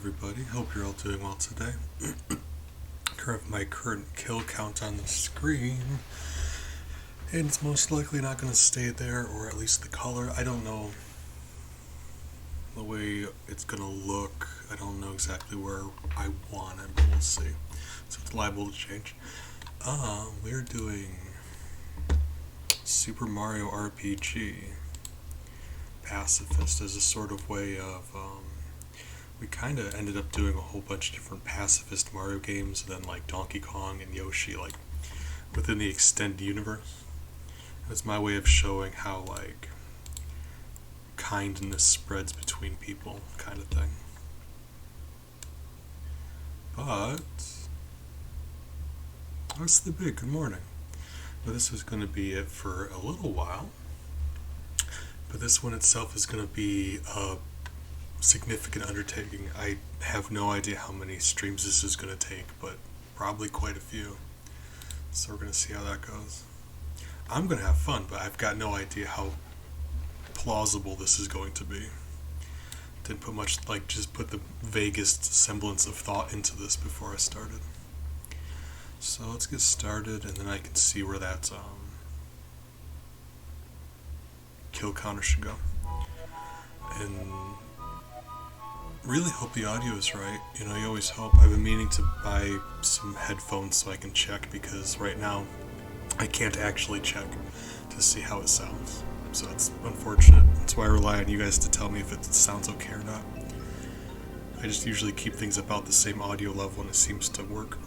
everybody. Hope you're all doing well today. My current kill count on the screen, and it's most likely not going to stay there, or at least the color. I don't know the way it's going to look. I don't know exactly where I want it, but we'll see. So it's liable to change. We're doing Super Mario RPG Pacifist as a sort of way of we kind of ended up doing a whole bunch of different Pacifist Mario games, and then like Donkey Kong and Yoshi, like within the extended universe. It's my way of showing how like kindness spreads between people, kind of thing. But what's the big good morning? Well, this was going to be it for a little while, but this one itself is going to be a significant undertaking. I have no idea how many streams this is going to take, but probably quite a few. So we're going to see how that goes. I'm going to have fun, but I've got no idea how plausible this is going to be. Didn't put much, just put the vaguest semblance of thought into this before I started. So let's get started, and then I can see where that kill counter should go. And really hope the audio is right. You always hope. I've been meaning to buy some headphones so I can check, because right now I can't actually check to see how it sounds. So it's unfortunate. That's why I rely on you guys to tell me if it sounds okay or not. I just usually keep things about the same audio level, and it seems to work.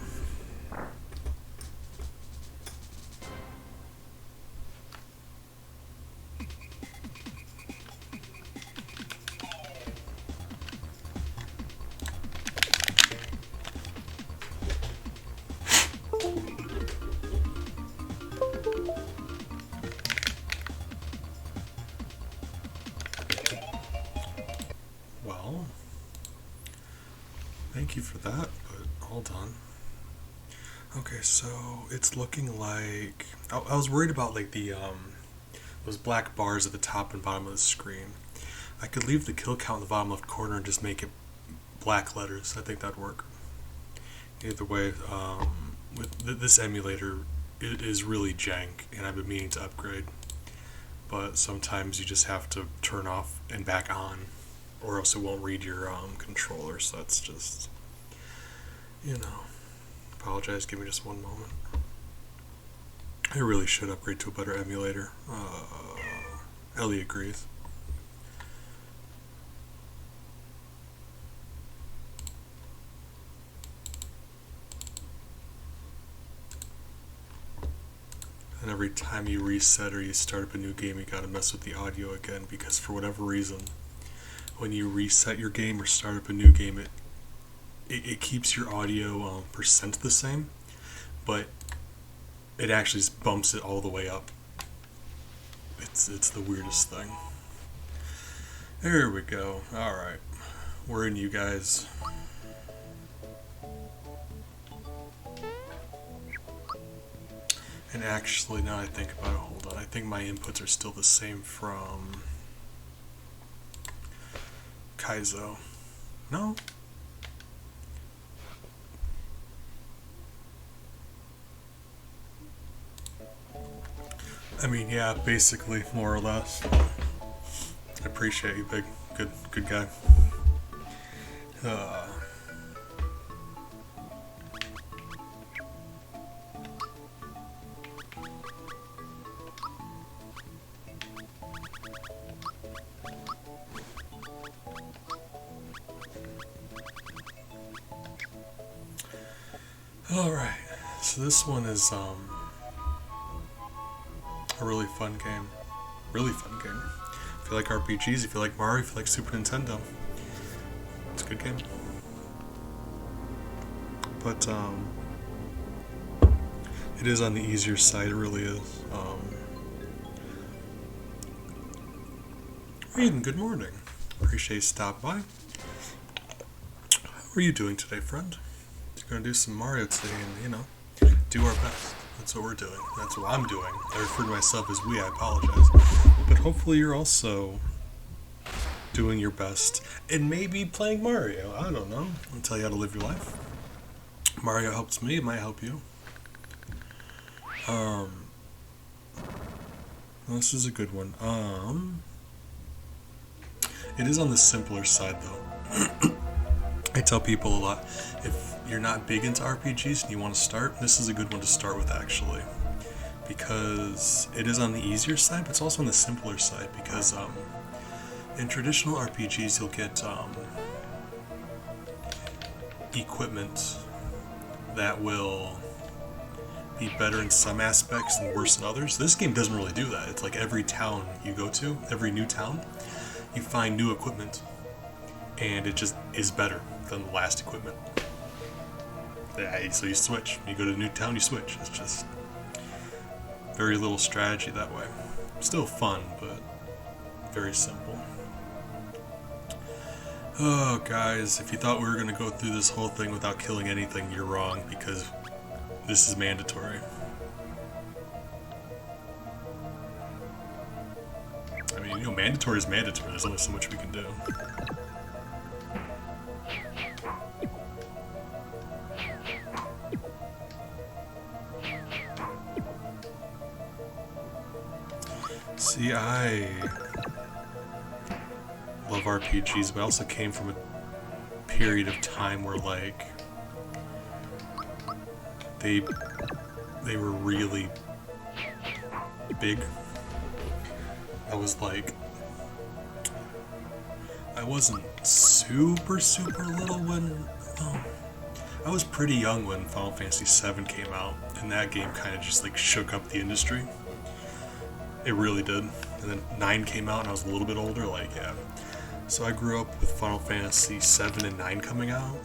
Well, thank you for that, but hold on. Okay, so it's looking like I was worried about the those black bars at the top and bottom of the screen. I could leave the kill count in the bottom left corner and just make it black letters. I think that'd work. Either way, with this emulator, it is really jank, and I've been meaning to upgrade. But sometimes you just have to turn off and back on, or else it won't read your controller. So that's just, apologize, give me just one moment. I really should upgrade to a better emulator. Ellie agrees. And every time you reset or you start up a new game, you gotta mess with the audio again, because for whatever reason, when you reset your game or start up a new game, it keeps your audio percent the same, but it actually just bumps it all the way up. It's the weirdest thing. There we go. Alright. We're in, you guys. And actually, now I think about it, hold on. I think my inputs are still the same from Kaizo. No? I mean, yeah, basically, more or less. I appreciate you, big. Good guy. Alright, so this one is a really fun game. Really fun game. If you like RPGs, if you like Mario, if you like Super Nintendo, it's a good game. But it is on the easier side, it really is. Aiden, good morning. Appreciate you stopping by. How are you doing today, friend? We're gonna do some Mario today, and do our best. That's what we're doing. That's what I'm doing. I refer to myself as we. I apologize, but hopefully you're also doing your best, and maybe playing Mario. I don't know. I'll tell you how to live your life. Mario helps me, it might help you. This is a good one. It is on the simpler side though. I tell people a lot, if you're not big into RPGs and you want to start, this is a good one to start with actually. Because it is on the easier side, but it's also on the simpler side because in traditional RPGs you'll get equipment that will be better in some aspects and worse in others. This game doesn't really do that. It's like every town you go to, every new town, you find new equipment, and it just is better than the last equipment. So you switch. You go to a new town, you switch. It's just very little strategy that way. Still fun, but very simple. Oh, guys, if you thought we were going to go through this whole thing without killing anything, you're wrong, because this is mandatory. I mean, you know, mandatory is mandatory. There's only so much we can do. See, I love RPGs, but I also came from a period of time where, like, they were really big. I was like, I wasn't super little when, I was pretty young when Final Fantasy VII came out, and that game kind of just like shook up the industry. It really did. And then 9 came out and I was a little bit older, like, yeah. So I grew up with Final Fantasy 7 and 9 coming out.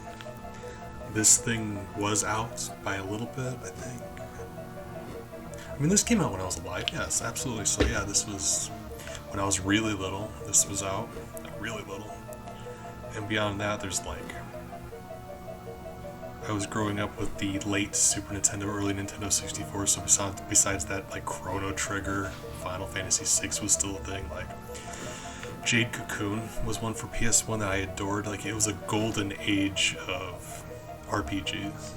This thing was out by a little bit, I think. I mean, this came out when I was alive, yes, absolutely. So yeah, this was when I was really little. This was out, really little. And beyond that, there's like, I was growing up with the late Super Nintendo, early Nintendo 64, so besides that, like, Chrono Trigger, Final Fantasy VI was still a thing, like, Jade Cocoon was one for PS1 that I adored. Like, it was a golden age of RPGs.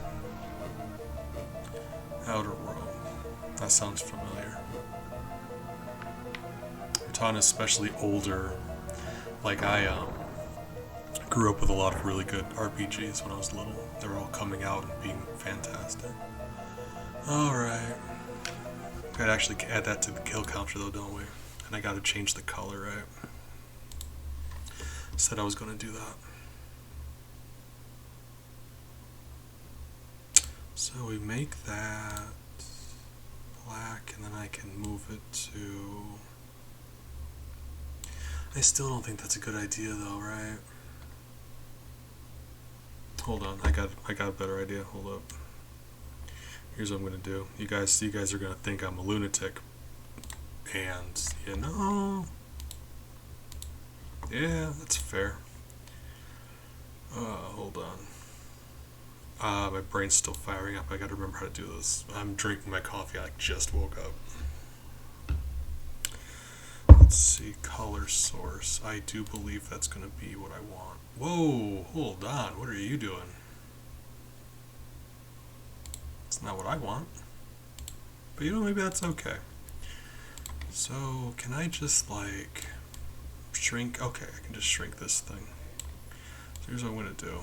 Outer World. That sounds familiar. We're talking especially older. Like, I grew up with a lot of really good RPGs when I was little. They were all coming out and being fantastic. Alright. Gotta actually add that to the kill counter though, don't we? And I gotta change the color, right? Said I was gonna do that. So we make that black, and then I can move it to... I still don't think that's a good idea though, right? Hold on, I got a better idea. Hold up. Here's what I'm gonna do. You guys are gonna think I'm a lunatic, and you know, yeah, that's fair. Hold on. My brain's still firing up. I gotta remember how to do this. I'm drinking my coffee. I just woke up. Let's see, color source. I do believe that's gonna be what I want. Whoa, hold on, what are you doing? It's not what I want. But you know, maybe that's okay. So, can I just like shrink? Okay, I can just shrink this thing. So here's what I'm gonna do.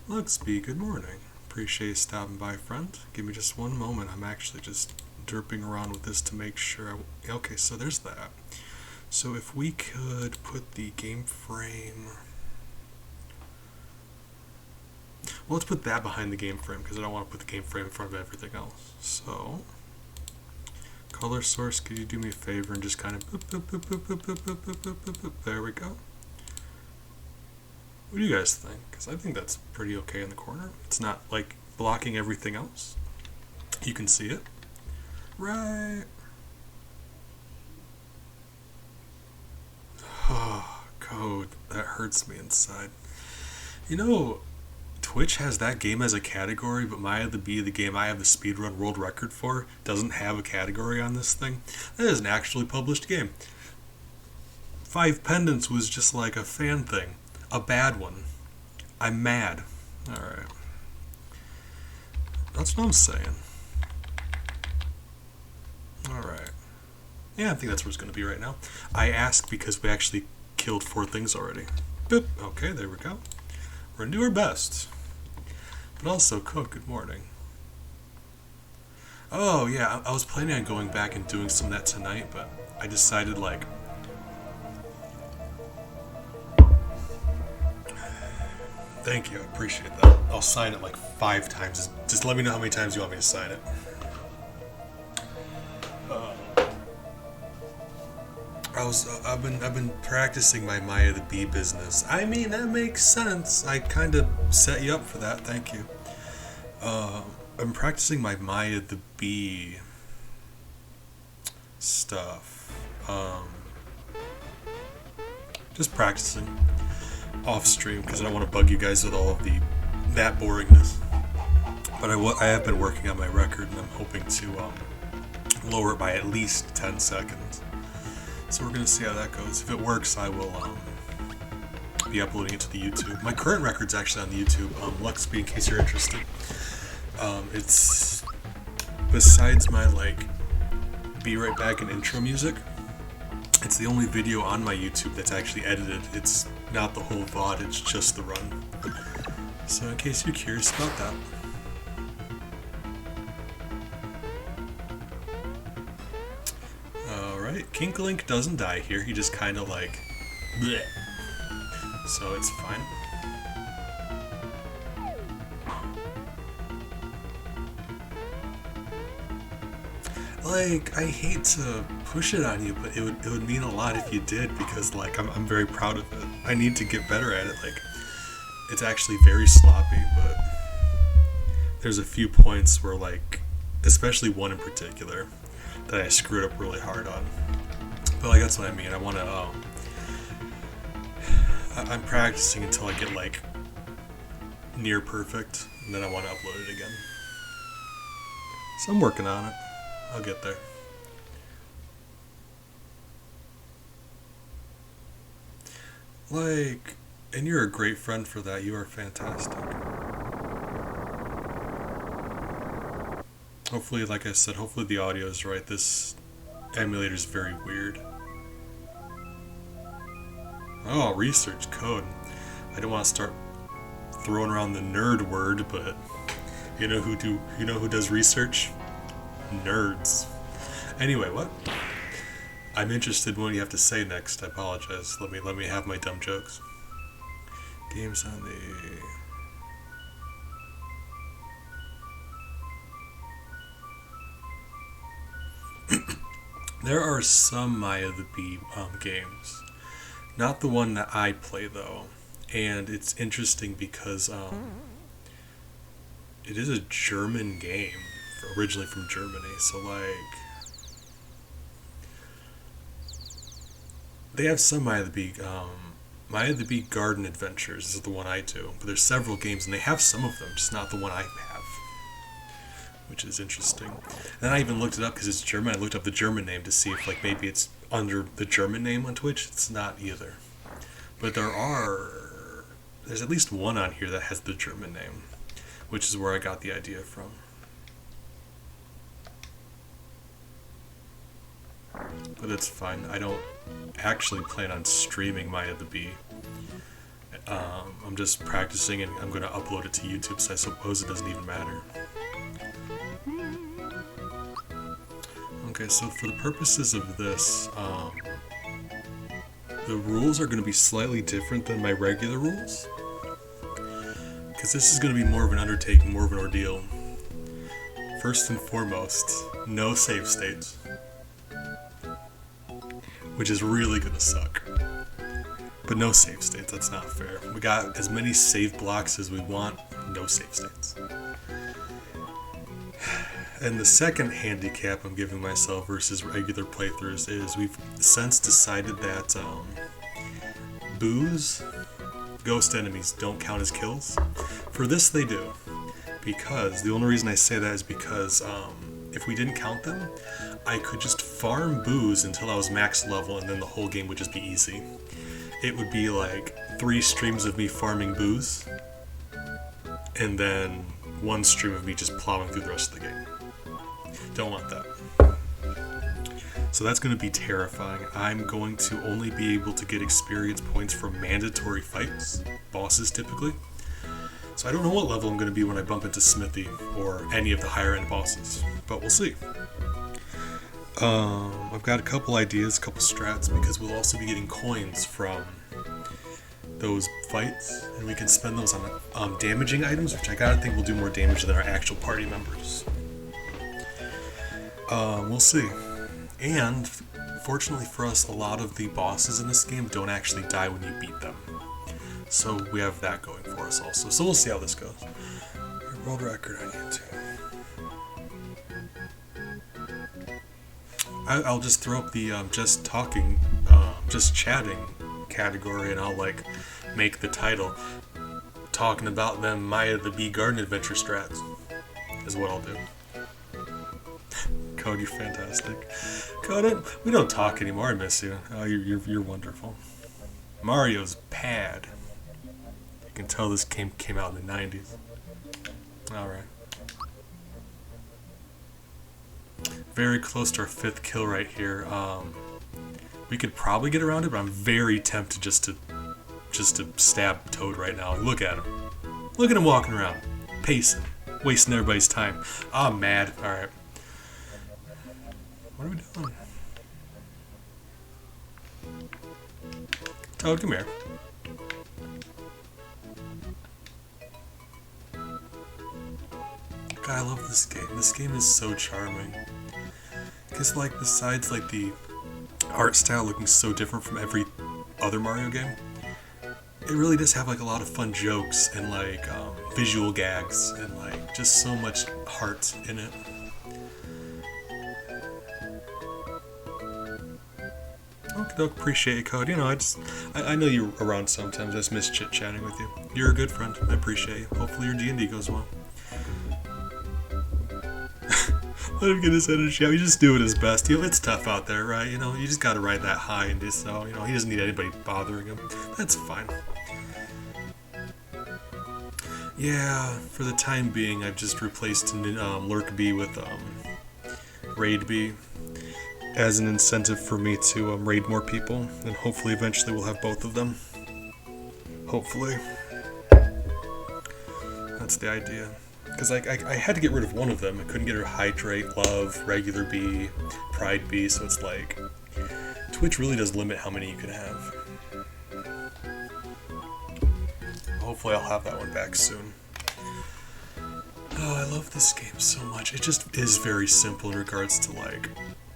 Luxby, good morning. Appreciate you stopping by, friend. Give me just one moment. I'm actually just derping around with this to make sure okay, so there's that. So if we could put the game frame... Well, let's put that behind the game frame, because I don't want to put the game frame in front of everything else. So, color source, could you do me a favor and just kind of... boop, boop, boop, boop, boop, boop, boop, boop, boop, boop, boop. There we go. What do you guys think? Because I think that's pretty okay in the corner. It's not like blocking everything else. You can see it. Right. Oh, code. That hurts me inside. You know, Twitch has that game as a category, but Maya the Bee, the game I have the speedrun world record for, doesn't have a category on this thing. That is an actually published game. 5 Pendants was just like a fan thing. A bad one. I'm mad. Alright. That's what I'm saying. Alright. Yeah, I think that's where it's going to be right now. I asked because we actually killed 4 things already. Boop. Okay, there we go. We're going to do our best. But also, Cook, good morning. Oh, yeah, I was planning on going back and doing some of that tonight, but I decided, like... Thank you, I appreciate that. I'll sign it like 5 times. Just let me know how many times you want me to sign it. I've been practicing my Maya the Bee business. I mean, that makes sense. I kind of set you up for that. Thank you. I'm practicing my Maya the Bee stuff. Just practicing off stream because I don't want to bug you guys with all of that boringness. But I have been working on my record, and I'm hoping to lower it by at least 10 seconds. So we're going to see how that goes. If it works, I will be uploading it to the YouTube. My current record's actually on the YouTube, Luxby, in case you're interested. It's, besides my, like, Be Right Back and intro music, it's the only video on my YouTube that's actually edited. It's not the whole VOD, it's just the run. So in case you're curious about that. Alright, Kinklink doesn't die here, he just kind of like... bleh. So it's fine. Like, I hate to push it on you, but it would mean a lot if you did, because like I'm very proud of it. I need to get better at it. Like, it's actually very sloppy, but there's a few points where, like, especially one in particular, that I screwed up really hard on. But like, that's what I mean. I want to I'm practicing until I get like near perfect, and then I want to upload it again. So I'm working on it. I'll get there. Like, and you're a great friend for that. You are fantastic. Hopefully, like I said, hopefully the audio is right. This emulator is very weird. Oh, research code. I don't want to start throwing around the nerd word, but you know who does research? Nerds. Anyway, what? I'm interested in what you have to say next. I apologize. Let me have my dumb jokes. Games on the... There are some Maya the Bee games. Not the one that I play, though. And it's interesting because it is a German game. Originally from Germany, so like they have some Maya the Bee. Maya the Bee Garden Adventures is the one I do, but there's several games and they have some of them, just not the one I have, which is interesting. And then I even looked it up because it's German. I looked up the German name to see if like maybe it's under the German name on Twitch. It's not either, but there's at least one on here that has the German name, which is where I got the idea from. But it's fine. I don't actually plan on streaming Maya the Bee. I'm just practicing and I'm going to upload it to YouTube, so I suppose it doesn't even matter. Okay, so for the purposes of this, the rules are going to be slightly different than my regular rules. Because this is going to be more of an undertaking, more of an ordeal. First and foremost, no save states. Which is really gonna suck. But no save states, that's not fair. We got as many save blocks as we want, no save states. And the second handicap I'm giving myself versus regular playthroughs is we've since decided that booze, ghost enemies don't count as kills. For this they do, because the only reason I say that is because if we didn't count them, I could just farm booze until I was max level, and then the whole game would just be easy. It would be like 3 streams of me farming booze, and then 1 stream of me just plowing through the rest of the game. Don't want that. So that's going to be terrifying. I'm going to only be able to get experience points from mandatory fights, bosses typically. So I don't know what level I'm going to be when I bump into Smithy or any of the higher end bosses, but we'll see. I've got a couple ideas, a couple strats, because we'll also be getting coins from those fights, and we can spend those on damaging items, which I gotta think will do more damage than our actual party members. We'll see. And fortunately for us, a lot of the bosses in this game don't actually die when you beat them. So we have that going for us also. So we'll see how this goes. Your world record on YouTube. I'll just throw up the just talking, just chatting category, and I'll like make the title talking about them Maya the Bee Garden Adventure strats is what I'll do. Code, you're fantastic. Code, we don't talk anymore. I miss you. Oh, you're wonderful. Mario's pad. You can tell this game came out in the 90s. All right. Very close to our 5th kill right here. We could probably get around it, but I'm very tempted just to stab Toad right now. Look at him. Look at him walking around, pacing, wasting everybody's time. I'm mad. All right. What are we doing? Toad, come here. God, I love this game. This game is so charming. Because, like, besides, like, the art style looking so different from every other Mario game, it really does have, like, a lot of fun jokes and, like, visual gags and, like, just so much heart in it. Okay, appreciate it, Code. You know, I know you're around sometimes. I just miss chit-chatting with you. You're a good friend. I appreciate you. Hopefully your D&D goes well. Let him get his energy out. He's just doing his best. You know, it's tough out there, right? You know, you just gotta ride that high and just so, you know, he doesn't need anybody bothering him. That's fine. Yeah, for the time being, I've just replaced Lurk B with Raid B as an incentive for me to raid more people, and hopefully eventually we'll have both of them. Hopefully. That's the idea. Because I had to get rid of one of them. I couldn't get rid of Hydrate, Love, Regular B, Pride B, so it's like Twitch really does limit how many you can have. Hopefully I'll have that one back soon. Oh, I love this game so much. It just is very simple in regards to like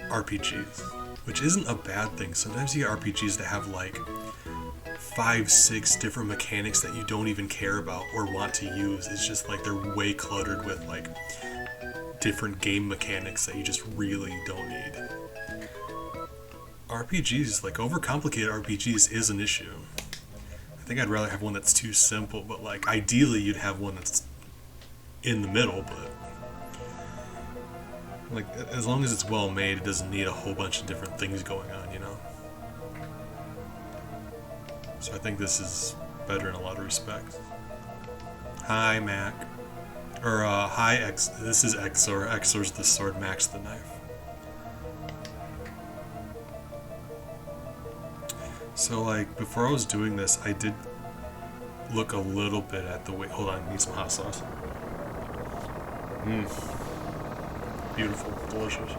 RPGs, which isn't a bad thing. Sometimes you get RPGs that have like 5-6 different mechanics that you don't even care about or want to use. It's just like they're way cluttered with like different game mechanics that you just really don't need. RPGs, like overcomplicated RPGs, is an issue. I think I'd rather have one that's too simple, but like ideally you'd have one that's in the middle, but like as long as it's well made, it doesn't need a whole bunch of different things going on, you know? So I think this is better in a lot of respects. Hi, Mac. Or, hi, X. This is Exor. Exor's the sword, Mac's the knife. So, like, before I was doing this, I did look a little bit at the way. Hold on, I need some hot sauce. Beautiful, delicious.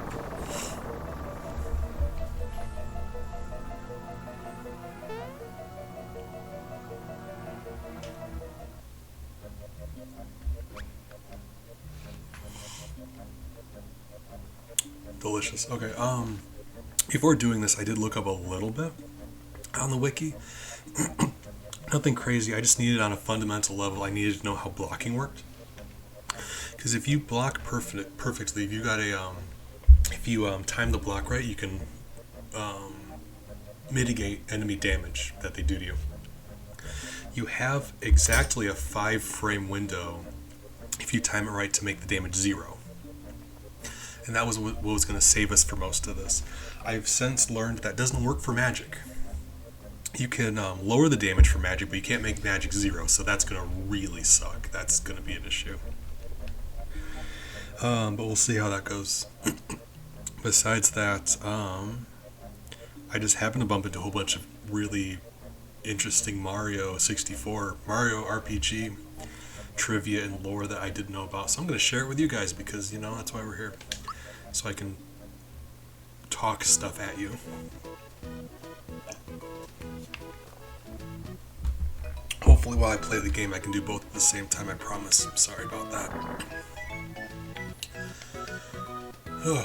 Delicious. Okay, before doing this, I did look up a little bit on the wiki. Nothing crazy, I just needed on a fundamental level, I needed to know how blocking worked. Because if you block perfectly, if you got a, if you time the block right, you can mitigate enemy damage that they do to you. you have exactly a 5-frame window if you time it right to make the damage 0. And that was what was going to save us for most of this. I've since learned that doesn't work for magic. You can lower the damage for magic, but you can't make magic 0, so that's going to really suck. That's going to be an issue. But we'll see how that goes. Besides that, I just happened to bump into a whole bunch of really interesting Mario RPG trivia and lore that I didn't know about. So I'm going to share it with you guys because, that's why we're here. So I can talk stuff at you. Hopefully while I play the game I can do both at the same time, I promise. I'm sorry about that. Okay.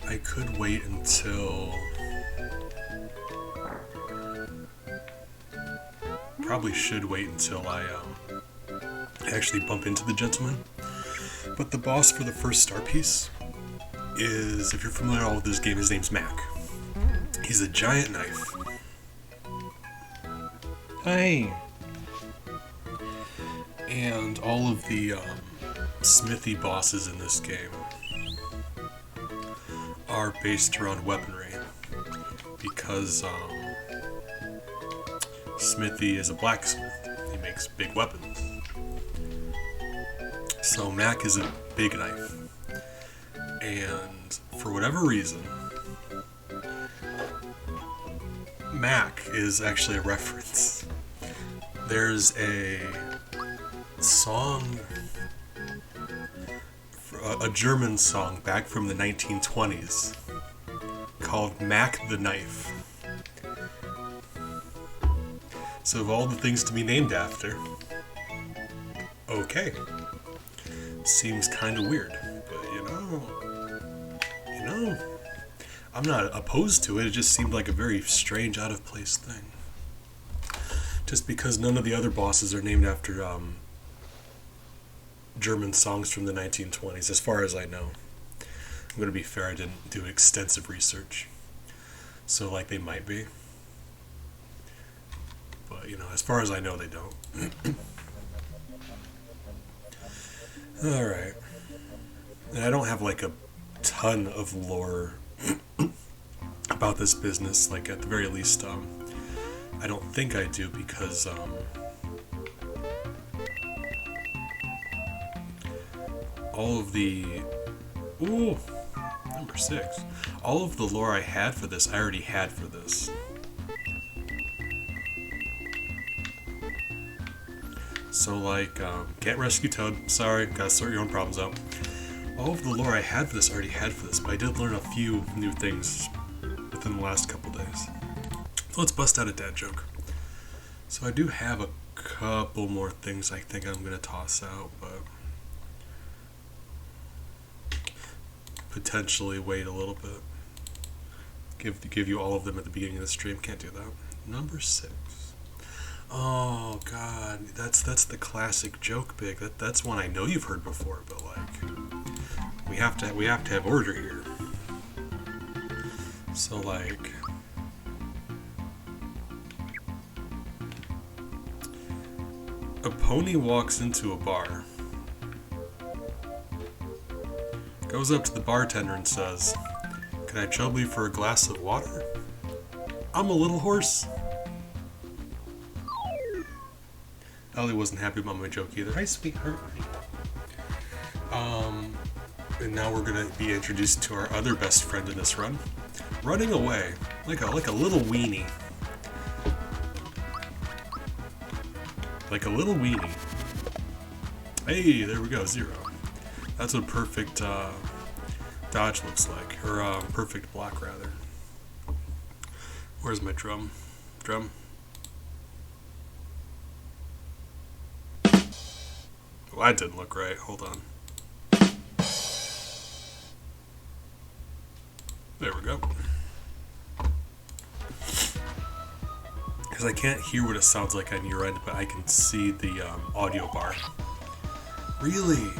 I could wait until... Probably should wait until I actually bump into the gentleman. But the boss for the first star piece is, if you're familiar at all with this game, his name's Mac. He's a giant knife. Hey! And all of the smithy bosses in this game are based around weaponry. Because Smithy is a blacksmith. He makes big weapons. So Mac is a big knife. And for whatever reason, Mac is actually a reference. There's a song, a German song back from the 1920s called Mac the Knife. So of all the things to be named after, okay. Seems kind of weird, but I'm not opposed to it. It just seemed like a very strange, out of place thing. Just because none of the other bosses are named after German songs from the 1920s, as far as I know. I'm going to be fair, I didn't do extensive research. So, they might be. But, as far as I know, they don't. Alright. And I don't have, a ton of lore about this business. At the very least, I don't think I do, because, all of the... Ooh! Number 6. All of the lore I had for this, I already had for this. So, can't rescue Toad. Sorry, gotta sort your own problems out. All of the lore I had for this, I already had for this, but I did learn a few new things within the last couple days. So let's bust out a dad joke. So I do have a couple more things I think I'm gonna toss out, but potentially wait a little bit. Give you all of them at the beginning of the stream. Can't do that. Number 6. Oh God, that's the classic joke, Big. That's one I know you've heard before, but we have to have order here. So a pony walks into a bar, goes up to the bartender and says, "Can I trouble you for a glass of water? I'm a little horse." Ellie wasn't happy about my joke either. Hi, sweetheart. And now we're gonna be introduced to our other best friend in this run, running away like a little weenie. Like a little weenie. Hey, there we go, 0. That's what perfect dodge looks like, or perfect block rather. Where's my drum? Drum. Well, that didn't look right. Hold on. There we go. Because I can't hear what it sounds like on your end, but I can see the audio bar. Really?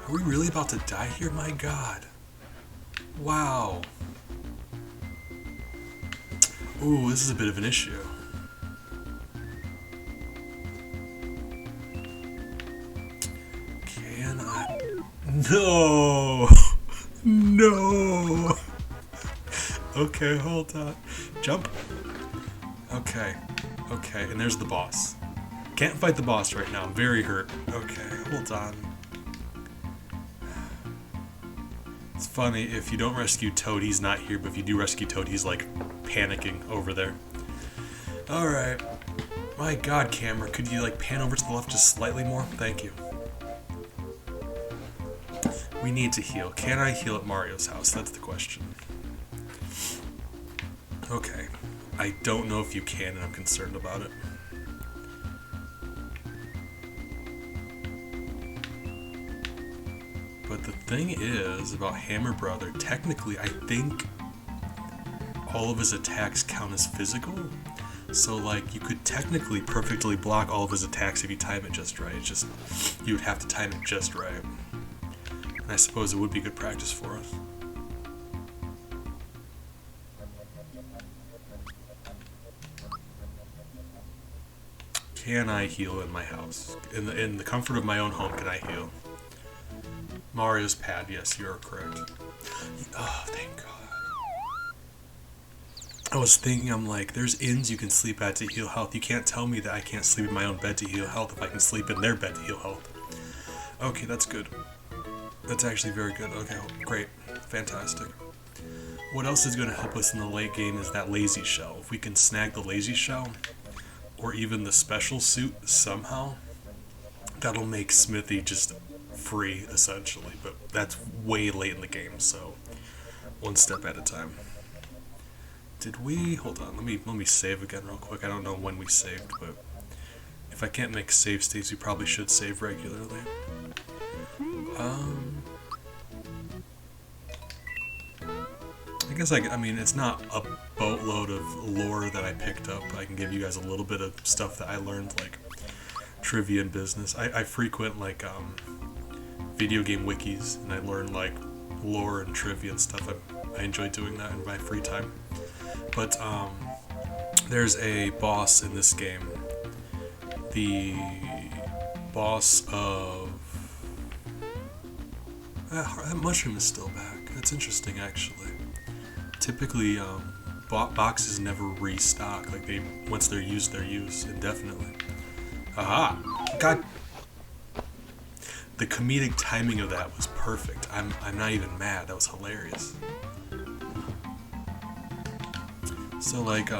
Are we really about to die here? My god. Wow. Ooh, this is a bit of an issue. Can I? No! No! Okay, hold on. Jump. Okay. Okay, and there's the boss. Can't fight the boss right now. I'm very hurt. Okay, hold on. It's funny, if you don't rescue Toad, he's not here, but if you do rescue Toad, he's like panicking over there. Alright. My god, camera, could you like pan over to the left just slightly more? Thank you. We need to heal. Can I heal at Mario's house? That's the question. Okay. I don't know if you can, and I'm concerned about it. But the thing is, about Hammer Brother, technically, I think all of his attacks count as physical. So, like, you could technically perfectly block all of his attacks if you time it just right. It's just, you would have to time it just right. And I suppose it would be good practice for us. Can I heal in my house? In the comfort of my own home, can I heal? Mario's pad, yes, you're correct. Oh, thank God. I was thinking, I'm like, there's inns you can sleep at to heal health. You can't tell me that I can't sleep in my own bed to heal health if I can sleep in their bed to heal health. Okay, that's good. That's actually very good. Okay, great. Fantastic. What else is going to help us in the late game is that lazy shell. If we can snag the lazy shell, or even the special suit somehow, that'll make Smithy just free, essentially. But that's way late in the game, so one step at a time. Did we... Hold on, let me save again real quick. I don't know when we saved, but if I can't make save states, we probably should save regularly. I guess I mean, it's not a boatload of lore that I picked up. I can give you guys a little bit of stuff that I learned, like trivia and business. I frequent like video game wikis, and I learn like lore and trivia and stuff. I enjoy doing that in my free time. But there's a boss in this game. The boss of... that mushroom is still back. That's interesting, actually. Typically, boxes never restock. Like, once they're used indefinitely. Aha! God! The comedic timing of that was perfect. I'm not even mad. That was hilarious. So, like,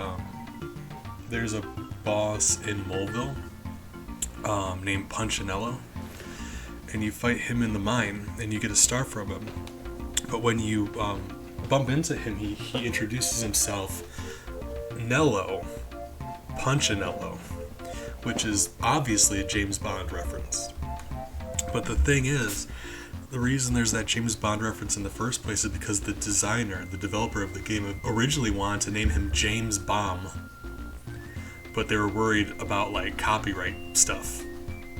there's a boss in Moleville named Punchinello, and you fight him in the mine, and you get a star from him. But when you bump into him, he introduces himself Nello, Punchinello, which is obviously a James Bond reference. But the thing is, the reason there's that James Bond reference in the first place is because the designer, the developer of the game, originally wanted to name him James Bomb, but they were worried about like copyright stuff,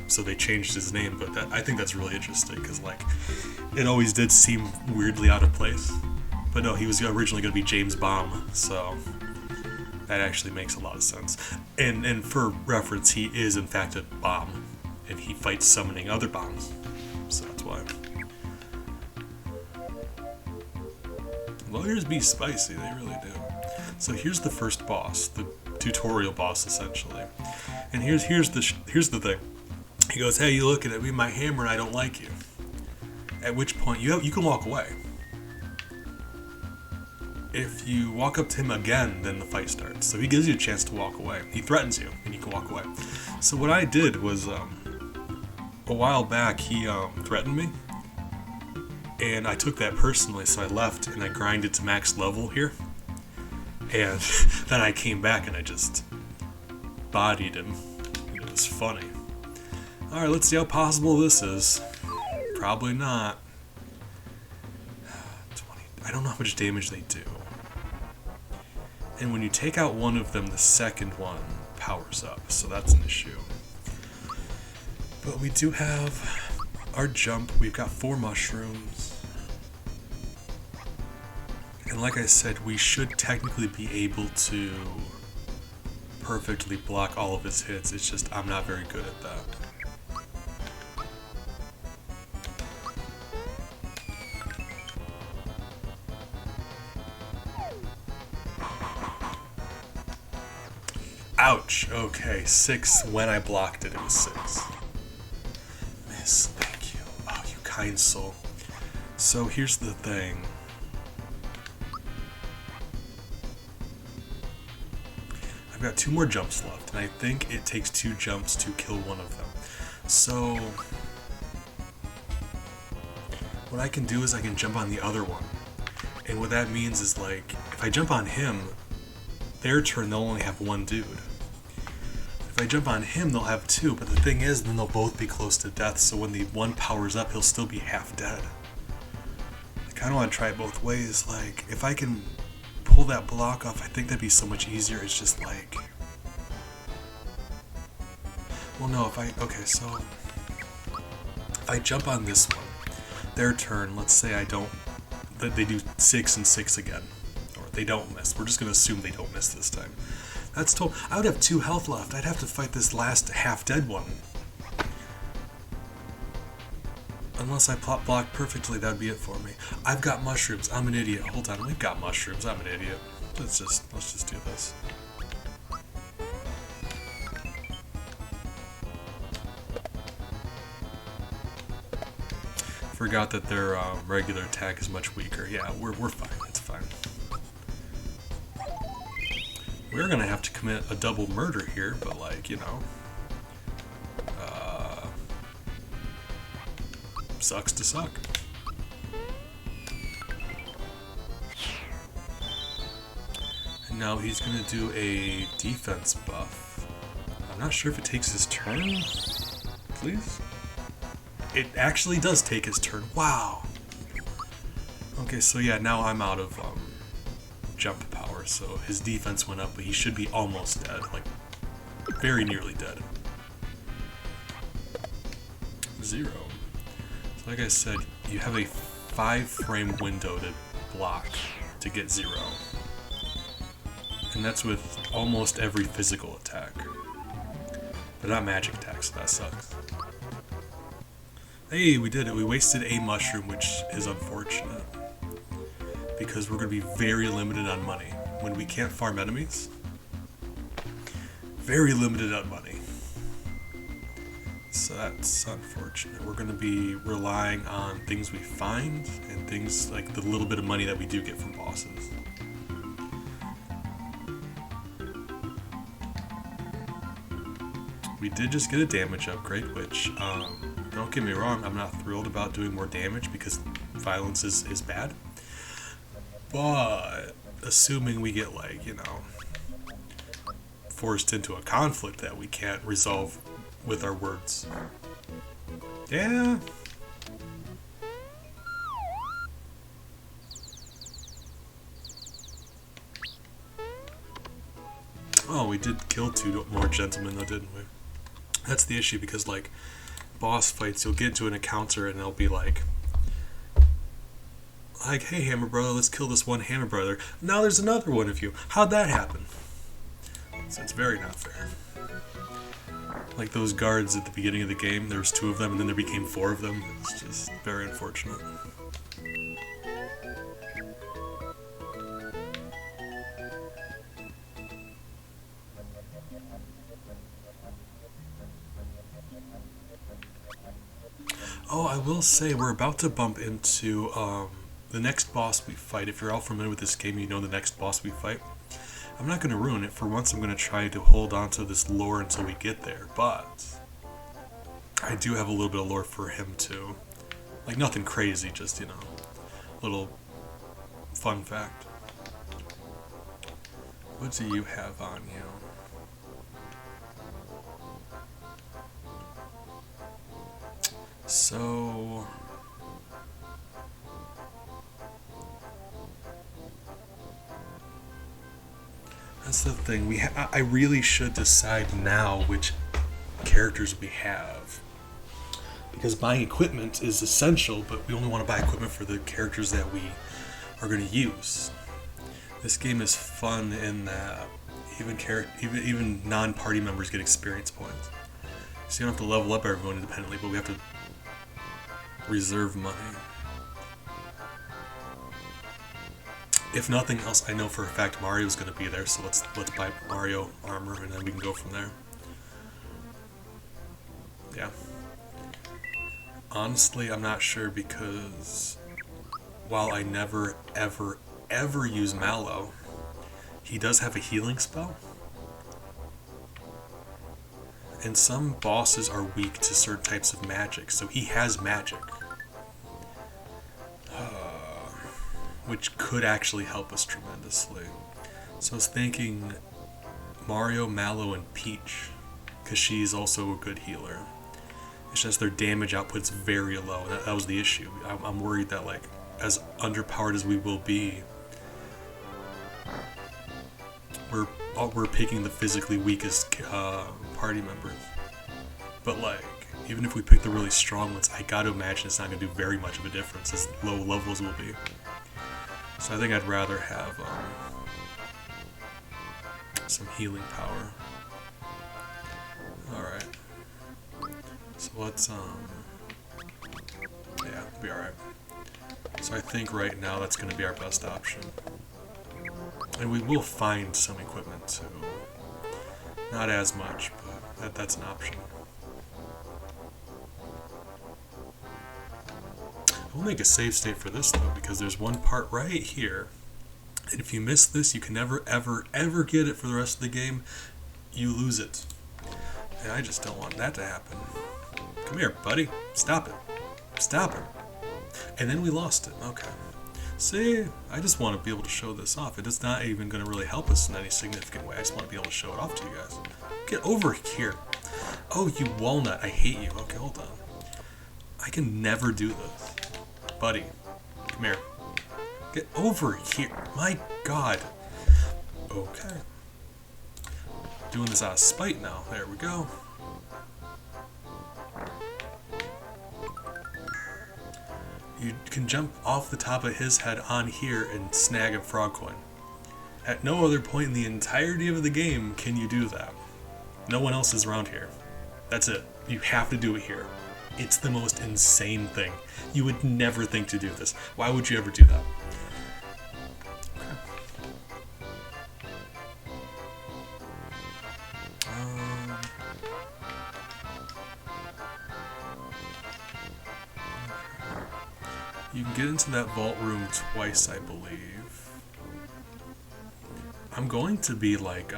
so they changed his name. But I think that's really interesting because like it always did seem weirdly out of place. But no, he was originally going to be James Bomb, so that actually makes a lot of sense. And for reference, he is in fact a bomb, and he fights summoning other bombs, so that's why. Lawyers be spicy, they really do. So here's the first boss, the tutorial boss essentially. And here's the thing. He goes, "Hey, you looking at me, my hammer, and I don't like you." At which point you can walk away. If you walk up to him again, then the fight starts. So he gives you a chance to walk away. He threatens you, and you can walk away. So what I did was, a while back, he threatened me. And I took that personally, so I left and I grinded to max level here. And then I came back and I just bodied him. It was funny. Alright, let's see how possible this is. Probably not. 20. I don't know how much damage they do. And when you take out one of them, the second one powers up, so that's an issue. But we do have our jump, we've got 4 mushrooms. And like I said, we should technically be able to perfectly block all of his hits. It's just I'm not very good at that. Ouch. Okay, 6. When I blocked it, it was 6. Miss, thank you. Oh, you kind soul. So here's the thing. I've got 2 more jumps left, and I think it takes 2 jumps to kill one of them. So what I can do is I can jump on the other one. And what that means is, like, if I jump on him, their turn they'll only have 1 dude. If I jump on him, they'll have 2, but the thing is, then they'll both be close to death, so when the one powers up, he'll still be half dead. I kind of want to try it both ways. Like, if I can pull that block off, I think that'd be so much easier. It's just like... Well, no, okay, so... If I jump on this one, their turn, let's say I don't... That they do 6 and 6 again. Or they don't miss. We're just going to assume they don't miss this time. That's total. I would have 2 health left. I'd have to fight this last half-dead one. Unless I block perfectly, that'd be it for me. I've got mushrooms. I'm an idiot. Hold on, we've got mushrooms. I'm an idiot. Let's just do this. Forgot that their regular attack is much weaker. Yeah, we're fine. It's fine. We're gonna have to commit a double murder here, but like, you know, sucks to suck. And now he's gonna do a defense buff. I'm not sure if it takes his turn. Please? It actually does take his turn. Wow. Okay, so yeah, now I'm out of jump power, so his defense went up, but he should be almost dead, like very nearly dead. 0. So like I said, you have a 5-frame window to block to get 0. And that's with almost every physical attack. But not magic attacks, so that sucks. Hey, we did it. We wasted a mushroom, which is unfortunate. Because we're going to be very limited on money. When we can't farm enemies, very limited on money. So that's unfortunate. We're going to be relying on things we find and things like the little bit of money that we do get from bosses. We did just get a damage upgrade, which, don't get me wrong, I'm not thrilled about doing more damage because violence is bad. But assuming we get, like, you know, forced into a conflict that we can't resolve with our words. Yeah. Oh, we did kill 2 more gentlemen though, didn't we? That's the issue, because, like, boss fights, you'll get into an encounter and they'll be like, hey, Hammer Brother, let's kill this one Hammer Brother. Now there's another one of you. How'd that happen? So it's very not fair. Like those guards at the beginning of the game, there was 2 of them and then there became 4 of them. It's just very unfortunate. Oh, I will say, we're about to bump into the next boss we fight. If you're all familiar with this game, you know the next boss we fight. I'm not going to ruin it. For once, I'm going to try to hold on to this lore until we get there. But I do have a little bit of lore for him, too. Like, nothing crazy, just, you know, little fun fact. What do you have on you? So... that's the thing. I really should decide now which characters we have. because buying equipment is essential, but we only want to buy equipment for the characters that we are going to use. This game is fun in that even non-party members get experience points. So you don't have to level up everyone independently, but we have to reserve money. If nothing else, I know for a fact Mario's going to be there, so let's buy Mario armor and then we can go from there. Yeah. Honestly, I'm not sure because while I never ever use Mallow, he does have a healing spell. And some bosses are weak to certain types of magic, so he has magic. Which could actually help us tremendously. So I was thinking Mario, Mallow, and Peach, because she's also a good healer. It's just their damage output's very low. That was the issue. I'm worried that, like, as underpowered as we will be, we're picking the physically weakest party members. But, like, even if we pick the really strong ones, I gotta imagine it's not gonna do very much of a difference as low levels will be. So I think I'd rather have some healing power. Alright. So let's, yeah, it'll be alright. So I think right now that's going to be our best option. And we will find some equipment too. Not as much, but that's an option. We'll make a save state for this though, because there's one part right here, and if you miss this, you can never ever get it for the rest of the game. You lose it. And I just don't want that to happen. Come here, buddy. Stop it. Stop it. And then we lost it. Okay. See, I just want to be able to show this off. It is not even going to really help us in any significant way. I just want to be able to show it off to you guys. Get over here. Oh, you walnut. I hate you. Okay, hold on. I can never do this. Buddy, come here. Get over here. My God. Okay. Doing this out of spite now. There we go. You can jump off the top of his head on here and snag a frog coin. At no other point in the entirety of the game can you do that. No one else is around here. That's it. You have to do it here. It's the most insane thing. You would never think to do this. Why would you ever do that? You can get into that vault room twice, I believe. I'm going to be like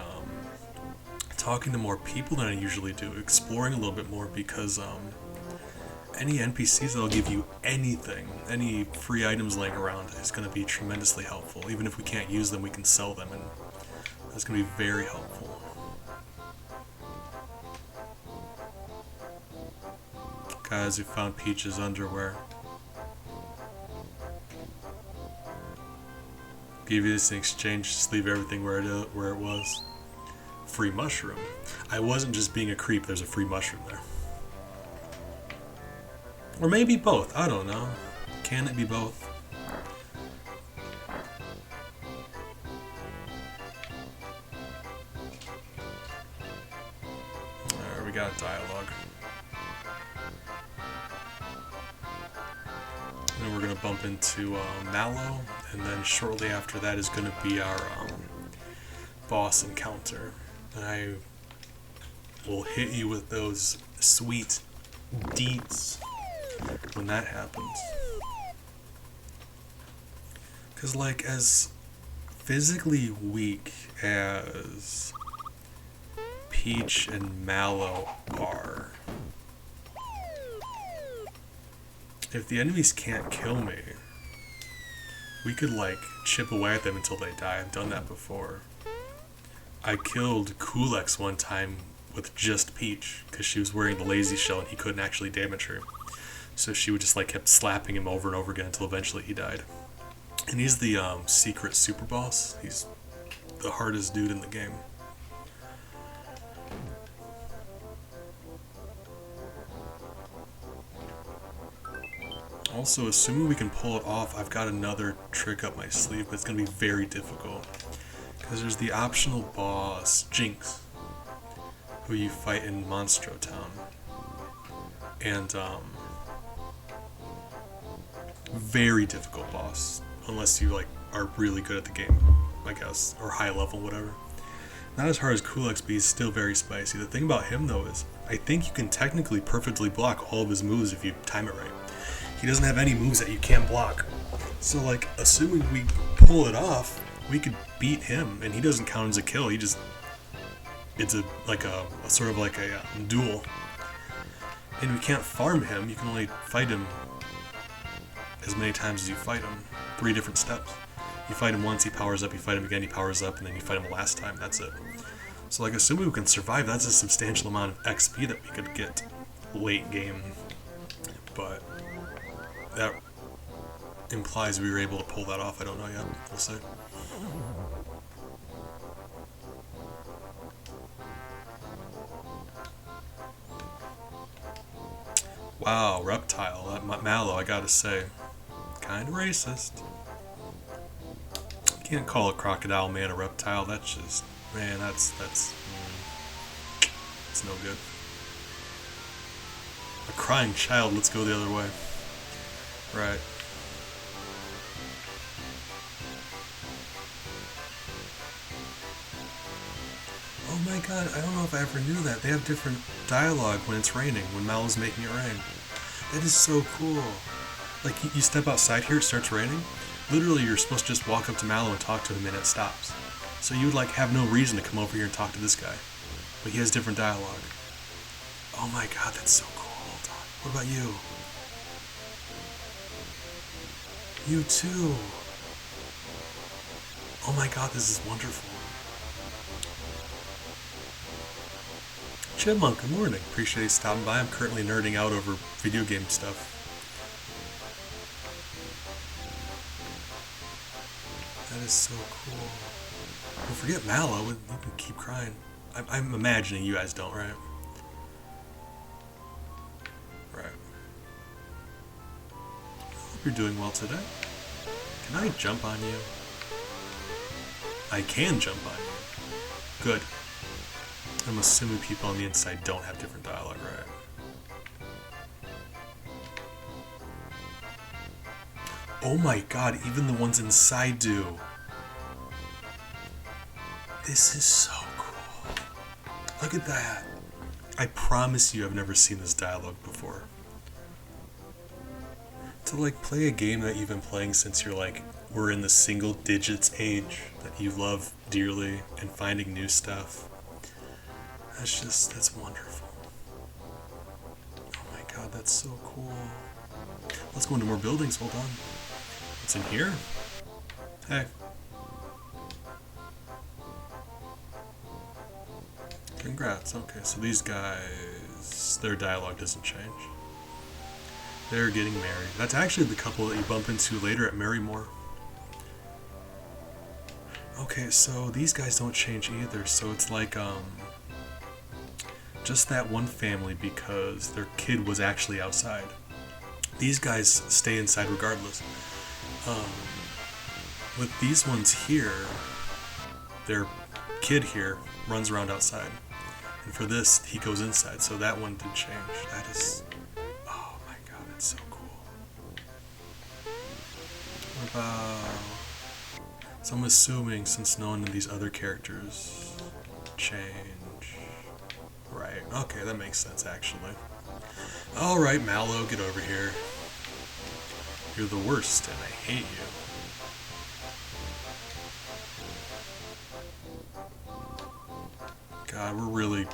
talking to more people than I usually do, exploring a little bit more, because any NPCs that'll give you anything, any free items laying around, is going to be tremendously helpful. Even if we can't use them, we can sell them, and that's going to be very helpful. Guys, we found Peach's underwear. Give you this in exchange, just leave everything where it was. Free mushroom. I wasn't just being a creep, there's a free mushroom there. Or maybe both, I don't know. Can it be both? There, we got dialogue. And we're going to bump into Mallow, and then shortly after that is going to be our boss encounter. And I will hit you with those sweet deets when that happens. Because, like, as physically weak as Peach and Mallow are, if the enemies can't kill me, we could, like, chip away at them until they die. I've done that before. I killed Kulex one time with just Peach, because she was wearing the lazy shell and he couldn't actually damage her. So she would just, like, kept slapping him over and over again until eventually he died. And he's the secret super boss. He's the hardest dude in the game. Also, assuming we can pull it off, I've got another trick up my sleeve, but it's going to be very difficult. Because there's the optional boss, Jinx, who you fight in Monstro Town. And, very difficult boss, unless you, like, are really good at the game, I guess, or high level, whatever. Not as hard as Kulix, but he's still very spicy. The thing about him, though, is I think you can technically perfectly block all of his moves if you time it right. He doesn't have any moves that you can't block. So, like, assuming we pull it off, we could beat him, and he doesn't count as a kill. He just... It's a sort of like a duel. And we can't farm him. You can only fight him as many times as you fight him. 3 different steps. You fight him once, he powers up, you fight him again, he powers up, and then you fight him the last time. That's it. So, like, assuming we can survive, that's a substantial amount of XP that we could get late game. But that implies we were able to pull that off. I don't know yet. We'll see. Wow, Reptile. That Mallow, I gotta say. Kinda racist. You can't call a crocodile man a reptile. That's just... Man, that's no good. A crying child, let's go the other way. Right. Oh my god, I don't know if I ever knew that. They have different dialogue when it's raining, when Mallow's making it rain. That is so cool. Like, you step outside here, it starts raining. Literally, you're supposed to just walk up to Mallow and talk to him and it stops. So you would, like, have no reason to come over here and talk to this guy. But he has different dialogue. Oh my god, that's so cool. Hold on. What about you? You too. Oh my god, this is wonderful. Chipmunk, good morning. Appreciate you stopping by. I'm currently nerding out over video game stuff. That is so cool. Don't forget Mallow. You can keep crying. I'm imagining you guys don't, right? Right. Hope you're doing well today. Can I jump on you? I can jump on you. Good. I'm assuming people on the inside don't have different dialogue, right? Oh my god, even the ones inside do. This is so cool. Look at that. I promise you I've never seen this dialogue before. To, like, play a game that you've been playing since you're, like, we're in the single digits age that you love dearly and finding new stuff. That's wonderful. Oh my god, that's so cool. Let's go into more buildings, hold on. What's in here? Hey. Congrats, okay, so these guys, their dialogue doesn't change. They're getting married. That's actually the couple that you bump into later at Marrymore. Okay, so these guys don't change either, so it's like, just that one family because their kid was actually outside. These guys stay inside regardless. With these ones here, their kid here runs around outside. And for this, he goes inside, so that one did change. That is... Oh my god, that's so cool. What about... So I'm assuming, since none of these other characters change... Right, okay, that makes sense, actually. Alright, Mallow, get over here. You're the worst, and I hate you. God, we're really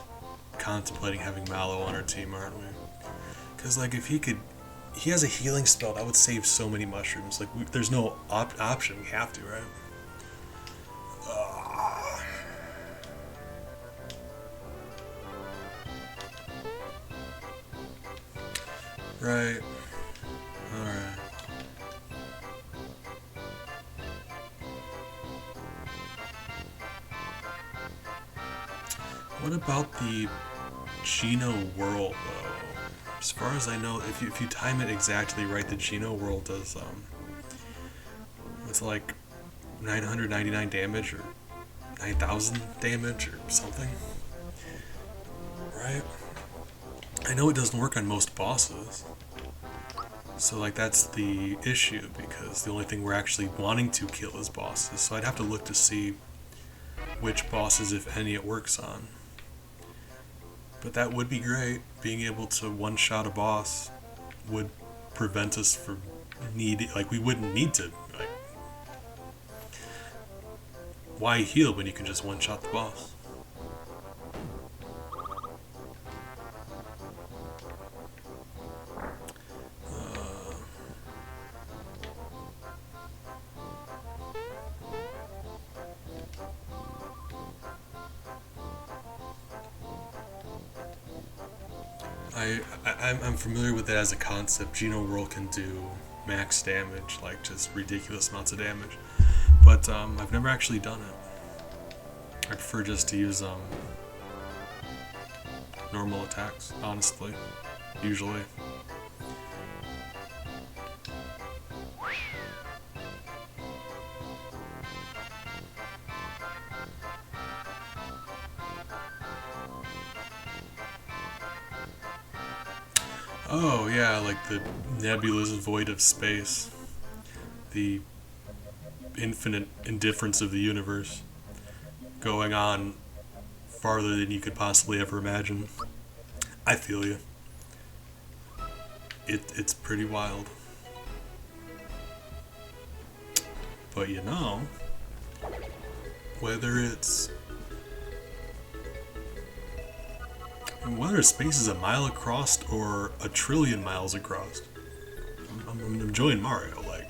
contemplating having Mallow on our team, aren't we? Because, like, if he could... He has a healing spell that would save so many mushrooms. Like, there's no option. We have to, right? Right. Alright. What about the Geno World, though? As far as I know, if you time it exactly right, the Geno World does it's like 999 damage or 9,000 damage or something, right? I know it doesn't work on most bosses, so like that's the issue, because the only thing we're actually wanting to kill is bosses. So I'd have to look to see which bosses, if any, it works on. But that would be great. Being able to one-shot a boss would prevent us from we wouldn't need to, like, why heal when you can just one-shot the boss? I'm familiar with it as a concept. Geno World can do max damage, like just ridiculous amounts of damage. But I've never actually done it. I prefer just to use normal attacks, honestly, usually. Oh yeah, like the nebulous void of space. The infinite indifference of the universe. Going on farther than you could possibly ever imagine. I feel you. It's pretty wild. But you know, whether space is a mile across or a trillion miles across, I'm enjoying Mario. Like,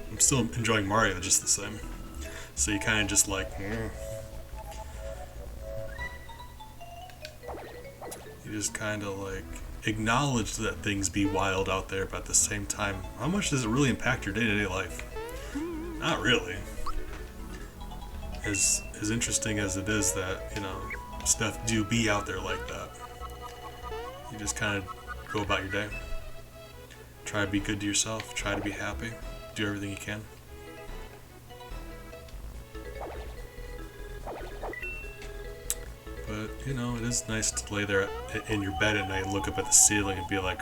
I'm still enjoying Mario just the same. So you kind of just like, you just kind of like acknowledge that things be wild out there, but at the same time, how much does it really impact your day-to-day life? Not really. As interesting as it is that, you know, stuff do be out there like that. You just kind of go about your day. Try to be good to yourself. Try to be happy. Do everything you can. But, you know, it is nice to lay there in your bed at night and look up at the ceiling and be like,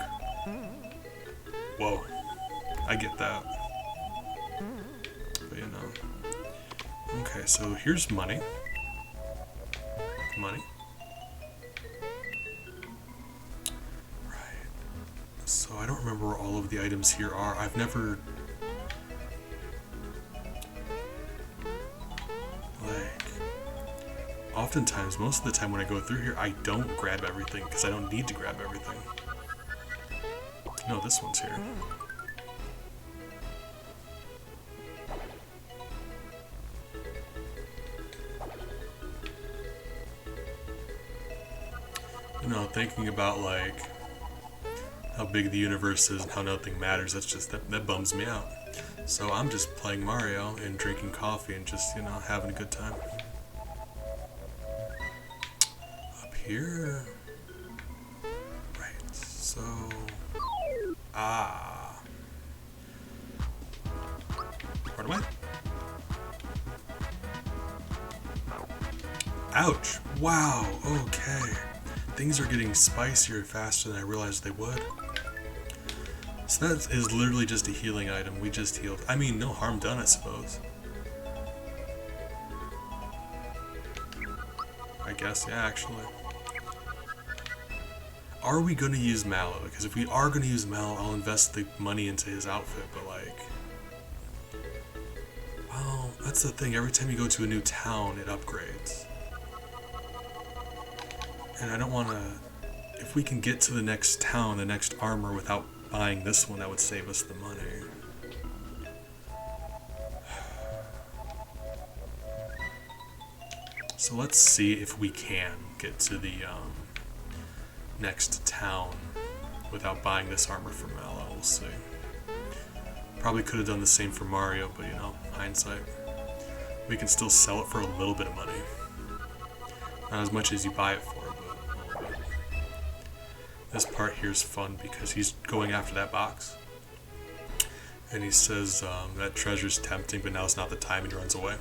whoa, I get that. But, you know. Okay, so here's money. Money. So I don't remember where all of the items here are. I've never, like, oftentimes, most of the time when I go through here, I don't grab everything because I don't need to grab everything. No, this one's here. You know, thinking about, like, how big the universe is and how nothing matters, that bums me out. So I'm just playing Mario and drinking coffee and just, you know, having a good time. Up here. Right, so... Run away. Ouch! Wow, okay. Things are getting spicier faster than I realized they would. So that is literally just a healing item. We just healed. I mean, no harm done, I suppose. I guess, yeah, actually. Are we going to use Mallow? Because if we are going to use Mallow, I'll invest the money into his outfit, but like... Well, that's the thing. Every time you go to a new town, it upgrades. And I don't want to... If we can get to the next town, the next armor, without buying this one, that would save us the money. So let's see if we can get to the next town without buying this armor from Mallow. We'll see. Probably could have done the same for Mario, but you know, hindsight. We can still sell it for a little bit of money. Not as much as you buy it for, but a little bit. This part here is fun because he's going after that box. And he says that treasure's tempting, but now's not the time, and he runs away.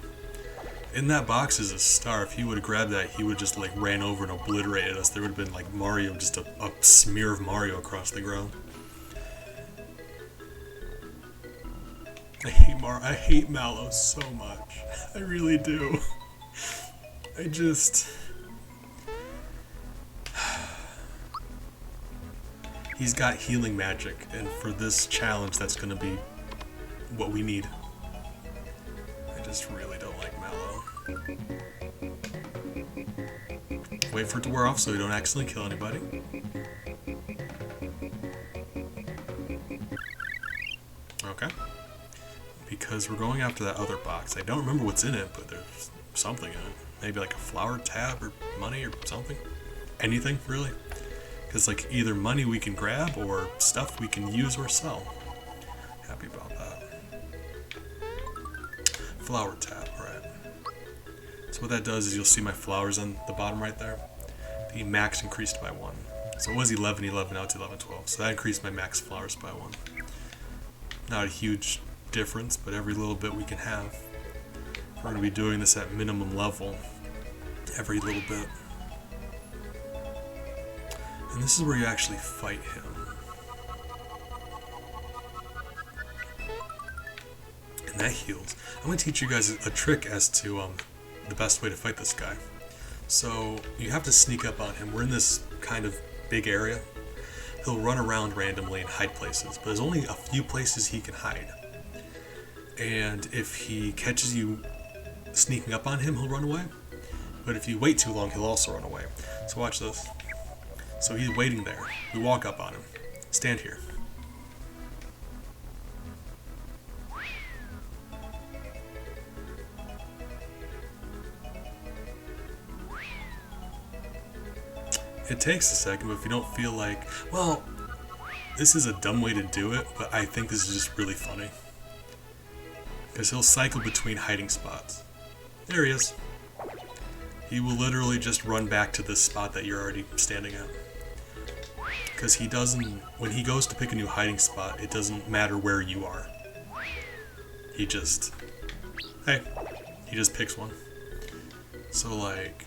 In that box is a star. If he would have grabbed that, he would just like ran over and obliterated us. There would have been like Mario, just a smear of Mario across the ground. I hate Mallow so much. I really do. He's got healing magic, and for this challenge, that's gonna be what we need. I just really don't like Mallow. Wait for it to wear off so we don't accidentally kill anybody. Okay. Because we're going after that other box. I don't remember what's in it, but there's something in it. Maybe like a flower tab or money or something. Anything, really. Because like either money we can grab or stuff we can use or sell. Happy about that. Flower tab, alright. So what that does is you'll see my flowers on the bottom right there. The max increased by 1. So it was 11, 11, now it's 11, 12. So that increased my max flowers by 1. Not a huge difference, but every little bit we can have. We're going to be doing this at minimum level every little bit. And this is where you actually fight him. And that heals. I'm going to teach you guys a trick as to the best way to fight this guy. So you have to sneak up on him. We're in this kind of big area. He'll run around randomly and hide places, but there's only a few places he can hide. And if he catches you sneaking up on him, he'll run away. But if you wait too long, he'll also run away. So watch this. So he's waiting there. We walk up on him. Stand here. It takes a second, but if you don't feel like, well, this is a dumb way to do it, but I think this is just really funny. Because he'll cycle between hiding spots. There he is. He will literally just run back to this spot that you're already standing at. Because he doesn't, when he goes to pick a new hiding spot, it doesn't matter where you are. He just picks one. So like,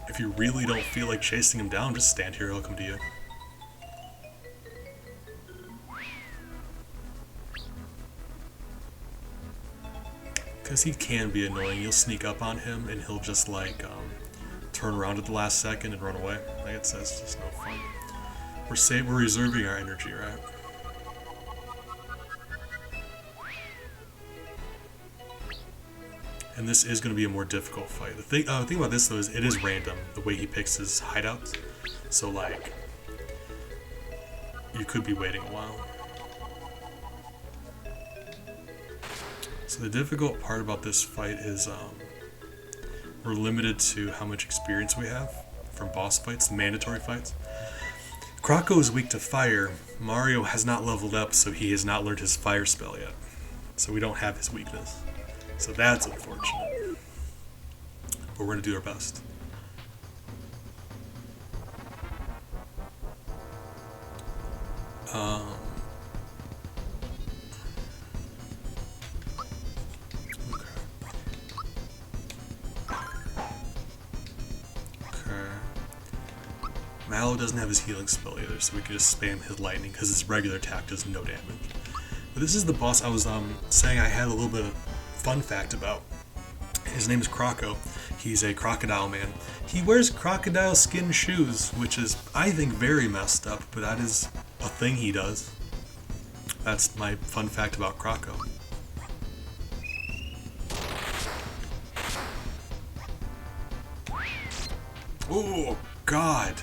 if you really don't feel like chasing him down, just stand here, he'll come to you. Because he can be annoying. You'll sneak up on him and he'll just like turn around at the last second and run away. Like it says, it's just no fun. We're reserving our energy, right? And this is going to be a more difficult fight. The thing about this though is it is random, the way he picks his hideouts. So like, you could be waiting a while. So the difficult part about this fight is we're limited to how much experience we have from boss fights, mandatory fights. Croco is weak to fire. Mario has not leveled up, so he has not learned his fire spell yet. So we don't have his weakness. So that's unfortunate. But we're going to do our best. Mallow doesn't have his healing spell either, so we can just spam his lightning because his regular attack does no damage. But this is the boss I was saying I had a little bit of fun fact about. His name is Croco. He's a crocodile man. He wears crocodile skin shoes, which is, I think, very messed up, but that is a thing he does. That's my fun fact about Croco. Oh, God.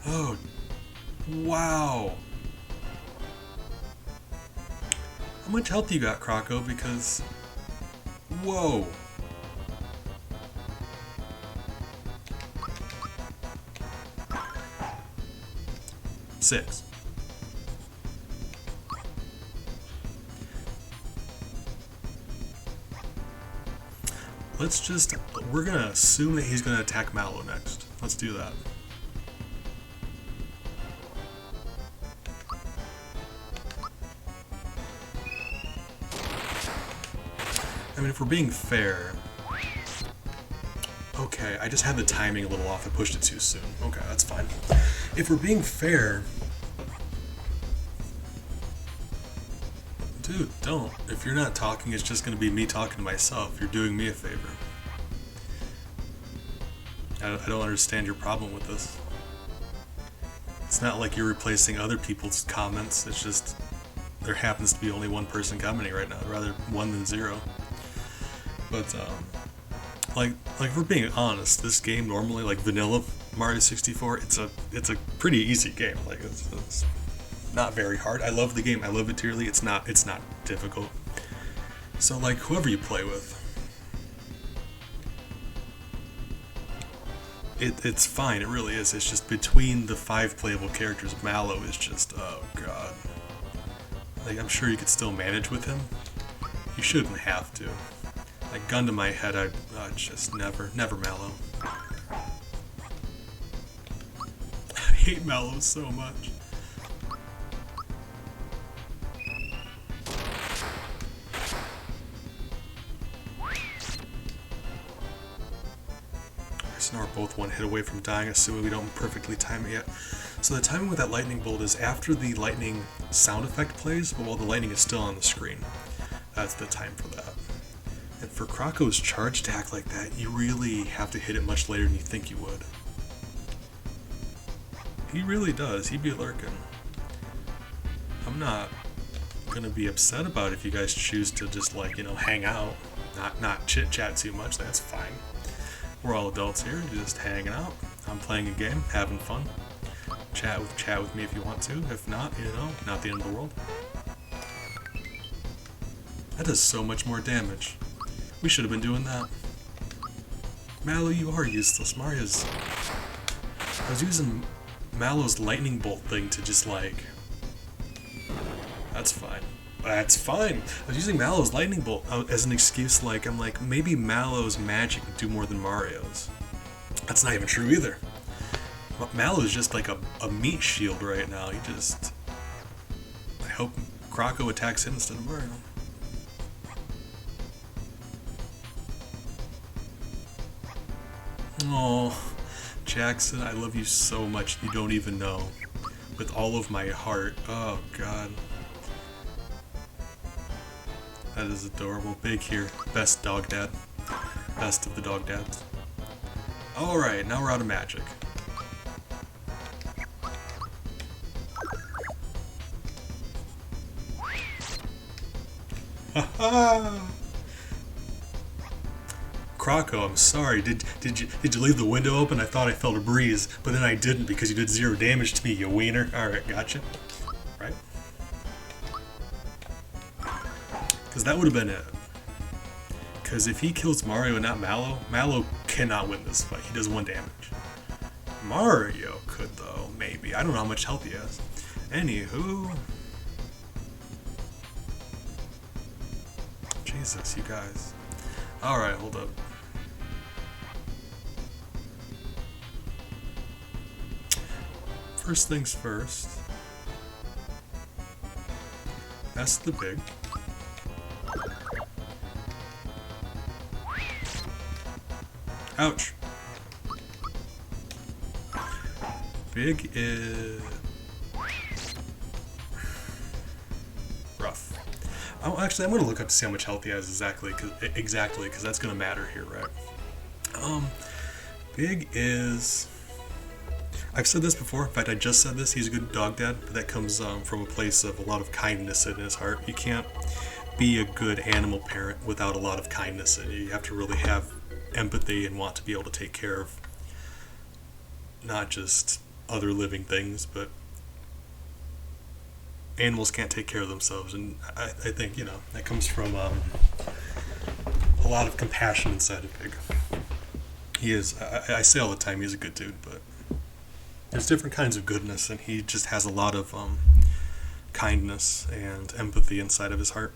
Oh, wow. How much health you got, Croco? Because, whoa. Six. We're gonna assume that he's gonna attack Mallow next. Let's do that. mean, if we're being fair... Okay, I just had the timing a little off. I pushed it too soon. Okay, that's fine. If we're being fair... Dude, don't. If you're not talking, it's just going to be me talking to myself. You're doing me a favor. I don't understand your problem with this. It's not like you're replacing other people's comments. It's just there happens to be only one person commenting right now. Rather one than zero. But like if we're being honest, this game normally, like vanilla Mario 64, it's a pretty easy game. Like it's not very hard. I love the game. I love it dearly. It's not difficult. So like whoever you play with, it's fine. It really is. It's just between the 5 playable characters, Mallow is just, oh god. Like I'm sure you could still manage with him. You shouldn't have to. Like gun to my head, I'd just never Mallow. I hate Mallow so much. Now we're both one hit away from dying, assuming we don't perfectly time it yet. So the timing with that lightning bolt is after the lightning sound effect plays, but while the lightning is still on the screen. That's the time for that. And for Croco's charge attack like that, you really have to hit it much later than you think you would. He really does. He'd be lurking. I'm not gonna be upset about it if you guys choose to just like, hang out, not chit chat too much. That's fine. We're all adults here, just hanging out. I'm playing a game, having fun. Chat with me if you want to. If not, not the end of the world. That does so much more damage. We should have been doing that. Mallow, you are useless. Mario's... I was using Mallow's lightning bolt thing to just like... That's fine. That's fine. I was using Mallow's lightning bolt as an excuse, like, I'm like, maybe Mallow's magic would do more than Mario's. That's not even true either. Mallow's just like a meat shield right now. He just... I hope Croco attacks him instead of Mario. Oh, Jackson, I love you so much you don't even know. With all of my heart. Oh, God. That is adorable. Big here. Best dog dad. Best of the dog dads. Alright, now we're out of magic. Haha! Croco, I'm sorry. Did you leave the window open? I thought I felt a breeze, but then I didn't because you did 0 damage to me, you wiener. Alright, gotcha. Right? Because that would have been it. Because if he kills Mario and not Mallow, Mallow cannot win this fight. He does 1 damage. Mario could, though. Maybe. I don't know how much health he has. Anywho. Jesus, you guys. Alright, hold up. First things first. That's the big. Ouch. Big is rough. Oh, actually, I'm gonna look up to see how much health he has exactly, because that's gonna matter here, right? Big is. I've said this before. In fact, I just said this. He's a good dog dad, but that comes from a place of a lot of kindness in his heart. You can't be a good animal parent without a lot of kindness in you. You have to really have empathy and want to be able to take care of not just other living things, but animals can't take care of themselves, and I think, that comes from a lot of compassion inside of Pig. He is, I say all the time, he's a good dude, but there's different kinds of goodness, and he just has a lot of kindness and empathy inside of his heart.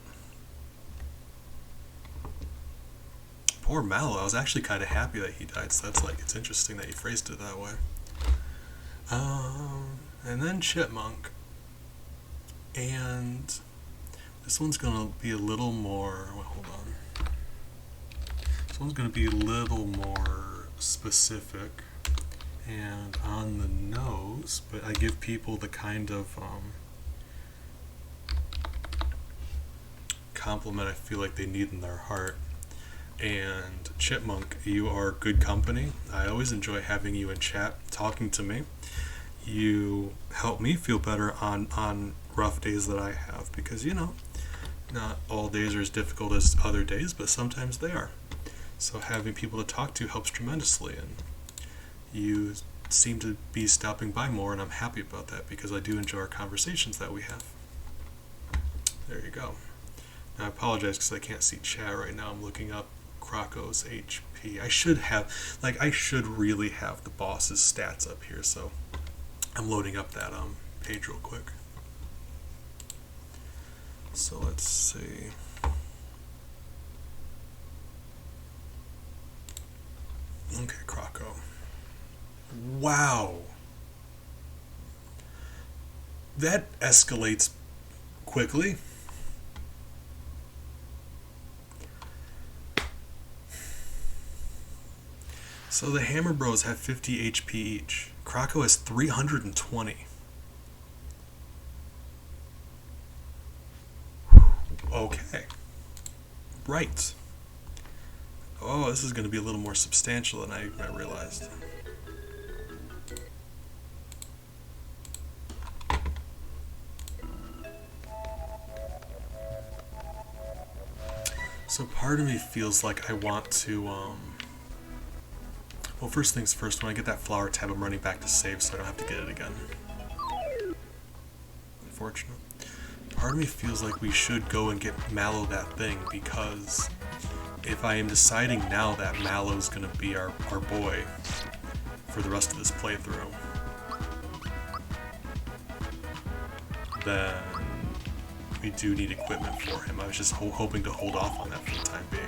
Poor Mallow, I was actually kind of happy that he died, so it's interesting that you phrased it that way. And then Chipmunk. And this one's gonna be a little more, hold on. This one's going to be a little more specific and on the nose, but I give people the kind of compliment I feel like they need in their heart. And Chipmunk, you are good company. I always enjoy having you in chat, talking to me. You help me feel better on rough days that I have, because, you know, not all days are as difficult as other days, but sometimes they are. So having people to talk to helps tremendously, and you seem to be stopping by more, and I'm happy about that because I do enjoy our conversations that we have. There you go. Now I apologize because I can't see chat right now. I'm looking up Croco's HP. I should really have the boss's stats up here, so I'm loading up that page real quick. So let's see. Okay, Croco. Wow. That escalates quickly. So the Hammer Bros have 50 HP each. Croco has 320. Okay. Right. Oh, this is going to be a little more substantial than I realized. So part of me feels like I want to, well, first things first, when I get that flower tab, I'm running back to save so I don't have to get it again. Unfortunate. Part of me feels like we should go and get Mallow that thing, because if I am deciding now that Mallow's going to be our boy for the rest of this playthrough, then we do need equipment for him. I was just hoping to hold off on that for the time being.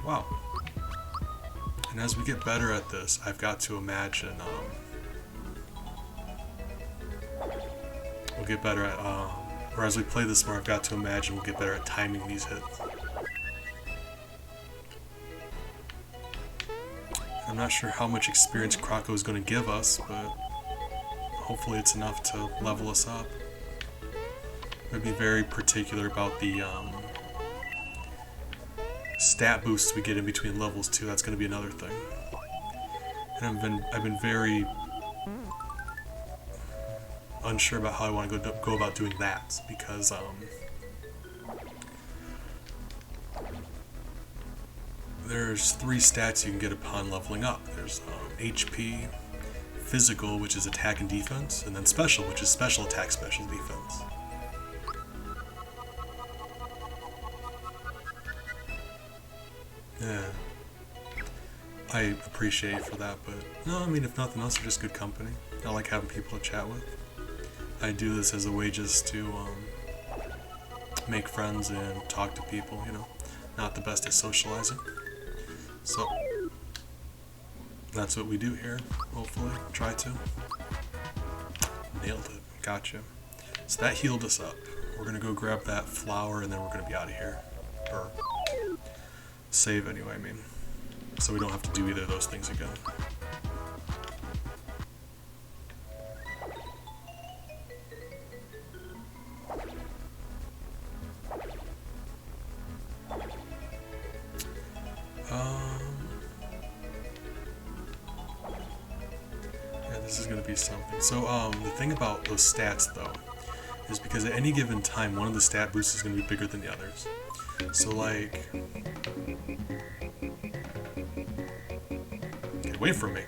Wow. And as we get better at this, I've got to imagine, we'll get better at, or as we play this more, I've got to imagine we'll get better at timing these hits. I'm not sure how much experience Croco is going to give us, but hopefully it's enough to level us up. I'm going to be very particular about the stat boosts we get in between levels too. That's going to be another thing. And I've been very unsure about how I want to go about doing that, because there's 3 stats you can get upon leveling up. There's HP, physical, which is attack and defense, and then special, which is special attack, special defense. Yeah, I appreciate you for that, but no, I mean, if nothing else, you're just good company. I like having people to chat with. I do this as a way just to make friends and talk to people, you know. Not the best at socializing. So, that's what we do here, hopefully. Try to. Nailed it. Gotcha. So that healed us up. We're going to go grab that flower, and then we're going to be out of here. Or save anyway, I mean. So we don't have to do either of those things again. Yeah, this is going to be something. So, the thing about those stats, though, is because at any given time, one of the stat boosts is going to be bigger than the others. So, like, get away from me.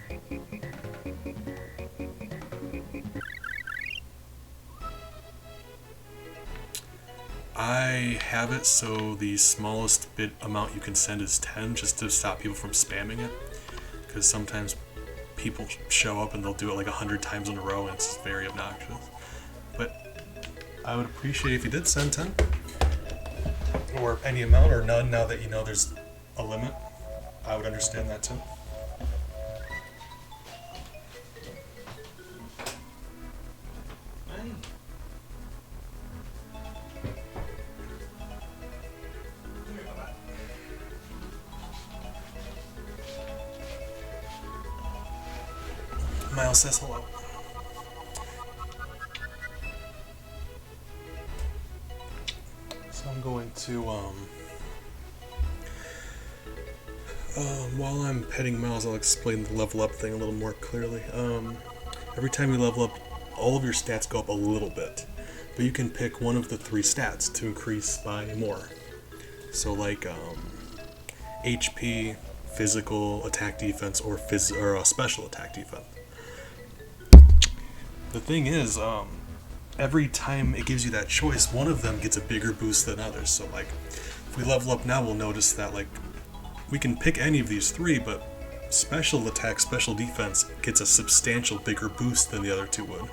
I have it so the smallest bit amount you can send is 10, just to stop people from spamming it, because sometimes people show up and they'll do it like 100 times in a row, and it's very obnoxious. But I would appreciate if you did send 10, or any amount, or none, now that you know there's a limit. I would understand that too. Miles says hello. So I'm going to, while I'm petting Miles, I'll explain the level up thing a little more clearly. Every time you level up, all of your stats go up a little bit, but you can pick one of the 3 stats to increase by more. So like HP, physical attack defense, or special attack defense. The thing is, every time it gives you that choice, one of them gets a bigger boost than others. So like, if we level up now, we'll notice that like we can pick any of these 3, but special attack, special defense gets a substantial bigger boost than the other 2 would.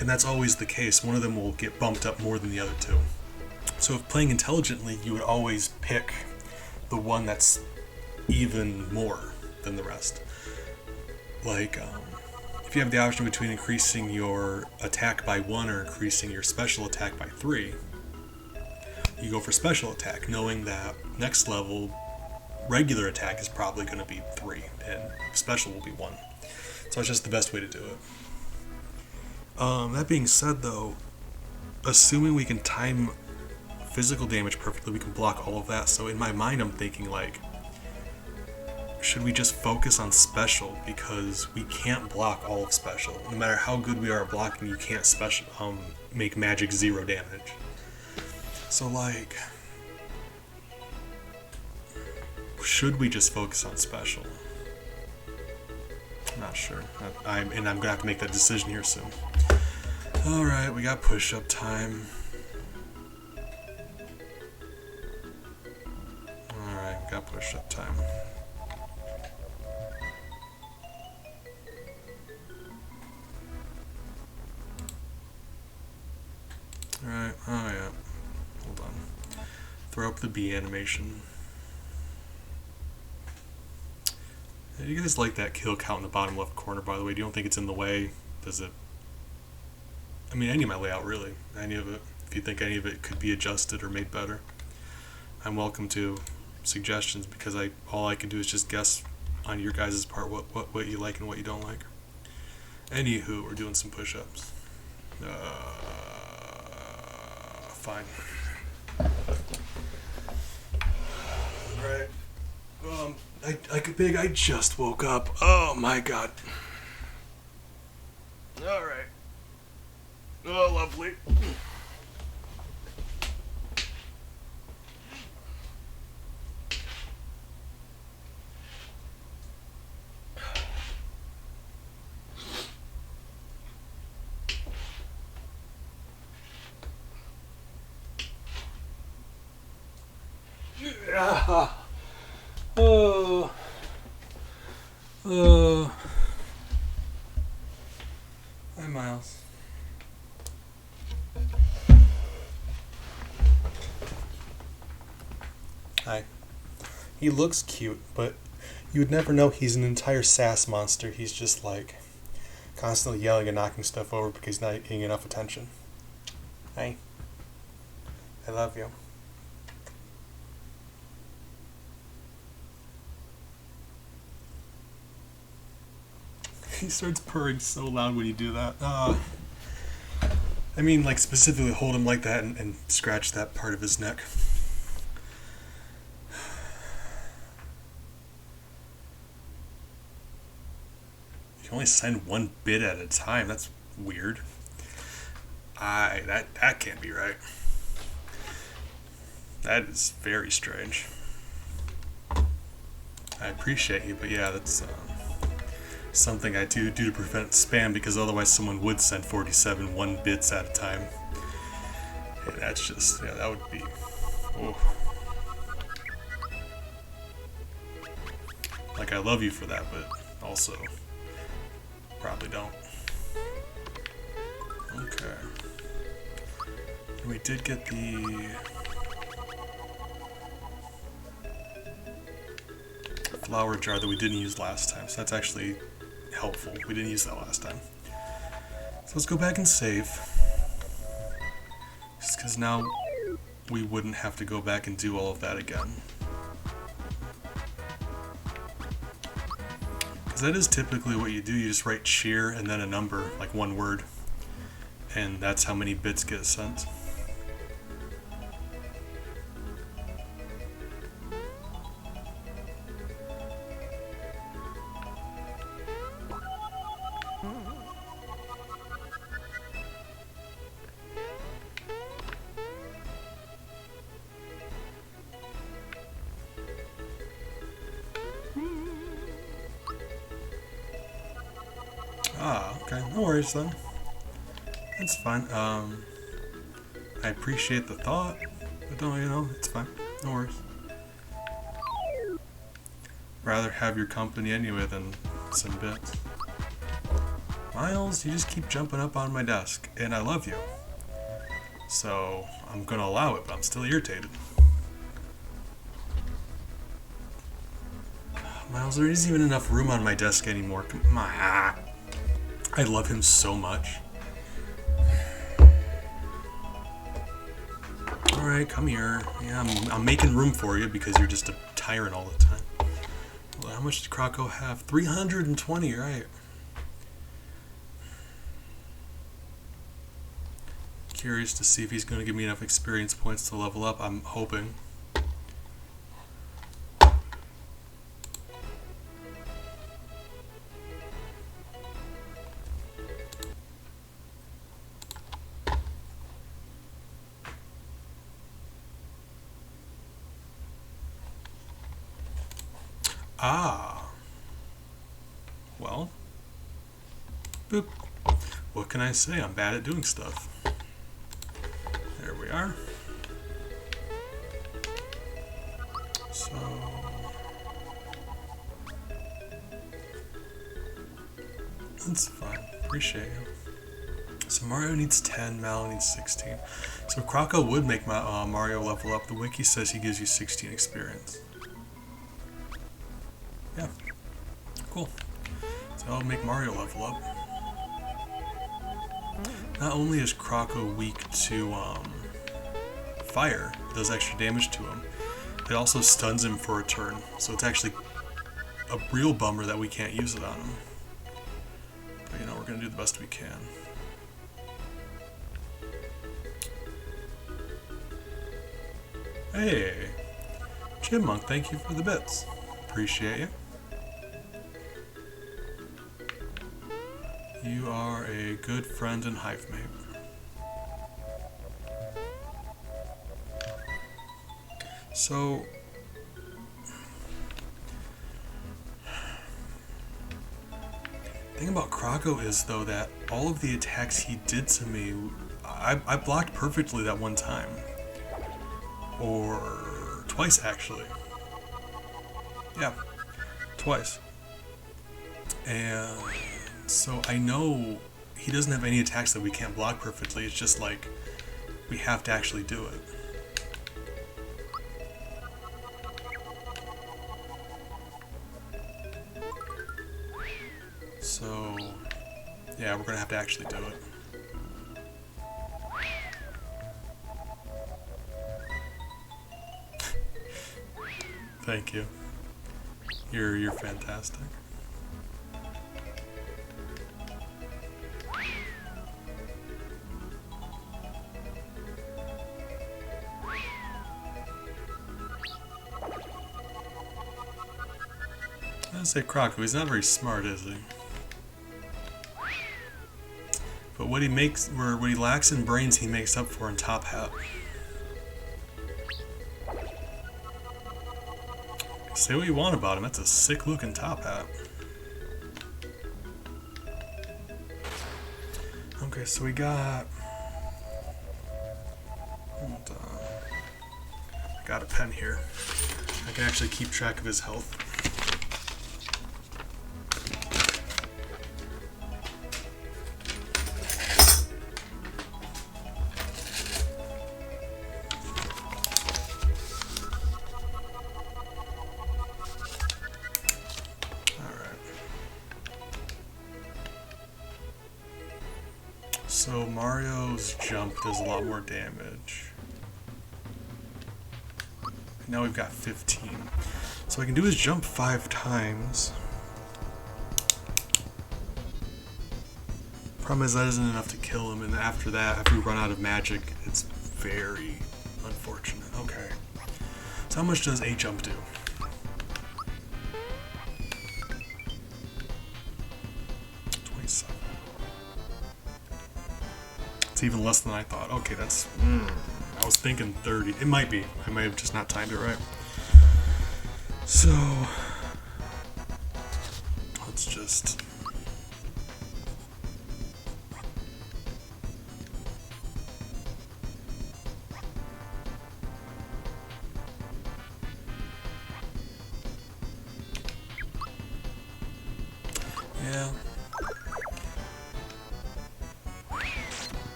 And that's always the case. One of them will get bumped up more than the other 2. So if playing intelligently, you would always pick the one that's even more than the rest. Like, if you have the option between increasing your attack by 1 or increasing your special attack by 3, you go for special attack, knowing that next level, regular attack is probably going to be 3, and special will be 1. So it's just the best way to do it. That being said, though, assuming we can time physical damage perfectly, we can block all of that. So in my mind, I'm thinking like, should we just focus on special, because we can't block all of special. No matter how good we are at blocking, you can't make magic 0 damage. So like, should we just focus on special? I'm not sure. I'm gonna have to make that decision here soon. Alright, we got push-up time. Alright, we got push-up time. Alright, oh yeah. Hold on. Throw up the bee animation. Do you guys like that kill count in the bottom left corner, by the way? Do you don't think it's in the way? Does it? I mean, any of my layout, really. Any of it. If you think any of it could be adjusted or made better, I'm welcome to suggestions, because all I can do is just guess on your guys' part what you like and what you don't like. Anywho, we're doing some push-ups. Fine. Alright. I just woke up. Oh my god. Alright. Oh, lovely. Hi, Miles. Hi. He looks cute, but you would never know he's an entire sass monster. He's just like constantly yelling and knocking stuff over because he's not getting enough attention. Hey. I love you. He starts purring so loud when you do that. I mean, like, specifically hold him like that and scratch that part of his neck. You can only send 1 bit at a time. That's weird. That can't be right. That is very strange. I appreciate you, but yeah, that's something I do to prevent spam, because otherwise someone would send 47 1 bits at a time. And that's just, yeah, that would be, oh. Like, I love you for that, but also probably don't. Okay. We did get the flower jar that we didn't use last time, so that's actually helpful. We didn't use that last time. So let's go back and save. Just because now we wouldn't have to go back and do all of that again. Because that is typically what you do. You just write cheer and then a number, like one word. And that's how many bits get sent. Ah, okay. No worries then. It's fine. I appreciate the thought, but don't, it's fine. No worries. Rather have your company anyway than some bits. Miles, you just keep jumping up on my desk, and I love you. So, I'm gonna allow it, but I'm still irritated. Miles, there isn't even enough room on my desk anymore. Come on. I love him so much. Alright, come here. Yeah, I'm making room for you because you're just a tyrant all the time. Well, how much did Croco have? 320, right? Curious to see if he's going to give me enough experience points to level up. I'm hoping. Ah. Well. Boop. What can I say? I'm bad at doing stuff. There we are. So... that's fine. Appreciate you. So Mario needs 10, Mal needs 16. So Croco would make my Mario level up. The wiki says he gives you 16 experience. Yeah. Cool. So I'll make Mario level up. Not only is Croco weak to fire, it does extra damage to him, it also stuns him for a turn. So it's actually a real bummer that we can't use it on him. But we're going to do the best we can. Hey! Chipmunk, thank you for the bits. Appreciate you. You are a good friend and hive mate. So, the thing about Croco is, though, that all of the attacks he did to me, I blocked perfectly that one time. Or twice, actually. Yeah, twice. And... so I know he doesn't have any attacks that we can't block perfectly. It's just like we have to actually do it. So yeah, we're gonna have to actually do it. Thank you. You're fantastic. I say Croco, he's not very smart, is he? But what he lacks in brains, he makes up for in top hat. Say what you want about him, that's a sick looking top hat. Okay, so we got... hold on. I got a pen here. I can actually keep track of his health. So Mario's jump does a lot more damage. Now we've got 15. So I can do his jump 5 times. Problem is that isn't enough to kill him, and after that, after we run out of magic, it's very unfortunate. Okay. So how much does a jump do? 27. It's even less than I thought. Okay, that's... I was thinking 30. It might be. I might have just not timed it right. So... let's just... yeah.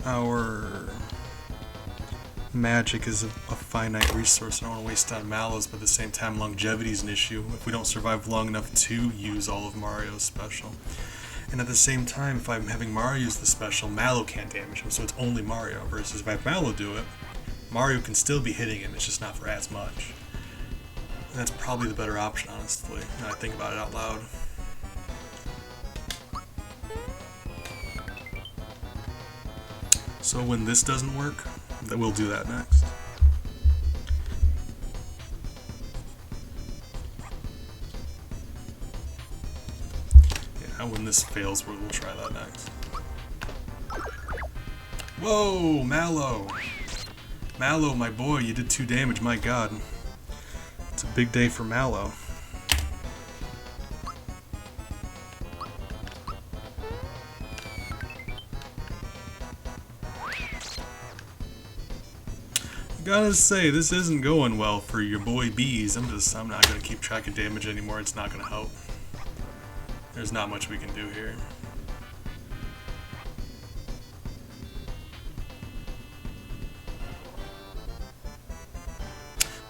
Our magic is a finite resource. I don't want to waste on mallows, but at the same time, longevity is an issue if we don't survive long enough to use all of Mario's special. And at the same time, if I'm having Mario use the special, Mallow can't damage him, so it's only Mario. Versus if I have Mallow do it, Mario can still be hitting him, it's just not for as much. And that's probably the better option, honestly, now I think about it out loud. So when this doesn't work, then we'll do that next. Yeah, when this fails, we'll try that next. Whoa, Mallow! Mallow, my boy, you did 2 damage, my god. It's a big day for Mallow. Gotta say, this isn't going well for your boy Bees. I'm not gonna keep track of damage anymore. It's not gonna help. There's not much we can do here.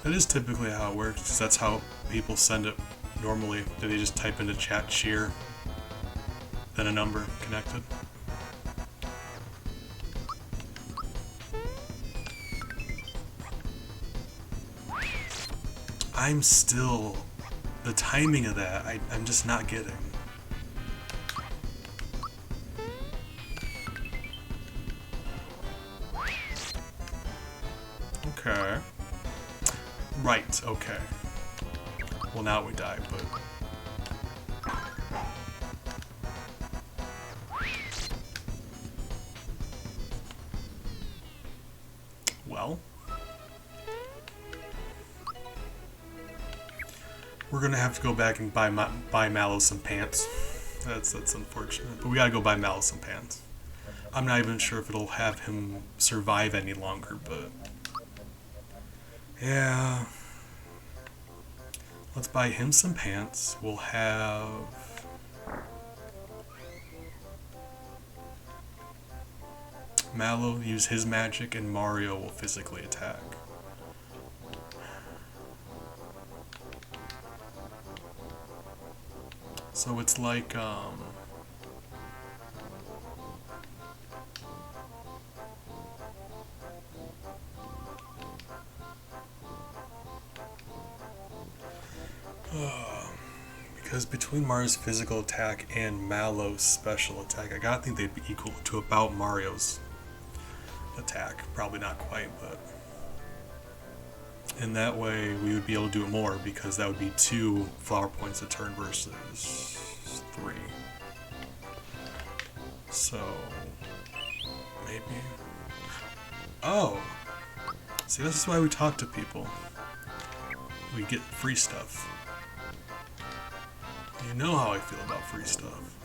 That is typically how it works, because that's how people send it normally. Do they just type into chat cheer, then a number connected? I'm still... the timing of that, I'm just not getting. Okay. Right, okay. Well, now we die, but... well... we're gonna have to go back and buy Mallow some pants. That's unfortunate, but we gotta go buy Mallow some pants. I'm not even sure if it'll have him survive any longer, but... yeah... let's buy him some pants. We'll have... Mallow use his magic, and Mario will physically attack. So it's like, because between Mario's physical attack and Mallow's special attack, I gotta think they'd be equal to about Mario's attack. Probably not quite, but... in that way, we would be able to do it more, because that would be 2 flower points a turn versus 3. So... maybe... oh! See, this is why we talk to people. We get free stuff. You know how I feel about free stuff.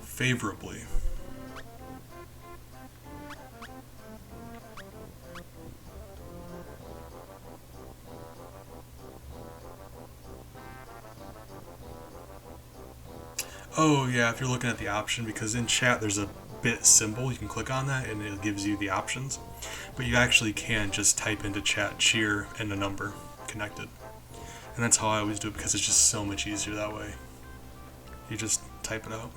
Favorably. Oh yeah, if you're looking at the option, because in chat there's a bit symbol, you can click on that and it gives you the options. But you actually can just type into chat cheer and a number connected. And that's how I always do it, because it's just so much easier that way. You just type it out.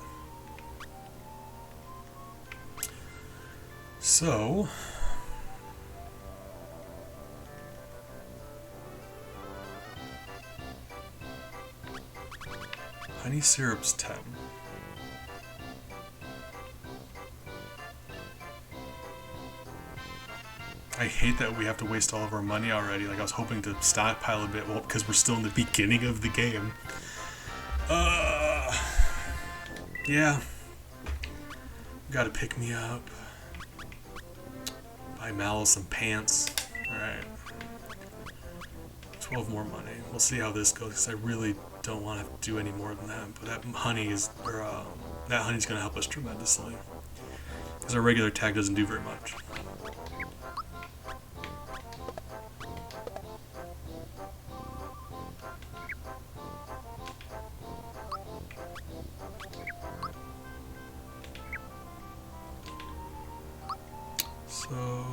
So... Honey syrup's 10. I hate that we have to waste all of our money already. Like, I was hoping to stockpile a bit, well, because we're still in the beginning of the game. Yeah. Gotta pick me up. Buy Mallow some pants. Alright. 12 more money. We'll see how this goes, because I really don't want to do any more than that. But that honey is, that honey's gonna help us tremendously. Because our regular tag doesn't do very much. So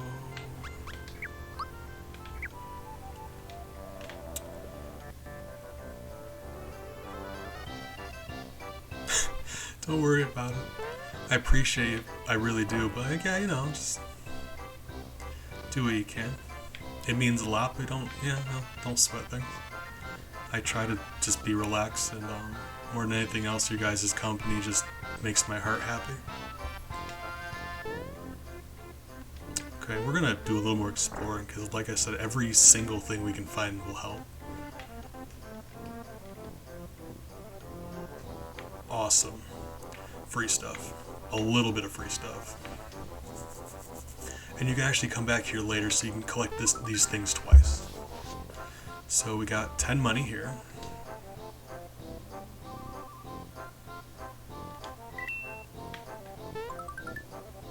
don't worry about it. I appreciate it, I really do, but like, yeah, you know, just do what you can. It means a lot, but don't sweat things. I try to just be relaxed, and more than anything else, your guys' company just makes my heart happy. Okay, we're gonna do a little more exploring, because like I said, every single thing we can find will help. Awesome. Free stuff. A little bit of free stuff. And you can actually come back here later so you can collect these things twice. So we got 10 money here.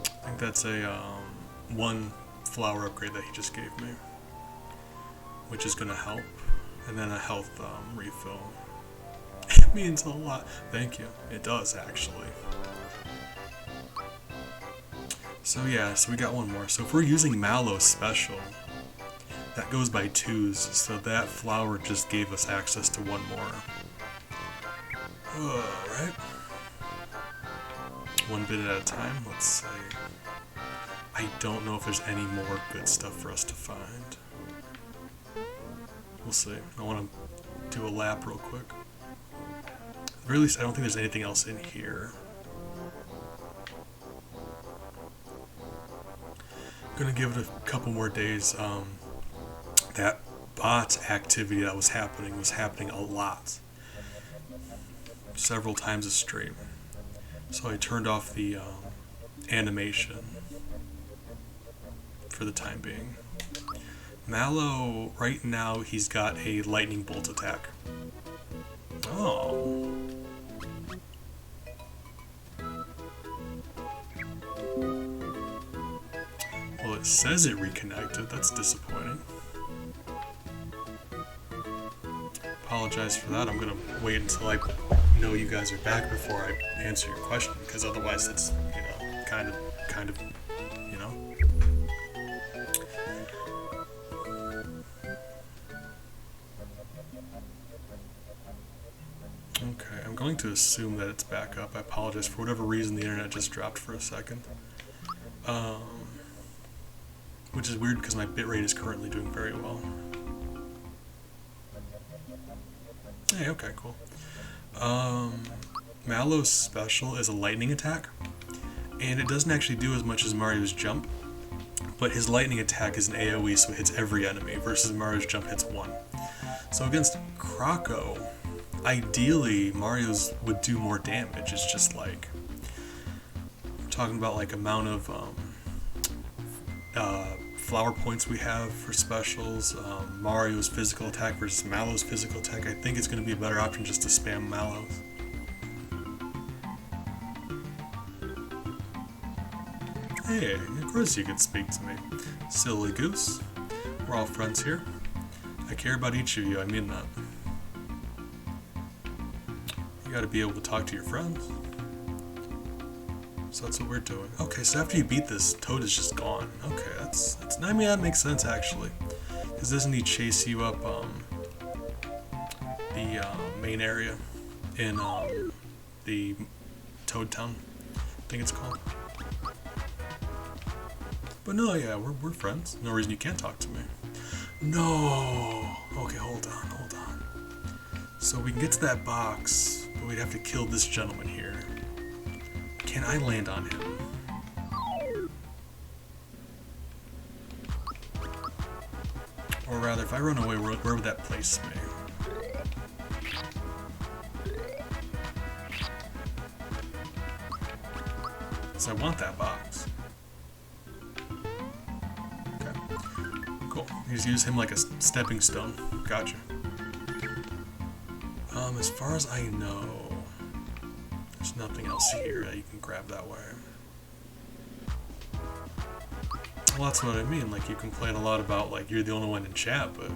I think that's a one flower upgrade that he just gave me, which is gonna help, and then a health refill. It means a lot. Thank you. It does actually. So yeah, so we got one more. So if we're using Mallow special, that goes by 2s, so that flower just gave us access to one more. Alright. One bit at a time, let's say. I don't know if there's any more good stuff for us to find. We'll see. I want to do a lap real quick. At the very least, I don't think there's anything else in here. I'm gonna give it a couple more days. That bot activity that was happening a lot. Several times a stream. So I turned off the animation for the time being. Mallow, right now, he's got a lightning bolt attack. Oh. Well, it says it reconnected. That's disappointing. Apologize for that. I'm gonna wait until I know you guys are back before I answer your question, because otherwise it's, you know, kind of, you know. Okay, I'm going to assume that it's back up. I apologize. For whatever reason, the internet just dropped for a second. Which is weird because my bitrate is currently doing very well. Hey, okay, cool. Mallow's special is a lightning attack, and it doesn't actually do as much as Mario's jump, but his lightning attack is an AoE, so it hits every enemy, versus Mario's jump hits one. So against Croco, ideally Mario's would do more damage. It's just like, we're talking about like amount of flower points we have for specials, Mario's physical attack versus Mallow's physical attack. I think it's going to be a better option just to spam Mallow's. Hey, of course you can speak to me. Silly goose. We're all friends here. I care about each of you, I mean that. You gotta be able to talk to your friends. So that's what we're doing. Okay, so after you beat this, Toad is just gone. Okay, that's I mean, that makes sense actually. Because doesn't he chase you up the main area in the Toad Town, I think it's called. But no, yeah, we're friends. No reason you can't talk to me. No! Okay, hold on. So we can get to that box, but we'd have to kill this gentleman here. Can I land on him? Or rather, if I run away, where would that place me? So I want that box. Okay. Cool. Just use him like a stepping stone. Gotcha. As far as I know, there's nothing else here that you can grab that way. Well, that's what I mean. Like, you complain a lot about, like, you're the only one in chat, but,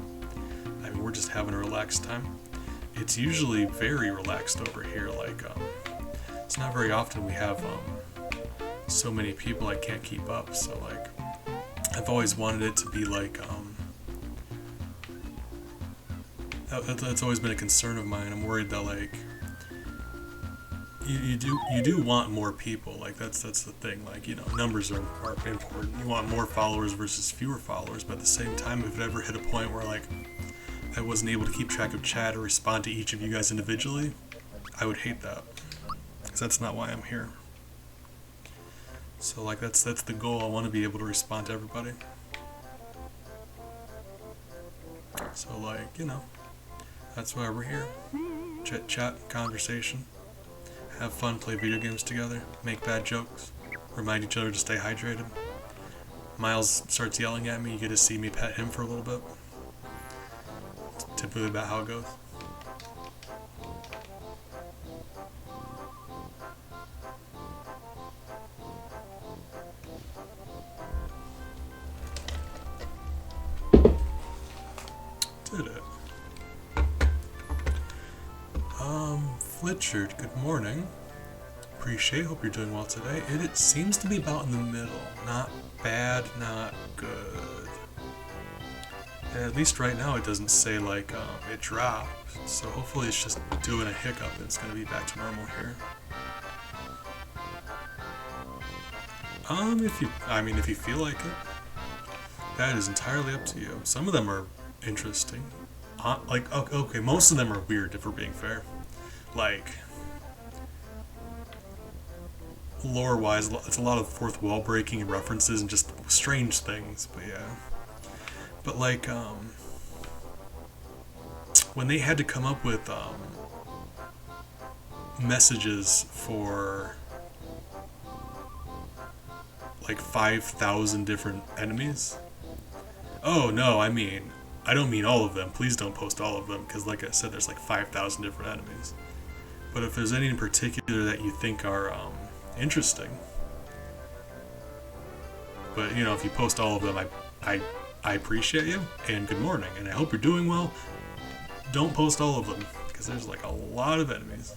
I mean, we're just having a relaxed time. It's usually very relaxed over here. Like, it's not very often we have, so many people I can't keep up. So, like, I've always wanted it to be, like, that's always been a concern of mine. I'm worried that, like, you do want more people. Like, that's the thing. Like, you know, numbers are important. You want more followers versus fewer followers, but at the same time, if it ever hit a point where, like, I wasn't able to keep track of chat or respond to each of you guys individually, I would hate that, because that's not why I'm here. So, like, that's the goal. I want to be able to respond to everybody. So, like, you know, that's why we're here. Chit chat, conversation, have fun, play video games together, make bad jokes, remind each other to stay hydrated. Miles starts yelling at me, you get to see me pet him for a little bit. It's typically about how it goes. Did it. Flitchard, good morning. Appreciate, hope you're doing well today. It seems to be about in the middle. Not bad, not good. And at least right now it doesn't say, like, it dropped. So hopefully it's just doing a hiccup and it's gonna be back to normal here. If you feel like it, that is entirely up to you. Some of them are interesting. Okay, most of them are weird if we're being fair. Like, lore-wise, it's a lot of fourth wall breaking and references and just strange things, but yeah. But like, when they had to come up with messages for like 5,000 different enemies. Oh no, I don't mean all of them. Please don't post all of them, because like I said, there's like 5,000 different enemies. But if there's any in particular that you think are interesting, but you know, if you post all of them, I appreciate you and good morning, and I hope you're doing well. Don't post all of them, because there's like a lot of enemies.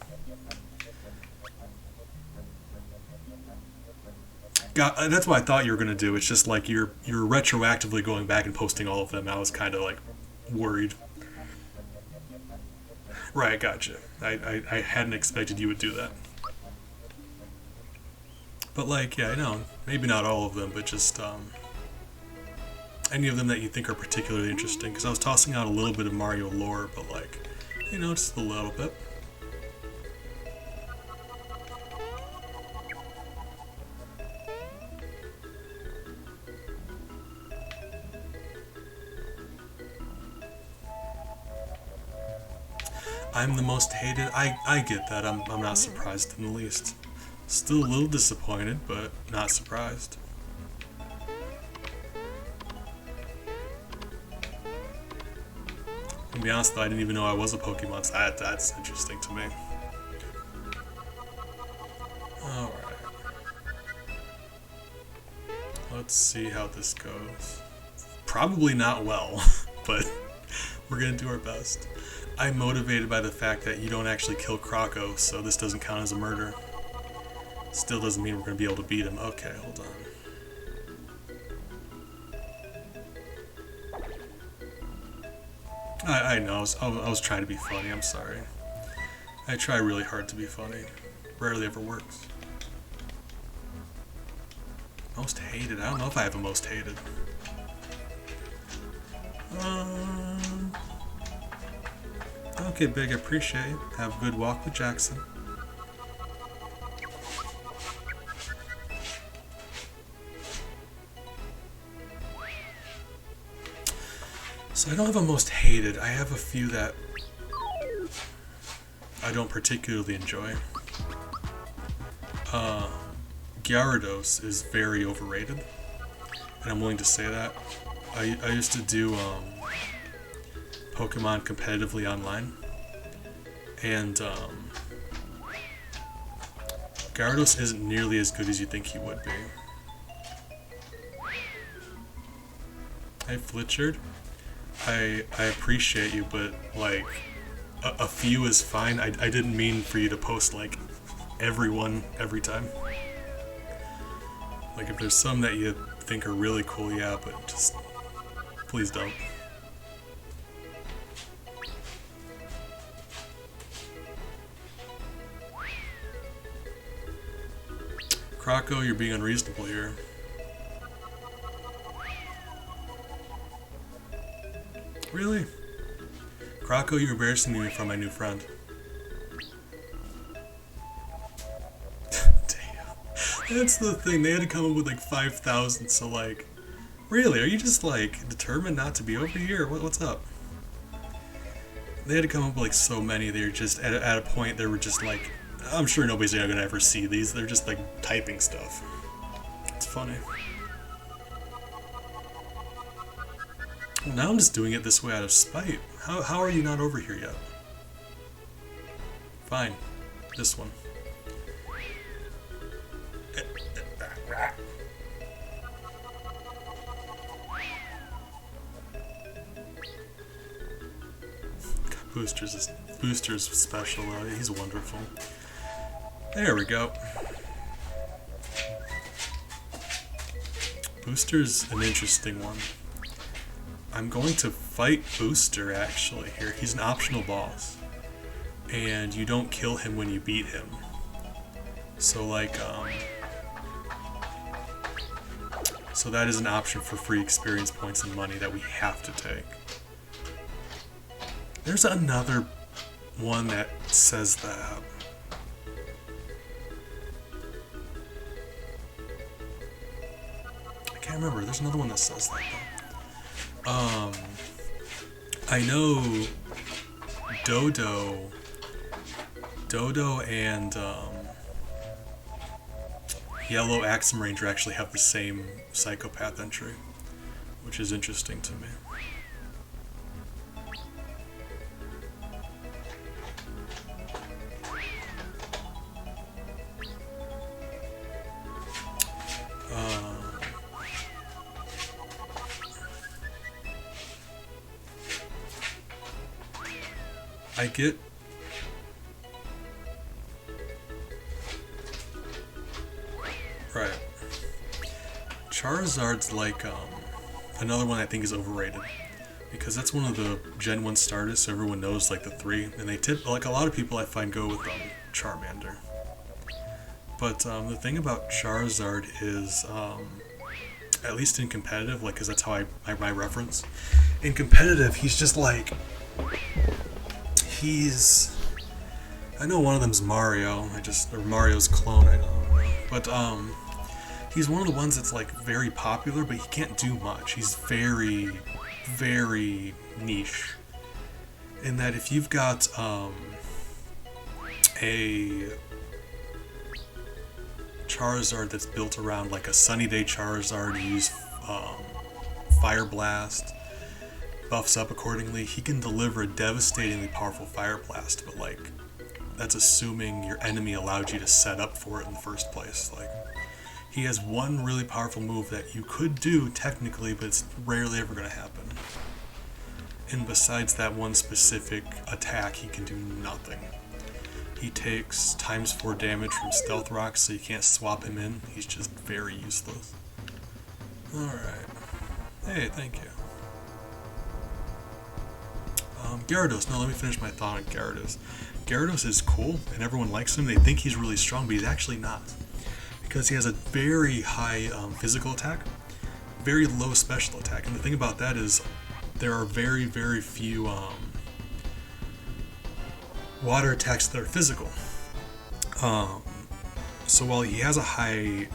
God, that's what I thought you were gonna do. It's just like you're retroactively going back and posting all of them. I was kind of like worried. Right, gotcha. I hadn't expected you would do that. But like, yeah, I know, maybe not all of them, but just any of them that you think are particularly interesting. Because I was tossing out a little bit of Mario lore, but like, you know, just a little bit. I'm the most hated. I get that. I'm not surprised in the least. Still a little disappointed, but not surprised. To be honest though, I didn't even know I was a Pokemon, so that's interesting to me. Alright. Let's see how this goes. Probably not well, but we're gonna do our best. I'm motivated by the fact that you don't actually kill Croco, so this doesn't count as a murder. Still doesn't mean we're going to be able to beat him. Okay, hold on. I know, I was trying to be funny, I'm sorry. I try really hard to be funny. Rarely ever works. Most hated? I don't know if I have a most hated. Okay, Big, appreciate it. Have a good walk with Jackson. So I don't have a most hated. I have a few that I don't particularly enjoy. Gyarados is very overrated, and I'm willing to say that. I used to do Pokemon competitively online, and Gyarados isn't nearly as good as you think he would be. Hey Flitchard, I appreciate you, but like a few is fine. I didn't mean for you to post like everyone every time. Like if there's some that you think are really cool, yeah, but just please don't. Croco, you're being unreasonable here. Really? Croco, you're embarrassing me in front of my new friend. That's the thing, they had to come up with like 5,000, so like, really, are you just like determined not to be over here? What's up? They had to come up with like so many, they were just, at a point, they were just like, I'm sure nobody's gonna ever see these, they're just like typing stuff. It's funny. Well, now I'm just doing it this way out of spite. How are you not over here yet? Fine, this one. Booster's special though. He's wonderful. There we go. Booster's an interesting one. I'm going to fight Booster actually here. He's an optional boss, and you don't kill him when you beat him. So like, so that is an option for free experience points and money that we have to take. There's another one that says that. I can't remember. There's another one that says that though. I know Dodo and Yellow Axum Ranger actually have the same psychopath entry, which is interesting to me. I get right. Charizard's like another one I think is overrated because that's one of the Gen 1 starters, so everyone knows like the three, and they tip like a lot of people I find go with Charmander. But the thing about Charizard is, at least in competitive, like, because that's how I reference. In competitive, he's just like, I know one of them's Mario, or Mario's clone, I know. But, he's one of the ones that's, like, very popular, but he can't do much. He's very, very niche. In that if you've got, a Charizard that's built around, like, a Sunny Day Charizard, you use, Fire Blast, buffs up accordingly, he can deliver a devastatingly powerful Fire Blast, but like, that's assuming your enemy allowed you to set up for it in the first place. Like, he has one really powerful move that you could do technically, but it's rarely ever going to happen. And besides that one specific attack, he can do nothing. He takes ×4 damage from Stealth Rock, so you can't swap him in. He's just very useless. Alright. Hey, thank you. Gyarados. No, let me finish my thought on Gyarados. Gyarados is cool, and everyone likes him. They think he's really strong, but he's actually not. Because he has a very high physical attack, very low special attack. And the thing about that is, there are very, very few water attacks that are physical. Um, so while he has a high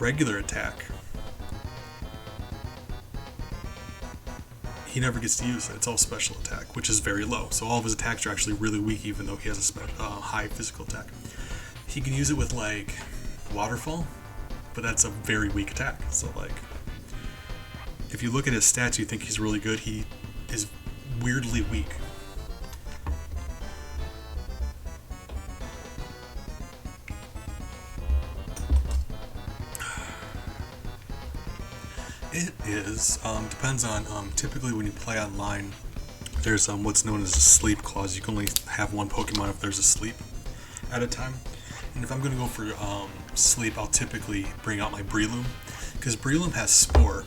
regular attack, he never gets to use it. It's all special attack, which is very low. So all of his attacks are actually really weak, even though he has a high physical attack. He can use it with like waterfall, but that's a very weak attack. So like, if you look at his stats, you think he's really good. He is weirdly weak. It is, depends on, typically when you play online, there's what's known as a sleep clause. You can only have one Pokemon if there's a sleep at a time. And if I'm going to go for sleep, I'll typically bring out my Breloom, because Breloom has Spore,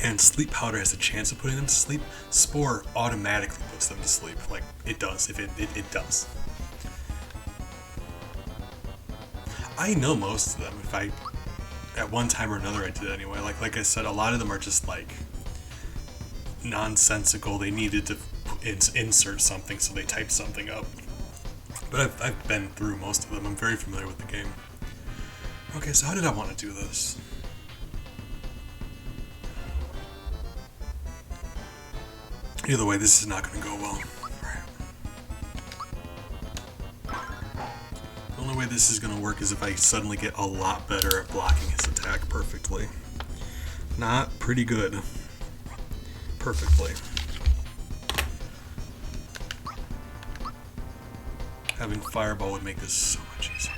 and Sleep Powder has a chance of putting them to sleep. Spore automatically puts them to sleep, like it does, if it does. I know most of them, if I... at one time or another I did anyway. Like I said, a lot of them are just like nonsensical. They needed to insert something, so they typed something up. But I've been through most of them. I'm very familiar with the game. Okay, so how did I want to do this? Either way, this is not going to go well. The only way this is going to work is if I suddenly get a lot better at blocking his attack perfectly. Not pretty good. Perfectly. Having Fireball would make this so much easier.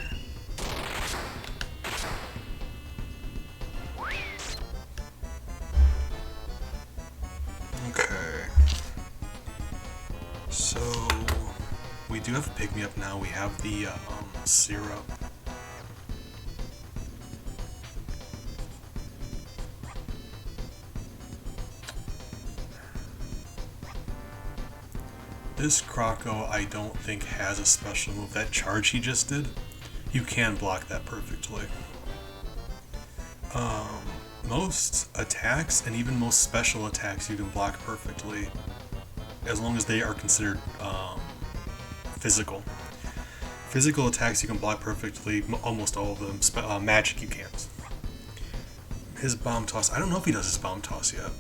Okay. So, we do have a pick-me-up now. We have the syrup. This Croco, I don't think has a special move. That charge he just did, you can block that perfectly. Most attacks, and even most special attacks, you can block perfectly, as long as they are considered physical. Physical attacks you can block perfectly, almost all of them. Magic you can't. His Bomb Toss, I don't know if he does his Bomb Toss yet.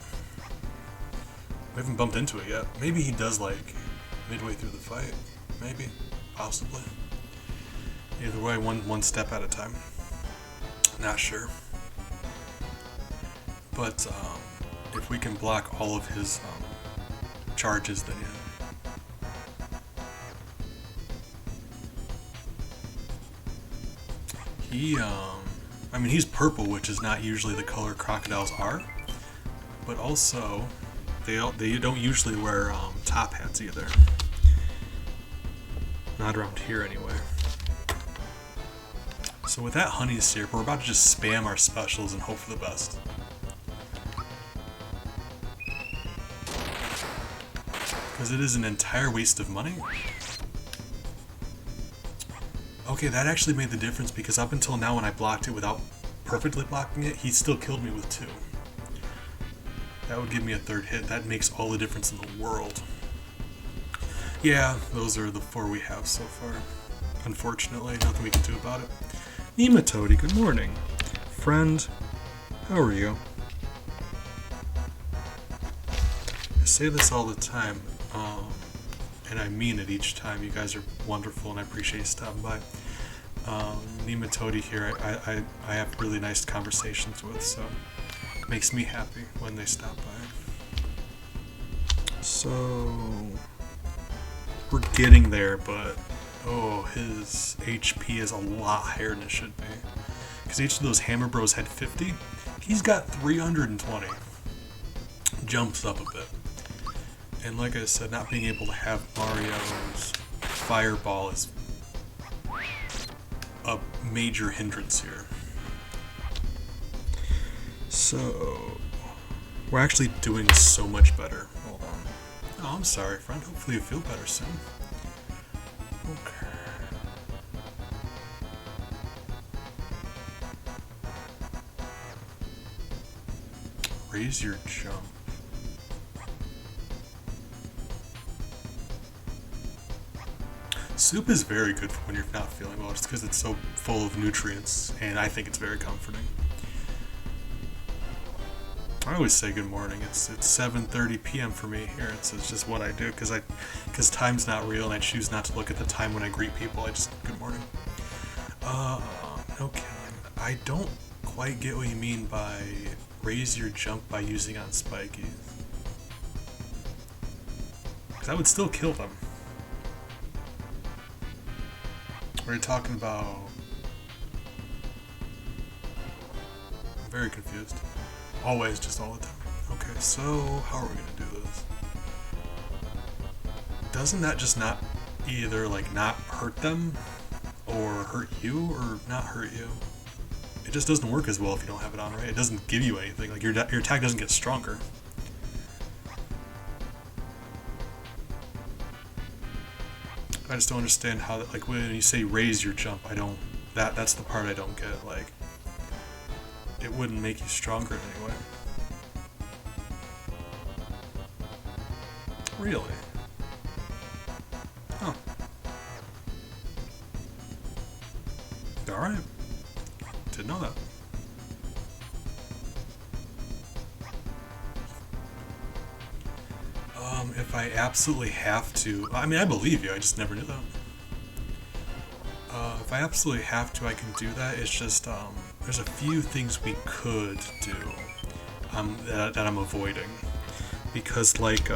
We haven't bumped into it yet. Maybe he does, like, midway through the fight. Maybe. Possibly. Either way, one step at a time. Not sure. But, if we can block all of his charges, then yeah. I mean, he's purple, which is not usually the color crocodiles are, but also they don't usually wear top hats either. Not around here anyway. So with that honey syrup, we're about to just spam our specials and hope for the best. Because it is an entire waste of money. Okay, that actually made the difference, because up until now when I blocked it without perfectly blocking it, he still killed me with 2. That would give me a 3rd hit. That makes all the difference in the world. Yeah, those are the 4 we have so far. Unfortunately, nothing we can do about it. Nematode, good morning. Friend, how are you? I say this all the time, and I mean it each time. You guys are wonderful, and I appreciate you stopping by. Nematode here, I have really nice conversations with, so it makes me happy when they stop by. So, we're getting there, but oh, his HP is a lot higher than it should be. Because each of those Hammer Bros had 50, he's got 320. Jumps up a bit. And like I said, not being able to have Mario's Fireball is a major hindrance here. So, we're actually doing so much better. Hold on. Oh, I'm sorry, friend. Hopefully you feel better soon. Okay. Raise your jump. Soup is very good for when you're not feeling well, just because it's so full of nutrients, and I think it's very comforting. I always say good morning. It's 7:30 p.m. for me here. It's just what I do because time's not real, and I choose not to look at the time when I greet people. I just good morning. No killing. I don't quite get what you mean by raise your jump by using on spiky. Because I would still kill them. Are you talking about? I'm very confused. Always, just all the time. Okay, so how are we gonna do this? Doesn't that just not either like not hurt them or hurt you or not hurt you? It just doesn't work as well if you don't have it on, right? It doesn't give you anything. Like your attack doesn't get stronger. I just don't understand how that, like when you say raise your jump, I don't, that's the part I don't get. Like it wouldn't make you stronger in any way. Really? Huh. Alright. Didn't know that. If I absolutely have to, I mean, I believe you, I just never knew that. If I absolutely have to, I can do that. It's just, there's a few things we could do that I'm avoiding. Because, like,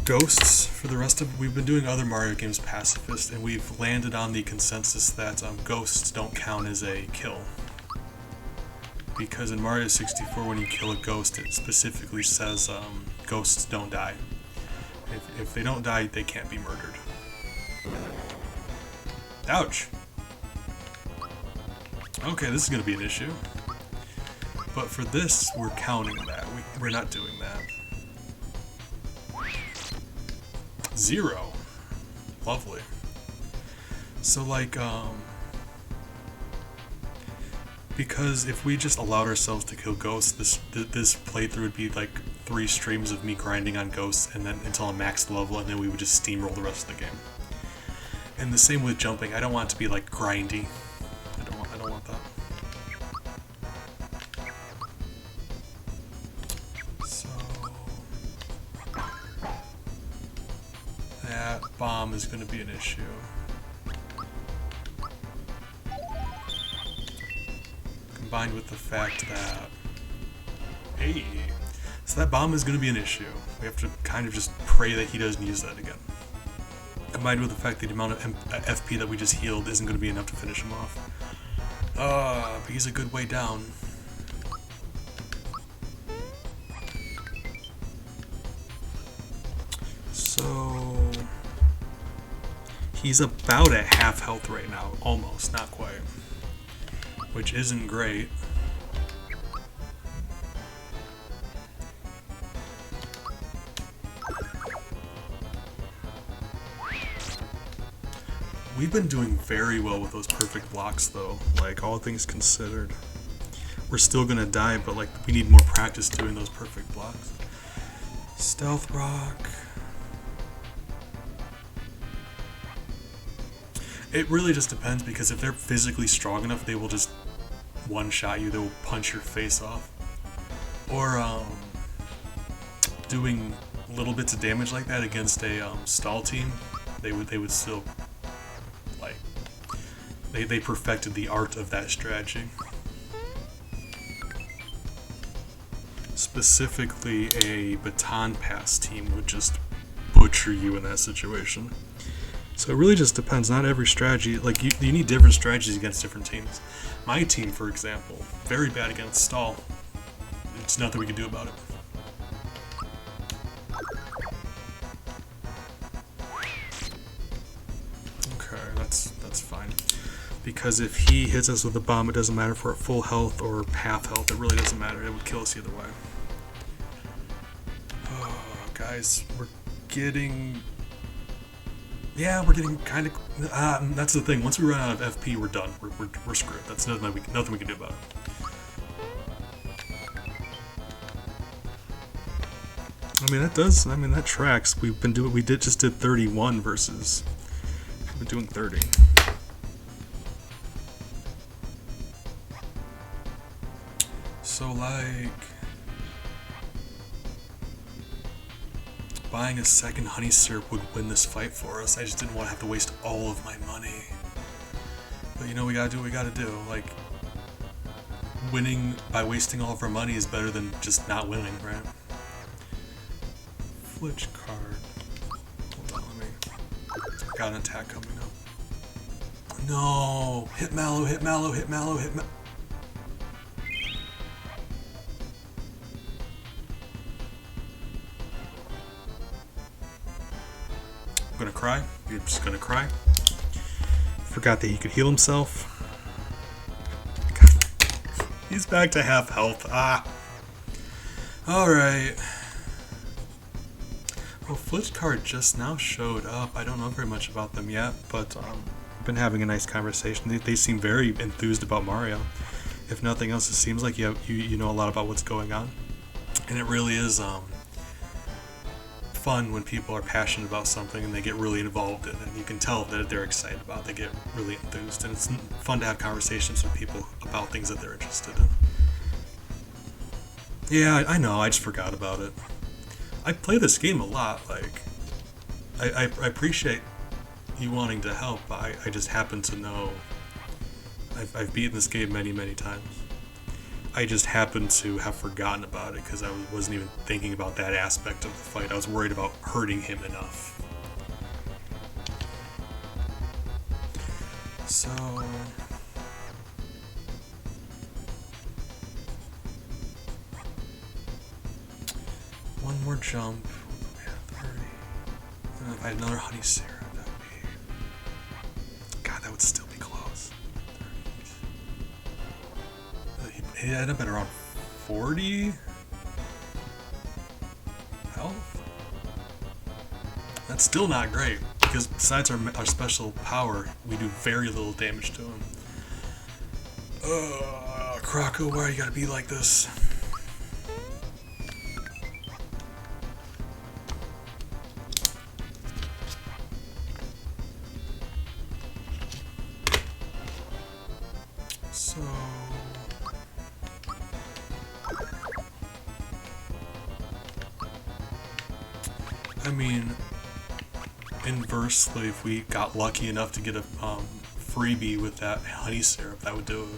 ghosts, for the rest of, we've been doing other Mario games Pacifist, and we've landed on the consensus that ghosts don't count as a kill. Because in Mario 64, when you kill a ghost, it specifically says ghosts don't die. If they don't die, they can't be murdered. Ouch! Okay, this is going to be an issue. But for this, we're counting that. We're not doing that. 0. Lovely. So, like, because if we just allowed ourselves to kill ghosts, this playthrough would be like 3 streams of me grinding on ghosts and then until I'm max level, and then we would just steamroll the rest of the game. And the same with jumping. I don't want it to be like grindy. I don't want that. So that bomb is going to be an issue. Combined with the fact that, hey, so that bomb is going to be an issue. We have to kind of just pray that he doesn't use that again. Combined with the fact that the amount of FP that we just healed isn't going to be enough to finish him off. But he's a good way down. So he's about at half health right now, almost, not quite. Which isn't great. We've been doing very well with those perfect blocks though, like all things considered. We're still gonna die, but like we need more practice doing those perfect blocks. Stealth rock. It really just depends, because if they're physically strong enough, they will just one-shot you, they will punch your face off. Or doing little bits of damage like that against a stall team, they would still, like, they perfected the art of that strategy. Specifically, a baton pass team would just butcher you in that situation. So it really just depends. Not every strategy, like you need different strategies against different teams. My team, for example, very bad against stall. It's nothing we can do about it. Okay, that's fine. Because if he hits us with a bomb, it doesn't matter if we're at full health or half health. It really doesn't matter. It would kill us either way. Oh, guys, we're getting... Yeah, we're getting kind of... that's the thing. Once we run out of FP, we're done. We're screwed. That's nothing we can do about it. I mean, that tracks. We just did 31 versus, we've been doing 30. So, like, buying a second honey syrup would win this fight for us. I just didn't want to have to waste all of my money. But you know, we gotta do what we gotta do. Like, winning by wasting all of our money is better than just not winning, right? Flitch card. Hold on, I got an attack coming up. No! Hit Mallow, hit Mallow, hit Mallow, hit Mallow. I'm gonna cry. You're just gonna cry. Forgot that he could heal himself. He's back to half health. Ah. Alright. Well, Flitch card just now showed up. I don't know very much about them yet, but I've been having a nice conversation. They seem very enthused about Mario. If nothing else, it seems like you know a lot about what's going on. And it really is fun when people are passionate about something and they get really involved in it. And you can tell that they're excited about it. They get really enthused. And it's fun to have conversations with people about things that they're interested in. Yeah, I know. I just forgot about it. I play this game a lot. Like, I appreciate you wanting to help. I just happen to know I've beaten this game many, many times. I just happened to have forgotten about it because I wasn't even thinking about that aspect of the fight. I was worried about hurting him enough. So... one more jump. Yeah, 30. And if I had another honey syrup, that would be... God, that would still be close. 30. He ended up at around 40 health? That's still not great, because besides our special power, we do very little damage to him. Croco, why you gotta be like this? So... I mean, inversely, if we got lucky enough to get a freebie with that honey syrup, that would do it.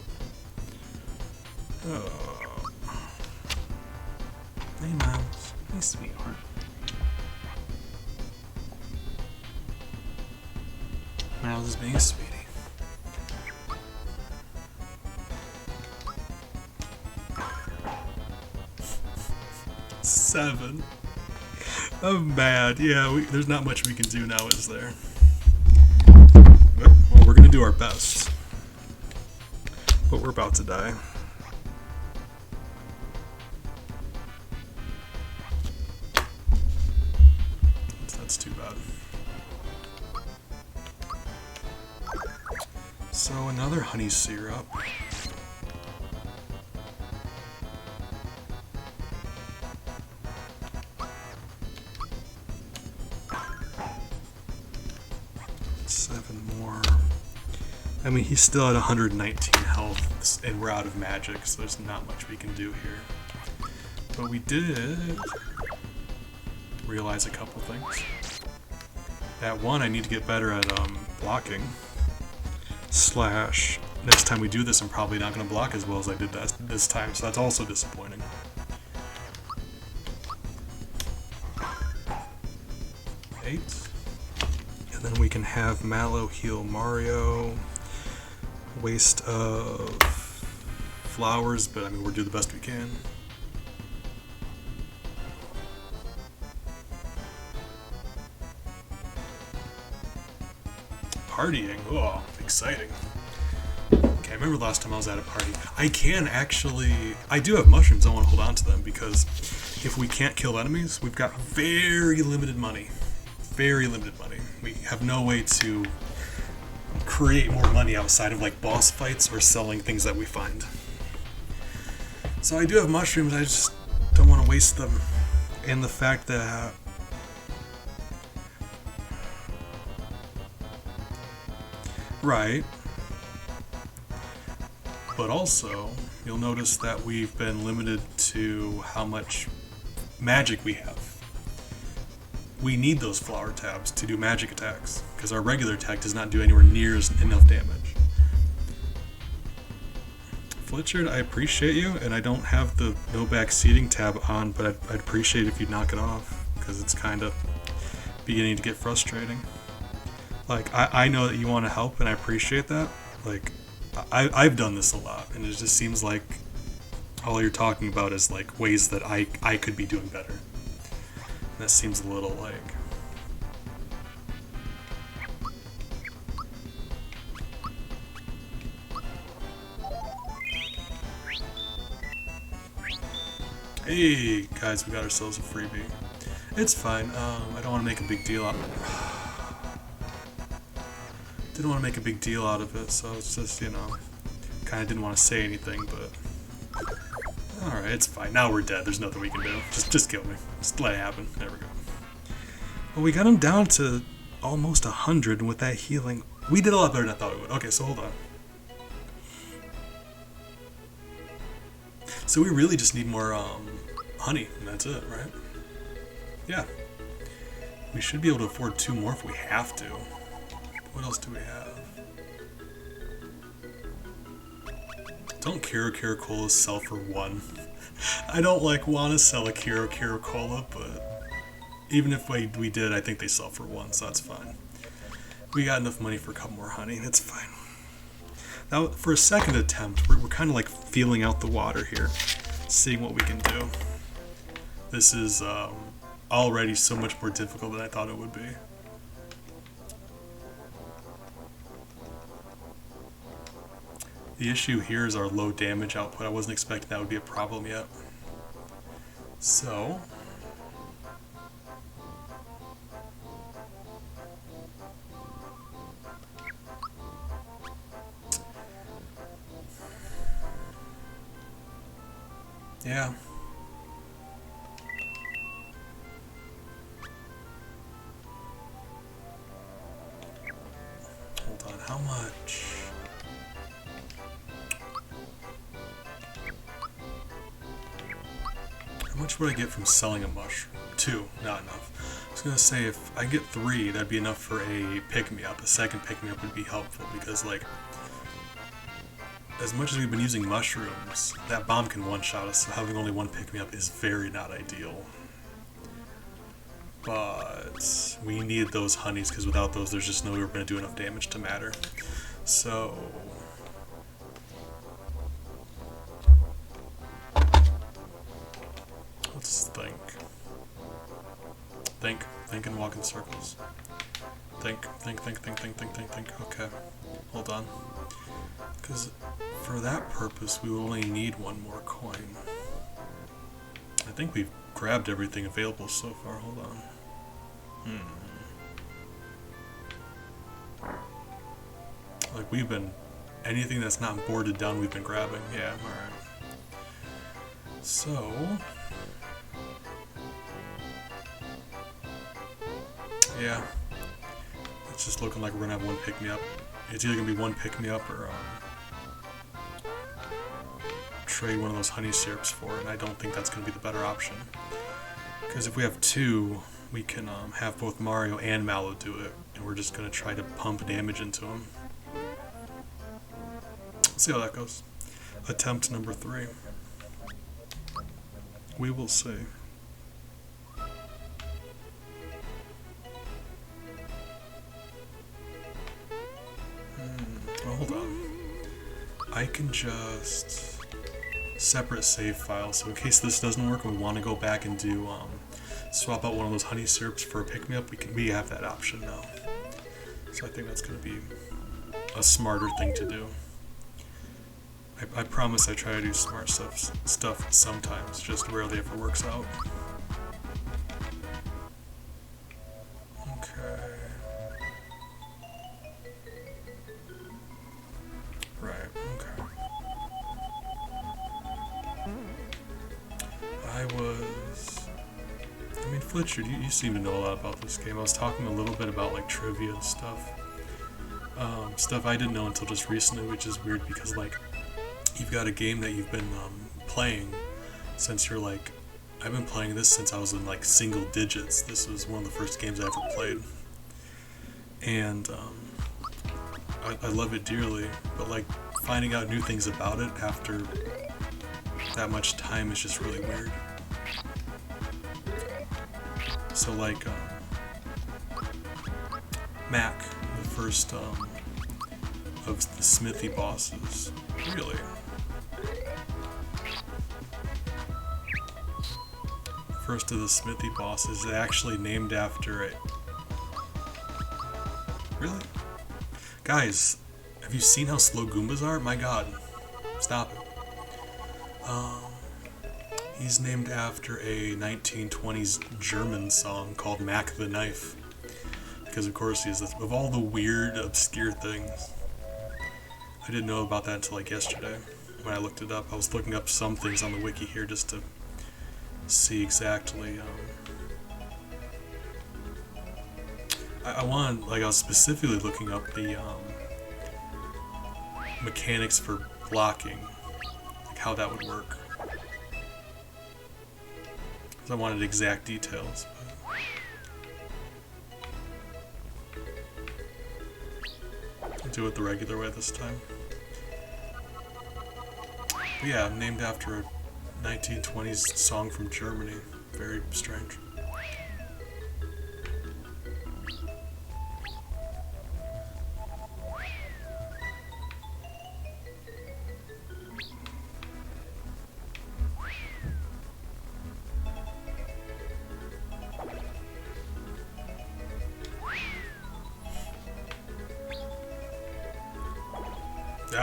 Hey, Miles. Hey, sweetheart. Miles is being a sweetie. Seven. I'm mad. Yeah, there's not much we can do now, is there? Well, we're gonna do our best. But we're about to die. That's too bad. So another honey syrup. I mean, he's still at 119 health, and we're out of magic, so there's not much we can do here. But we did realize a couple things. That one, I need to get better at blocking. Slash, next time we do this, I'm probably not going to block as well as I did this time, so that's also disappointing. Eight. And then we can have Mallow heal Mario. Waste of flowers, but I mean, we'll do the best we can. Partying, oh, exciting. Okay, I remember last time I was at a party. I do have mushrooms, I want to hold on to them, because if we can't kill enemies, we've got very limited money. Very limited money. We have no way to create more money outside of like boss fights or selling things that we find. So I do have mushrooms, I just don't want to waste them. And the fact that right, but also you'll notice that we've been limited to how much magic we have. We need those flower tabs to do magic attacks, because our regular attack does not do anywhere near enough damage. Flitchard, I appreciate you, and I don't have the no back seating tab on, but I'd appreciate if you'd knock it off, because it's kind of beginning to get frustrating. Like, I know that you want to help, and I appreciate that. Like, I've done this a lot, and it just seems like all you're talking about is like ways that I could be doing better. That seems a little like... Hey, guys, we got ourselves a freebie. It's fine. I don't want to make a big deal out of it. Didn't want to make a big deal out of it, so it's just, you know, kind of didn't want to say anything, but... Alright, it's fine. Now we're dead. There's nothing we can do. Just kill me. Just let it happen. There we go. Well, we got him down to almost 100, and with that healing, we did a lot better than I thought we would. Okay, so hold on. So we really just need more honey, and that's it, right? Yeah. We should be able to afford 2 more if we have to. What else do we have? Don't Kira Colas sell for 1? I don't want to sell a Kira Cola, but even if we did, I think they sell for 1, so that's fine. We got enough money for a couple more honey, that's fine. Now, for a second attempt, we're kind of like feeling out the water here, seeing what we can do. This is already so much more difficult than I thought it would be. The issue here is our low damage output. I wasn't expecting that would be a problem yet. So... yeah. Hold on, how much? How much would I get from selling a mushroom? 2, not enough. I was gonna say if I get 3, that'd be enough for a pick-me-up. A second pick-me-up would be helpful because, like, as much as we've been using mushrooms, that bomb can one-shot us, so having only 1 pick-me-up is very not ideal. But we need those honeys, because without those, there's just no way we're going to do enough damage to matter. So... let's think. Think and walk in circles. Think. Okay, hold on. Because for that purpose, we will only need 1 more coin. I think we've grabbed everything available so far. Hold on. Like, we've been... anything that's not boarded down, we've been grabbing. Yeah, alright. So... yeah. It's just looking like we're gonna have 1 pick-me-up. It's either gonna be 1 pick-me-up or trade one of those honey syrups for it, and I don't think that's gonna be the better option. Because if we have 2, we can have both Mario and Mallow do it, and we're just gonna try to pump damage into him. Let's see how that goes. Attempt number 3. We will see. Well, hold on. I can just separate save file, so in case this doesn't work and we want to go back and do swap out one of those honey syrups for a pick-me-up, we have that option now. So I think that's going to be a smarter thing to do. I promise I try to do smart stuff sometimes, just rarely ever works out. Okay. Right, okay. I was mean, Fletcher, you seem to know a lot about this game. I was talking a little bit about like trivia and stuff. Stuff I didn't know until just recently, which is weird because like you've got a game that you've been playing since you're like, I've been playing this since I was in like single digits. This was one of the first games I ever played, and I love it dearly. But like finding out new things about it after that much time is just really weird. So like Mac, the first of the Smithy bosses, really. First of the Smithy bosses, actually named after it. Really? Guys, have you seen how slow Goombas are? My god. Stop it. He's named after a 1920s German song called Mac the Knife. Because of course he is, of all the weird, obscure things. I didn't know about that until like yesterday. When I looked it up, I was looking up some things on the wiki here just to see exactly. I was specifically looking up the mechanics for blocking, like how that would work. I wanted exact details. I'll do it the regular way this time. But yeah, named after a 1920s song from Germany. Very strange.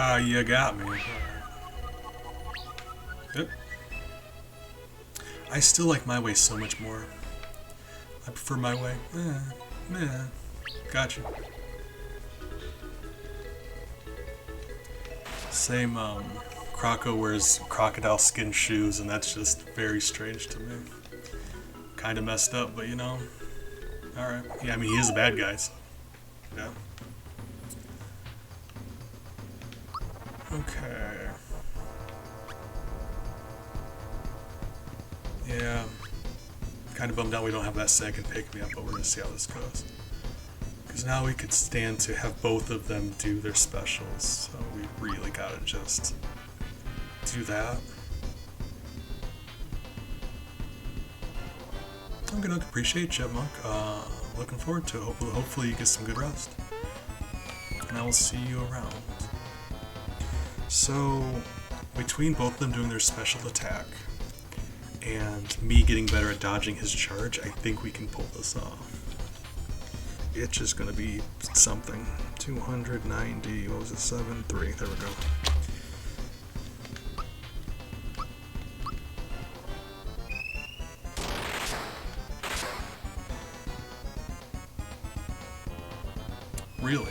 Ah, you got me. Yep. I still like my way so much more. I prefer my way. Gotcha. Same, Croco wears crocodile skin shoes, and that's just very strange to me. Kinda messed up, but you know. Alright. Yeah, I mean, he is a bad guy, so. Yeah. Okay. Yeah. Kind of bummed out we don't have that second pick-me-up, but we're gonna see how this goes. Because now we could stand to have both of them do their specials, so we really gotta just do that. I'm gonna appreciate Chipmunk. Looking forward to it. Hopefully you get some good rest. And I will see you around. So, between both of them doing their special attack and me getting better at dodging his charge, I think we can pull this off. It's just gonna be something. 290, what was it, 7-3, there we go. Really?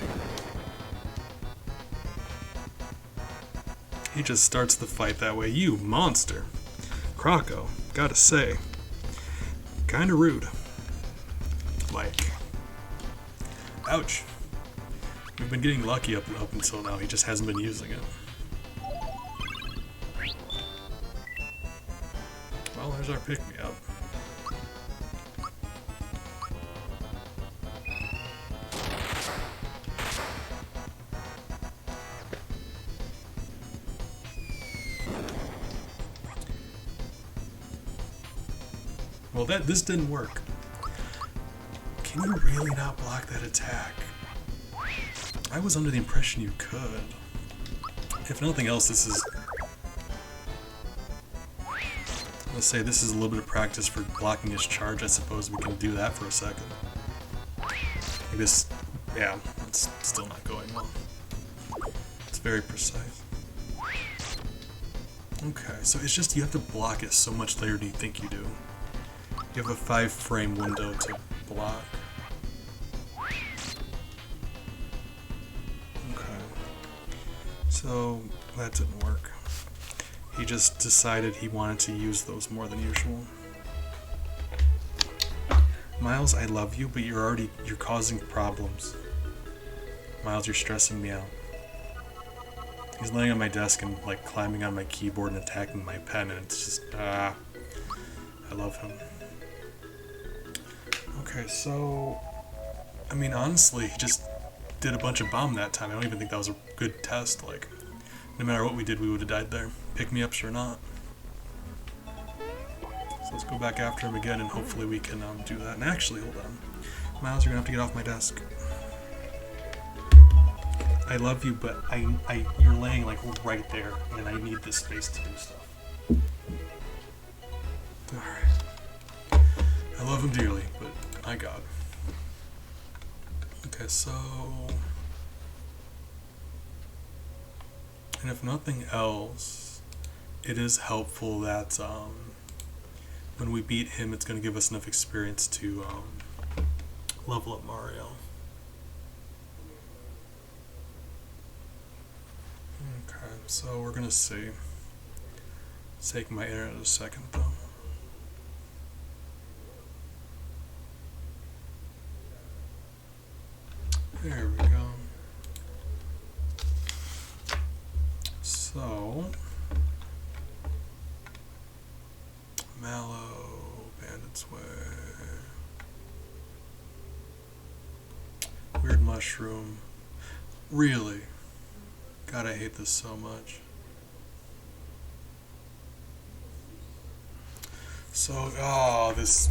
He just starts the fight that way. You monster. Croco, gotta say. Kinda rude. Like. Ouch. We've been getting lucky up until now. He just hasn't been using it. Well, there's our pick-me-up. Well, this didn't work. Can you really not block that attack? I was under the impression you could. If nothing else, this is... Let's say this is a little bit of practice for blocking his charge. I suppose we can do that for a second. Like this... Yeah, it's still not going well. It's very precise. Okay, so it's just you have to block it so much later than you think you do. You have a 5-frame window to block. Okay. So, that didn't work. He just decided he wanted to use those more than usual. Miles, I love you, but you're causing problems. Miles, you're stressing me out. He's laying on my desk and like climbing on my keyboard and attacking my pen, and it's just I love him. Okay, so I mean honestly, he just did a bunch of bomb that time. I don't even think that was a good test. Like, no matter what we did, we would have died there. Pick me ups or not. So let's go back after him again, and hopefully we can do that. And actually, hold on, Miles, you're gonna have to get off my desk. I love you, but you're laying like right there, and I need this space to do stuff. Alright. I love him dearly, but my God. Okay, so... And if nothing else, it is helpful that when we beat him, it's going to give us enough experience to level up Mario. Okay, so we're gonna see. It's taking my internet a second though. There we go. So Mallow, Bandit's Way, Weird Mushroom. Really? God, I hate this so much. So, this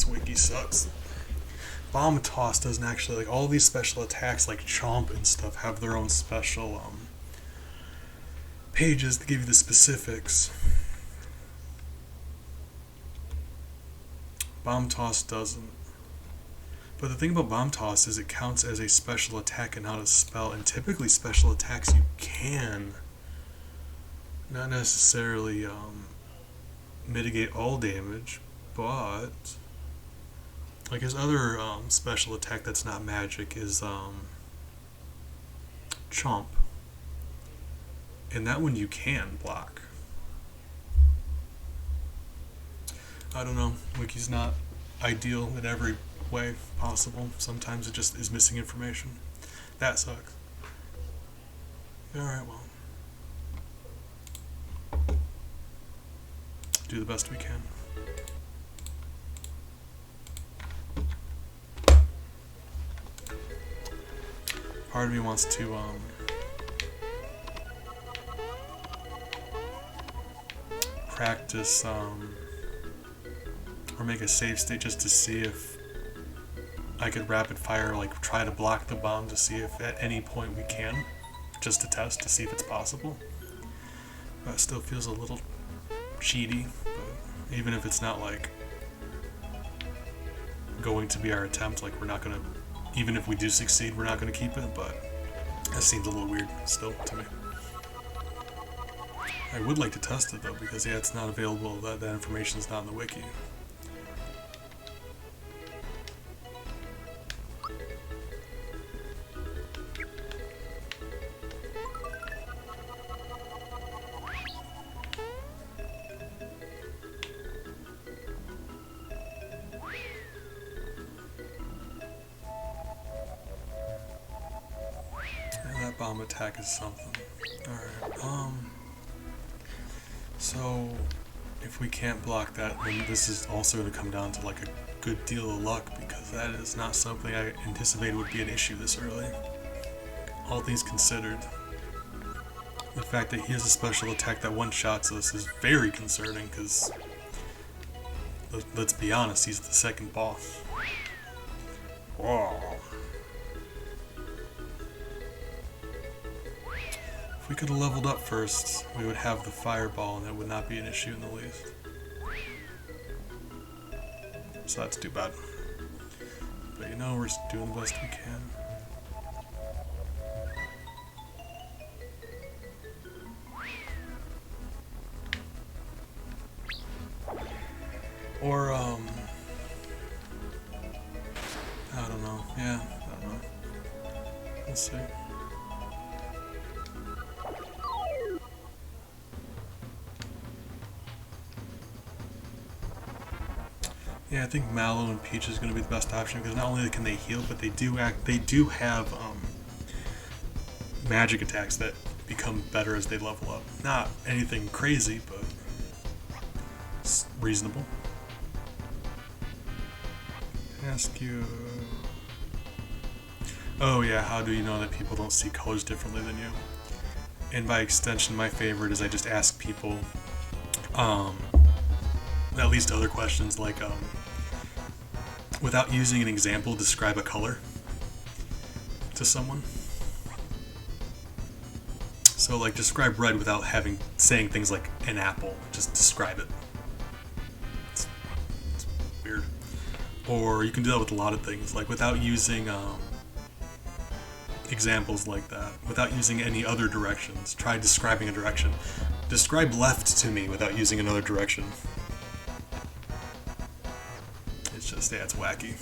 wiki sucks. Bomb Toss doesn't actually, like, all these special attacks like Chomp and stuff have their own special pages to give you the specifics. Bomb Toss doesn't. But the thing about Bomb Toss is it counts as a special attack and not a spell, and typically special attacks you can not necessarily mitigate all damage, but like his other special attack that's not magic is Chomp, and that one you can block. I don't know, Wiki's not ideal in every way possible. Sometimes it just is missing information. That sucks. Alright, well. Do the best we can. Part of me wants to practice or make a save state just to see if I could rapid fire, like try to block the bomb to see if at any point we can, just to test to see if it's possible. But it still feels a little cheaty, but even if it's not like going to be our attempt, like we're not gonna, even if we do succeed, we're not gonna keep it, but that seems a little weird still to me. I would like to test it though, because yeah, it's not available, that information is not in the wiki. That bomb attack is something. Alright, so if we can't block that, then this is also going to come down to like a good deal of luck, because that is not something I anticipated would be an issue this early. All things considered, the fact that he has a special attack that one-shots us is very concerning, because let's be honest, he's the second boss. Whoa. If we could have leveled up first, we would have the fireball and it would not be an issue in the least. So that's too bad. But you know, we're just doing the best we can. Or, I don't know. Yeah, I don't know. Let's see. Yeah, I think Mallow and Peach is going to be the best option because not only can they heal, but they do have magic attacks that become better as they level up. Not anything crazy, but it's reasonable. Ask you. Oh yeah, how do you know that people don't see colors differently than you? And by extension, my favorite is I just ask people at least other questions like without using an example, describe a color to someone. So like describe red without saying things like an apple. Just describe it. It's weird. Or you can do that with a lot of things, like without using examples like that, without using any other directions. Try describing a direction. Describe left to me without using another direction. It's just, yeah, it's wacky.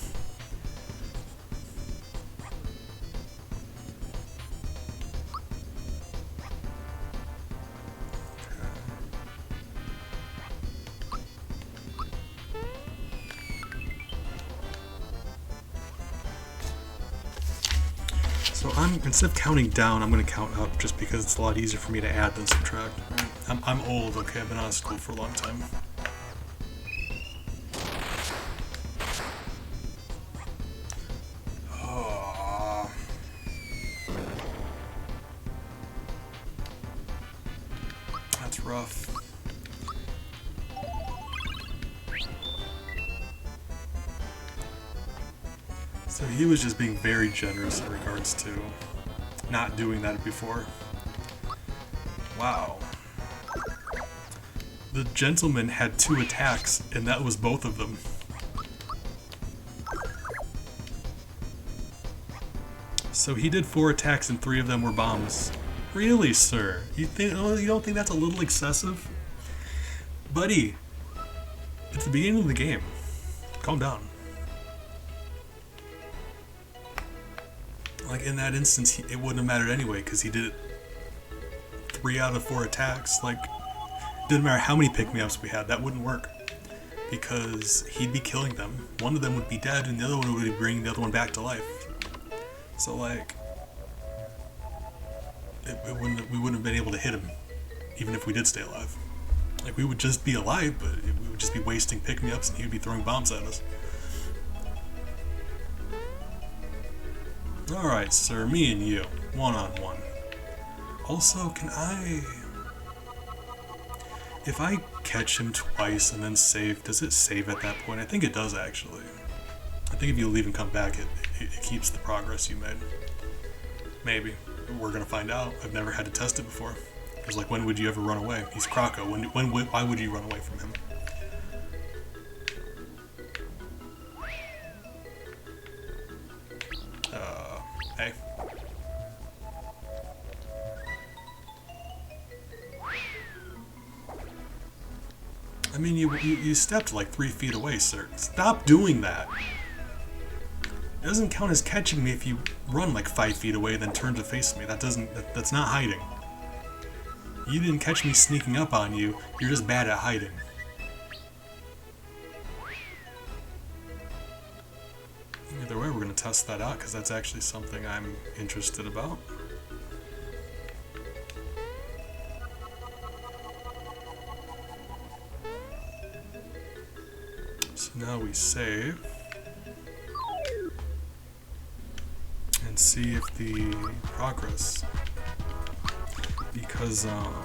So instead of counting down, I'm going to count up just because it's a lot easier for me to add than subtract. I'm old, okay? I've been out of school for a long time. Oh. That's rough. So he was just being very generous in regards to not doing that before. Wow. The gentleman had 2 attacks, and that was both of them. So he did 4 attacks, and 3 of them were bombs. Really, sir? You don't think that's a little excessive? Buddy, it's the beginning of the game. Calm down. Like in that instance, it wouldn't have mattered anyway because he did it 3 out of 4 attacks. Like, it didn't matter how many pick-me-ups we had, that wouldn't work because he'd be killing them. One of them would be dead, and the other one would be bringing the other one back to life. So like, we wouldn't have been able to hit him, even if we did stay alive. Like, we would just be alive, but we would just be wasting pick-me-ups, and he would be throwing bombs at us. Alright, sir, me and you, one-on-one. Also, if I catch him twice and then save, does it save at that point? I think it does, actually. I think if you leave and come back, it keeps the progress you made. Maybe. We're gonna find out. I've never had to test it before. Because, like, when would you ever run away? He's Croco. Why would you run away from him? Hey. I mean, you stepped like 3 feet away, sir. Stop doing that. It doesn't count as catching me if you run like 5 feet away then turn to face me. That's not hiding. You didn't catch me sneaking up on you. You're just bad at hiding. Either way, we're going to test that out because that's actually something I'm interested about. So now we save and see if the progress, because I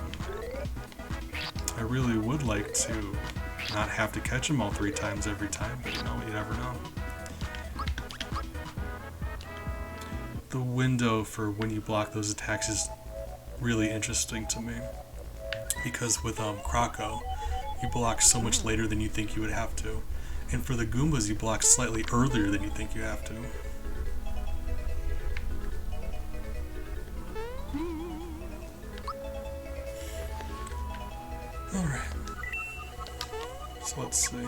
really would like to not have to catch him all 3 times every time, but you know, you never know. The window for when you block those attacks is really interesting to me, because with Croco, you block so much later than you think you would have to, and for the Goombas you block slightly earlier than you think you have to. Alright, so let's see.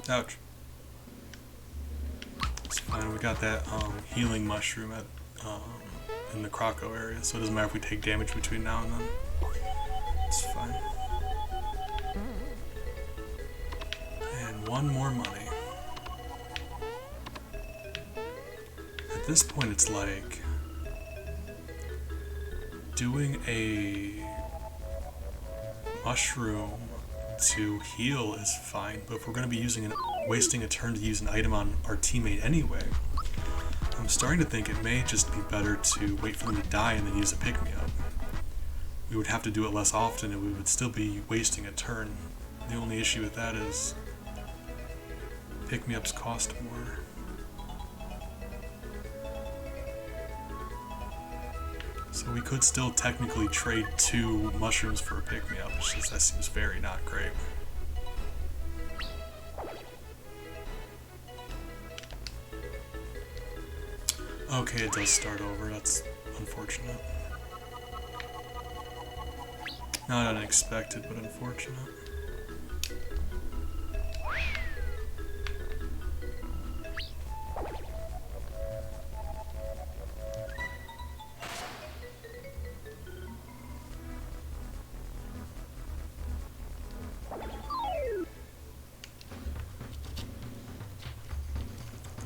Ouch. It's fine, we got that healing mushroom at in the Croco area, so it doesn't matter if we take damage between now and then. It's fine. one more money. At this point, it's like doing a mushroom to heal is fine, but if we're going to be wasting a turn to use an item on our teammate anyway, I'm starting to think it may just be better to wait for them to die and then use a pick-me-up. We would have to do it less often and we would still be wasting a turn. The only issue with that is pick-me-ups cost more. So we could still technically trade 2 mushrooms for a pick-me-up, it's just that seems very not great. Okay, it does start over, that's unfortunate. Not unexpected, but unfortunate.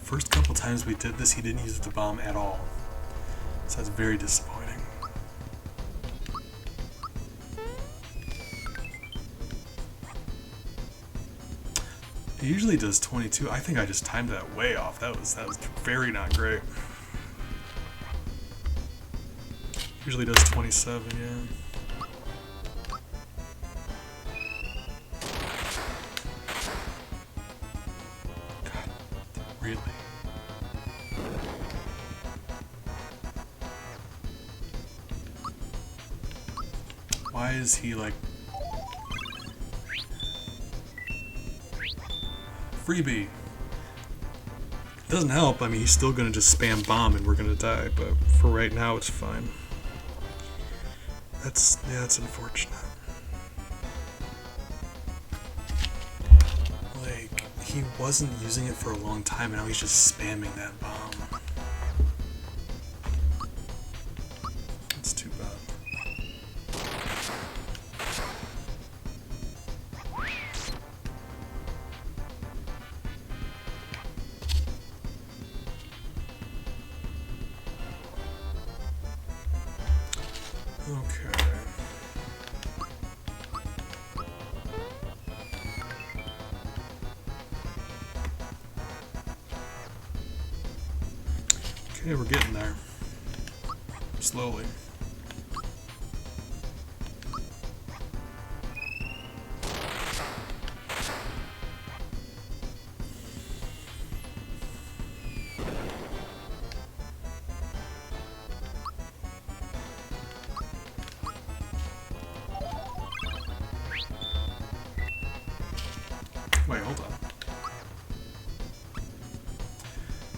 First couple times we did this, he didn't use the bomb at all. So that's very disappointing. It usually does 22. I think I just timed that way off. That was very not great. Usually does 27, yeah. God, really? Why is he like... Freebie! Doesn't help, I mean he's still gonna just spam bomb and we're gonna die, but for right now it's fine. That's unfortunate. Like, he wasn't using it for a long time and now he's just spamming that bomb. That's too bad. Okay. Okay, we're getting there. Slowly. Wait, hold on.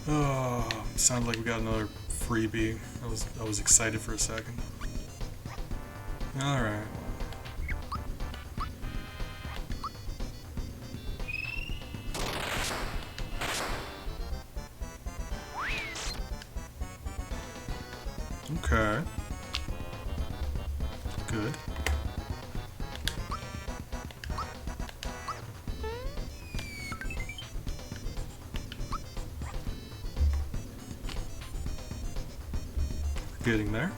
Oh, sounded like we got another freebie. I was excited for a second. Alright. Okay. Good. Getting there.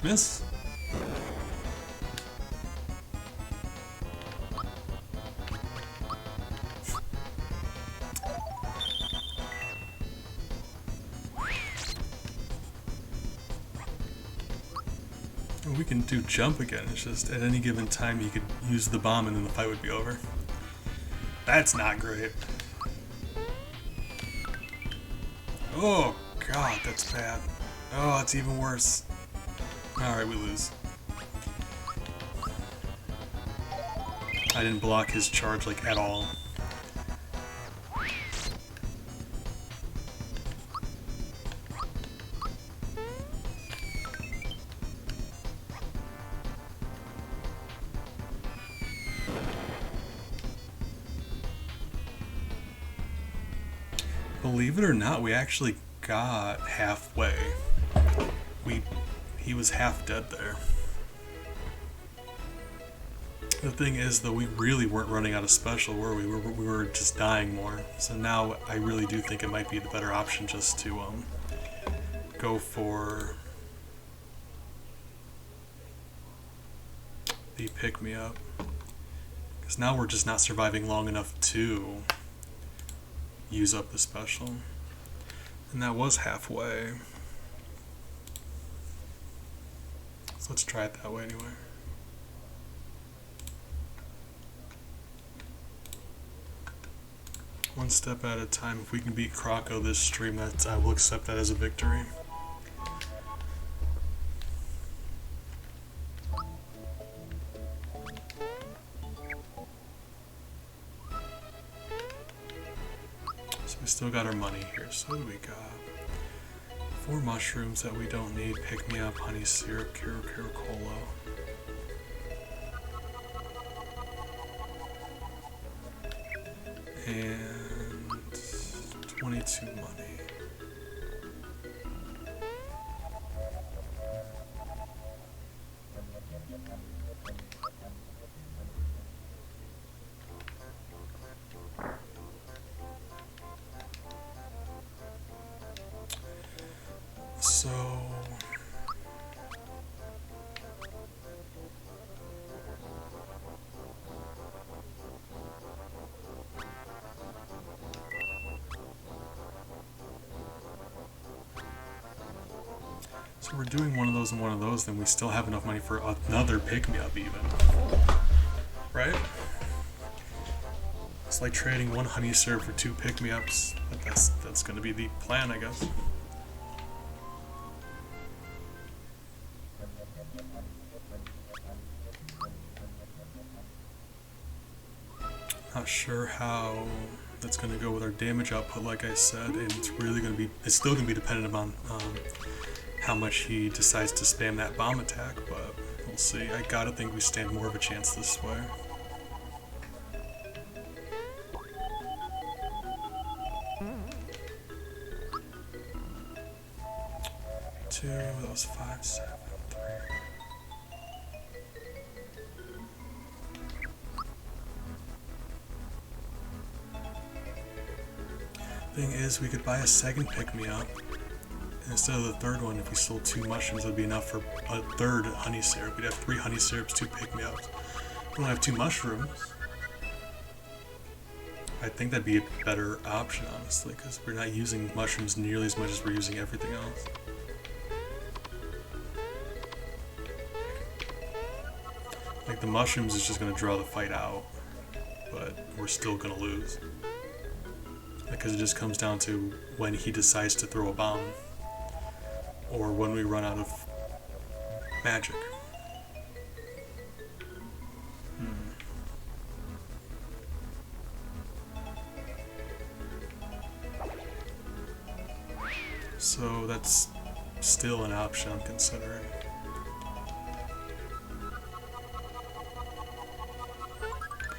Miss. We can do jump again, it's just at any given time you could use the bomb and then the fight would be over. That's not great. Oh god, that's bad. Oh, it's even worse. Alright, we lose. I didn't block his charge like at all. Believe it or not, we actually got halfway. he was half dead there. The thing is, though, we really weren't running out of special, were we? We were just dying more. So now I really do think it might be the better option just to go for the pick-me-up. Because now we're just not surviving long enough to use up the special. And that was halfway. So let's try it that way anyway. One step at a time. If we can beat Croco this stream, that I will accept that as a victory. So we still got our money here. So what do we got? 4 mushrooms that we don't need. Pick me up, honey syrup, Cola. And 22 money. So we're doing one of those and one of those, then we still have enough money for another pick-me-up even. Right? It's like trading 1 honey syrup for 2 pick-me-ups. But that's gonna be the plan, I guess. Not sure how that's gonna go with our damage output, like I said, and it's still gonna be dependent on how much he decides to spam that bomb attack, but we'll see. I gotta think we stand more of a chance this way. Two, that was 5, 7, 3. Thing is, we could buy a second pick-me-up. Instead of the third one, if we sold 2 mushrooms, it would be enough for a third honey syrup. We'd have 3 honey syrups, 2 pick-me-ups. We don't have 2 mushrooms. I think that'd be a better option, honestly, because we're not using mushrooms nearly as much as we're using everything else. Like, the mushrooms is just going to draw the fight out, but we're still going to lose. Because it just comes down to when he decides to throw a bomb. Or when we run out of magic. So that's still an option I'm considering.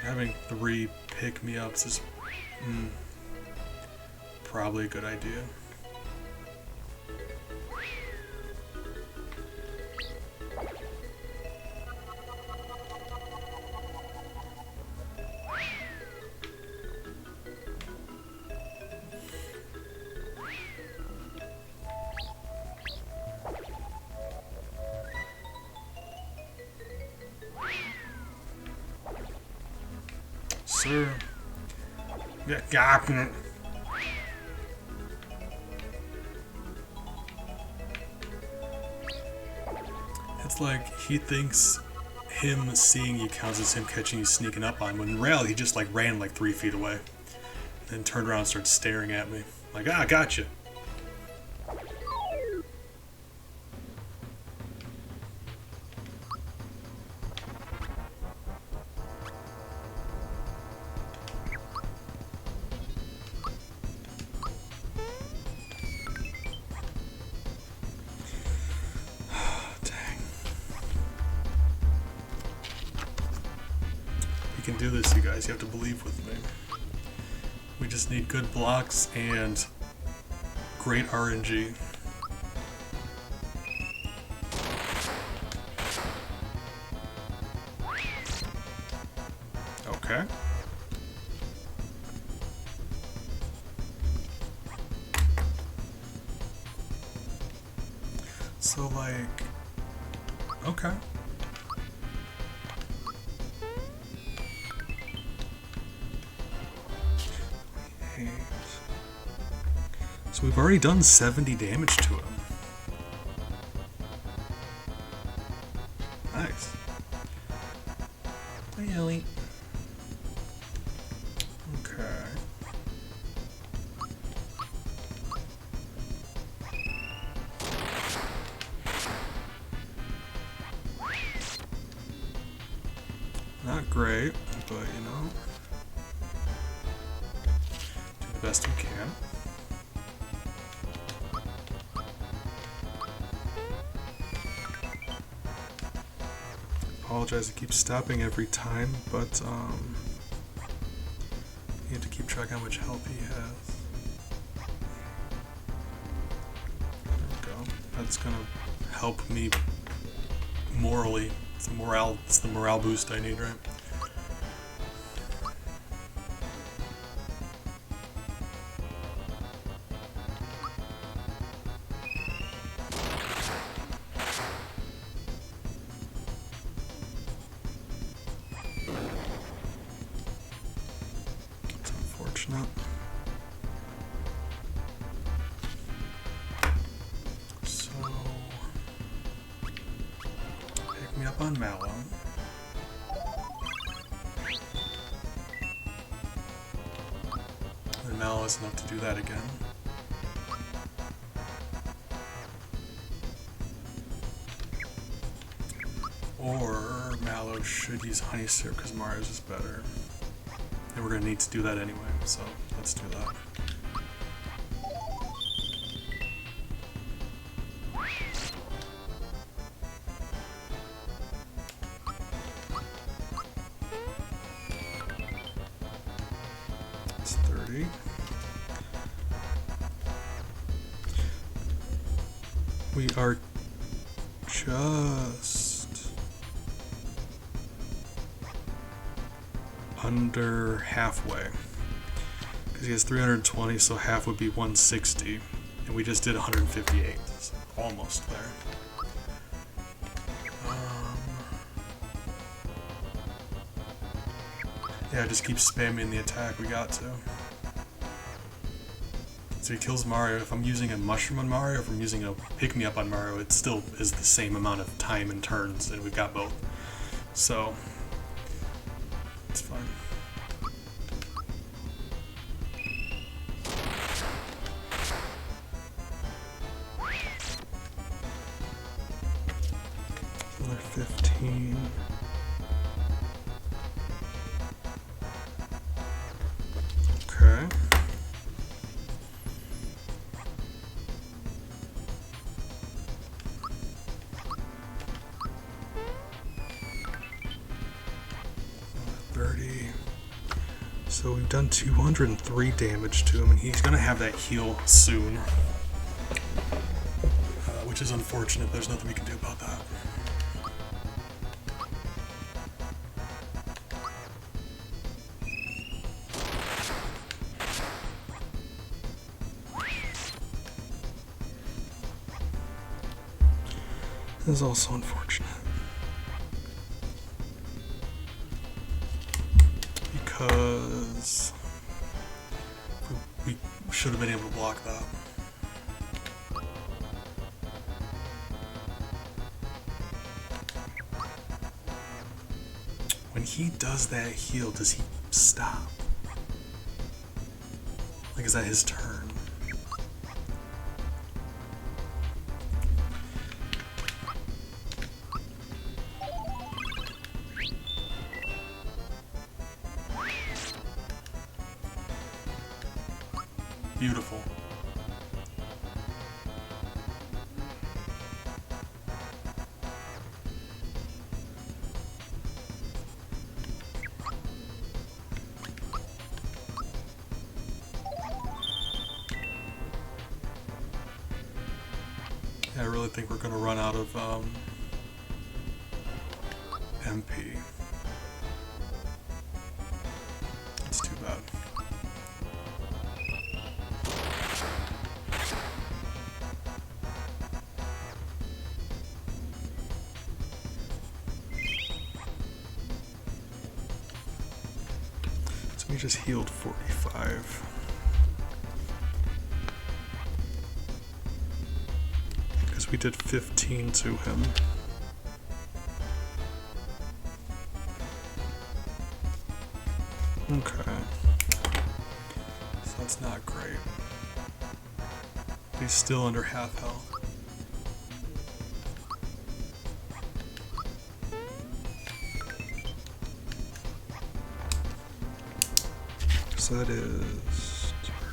Having 3 pick-me-ups is probably a good idea. Sir. Yeah, it's like he thinks him seeing you counts as him catching you sneaking up on him, when in reality he just like ran like 3 feet away. Then turned around and started staring at me. Like, gotcha. We can do this, you guys. You have to believe with me. We just need good blocks and great RNG. Okay. So, like, okay. So we've already done 70 damage to him. Nice. Really? Okay. Not great, but you know, do the best we can. Apologize, it keeps stopping every time, but you have to keep track how much health he has. There we go. That's gonna help me morally. It's the morale boost I need, right? It's unfortunate. So pick me up on Mallow. And Mallow is enough to do that again. Or Mallow should use Honey Syrup because Mario's is better. And we're going to need to do that anyway, so let's do that. It's 30. We are just under halfway. Because he has 320, so half would be 160. And we just did 158. So almost there. Yeah, just keep spamming the attack, we got to. So he kills Mario. If I'm using a mushroom on Mario, if I'm using a pick-me-up on Mario, it still is the same amount of time and turns, and we've got both. So, it's fine. Another 15. Okay. So we've done 203 damage to him, and he's gonna have that heal soon, which is unfortunate. There's nothing we can do about that. This is also unfortunate. Because we should have been able to block that. When he does that heal, does he stop? Like, is that his turn? Beautiful. Yeah, I really think we're going to run out of MP. He just healed 45. Because we did 15 to him. Okay. So that's not great. He's still under half health. So that is 2, 4.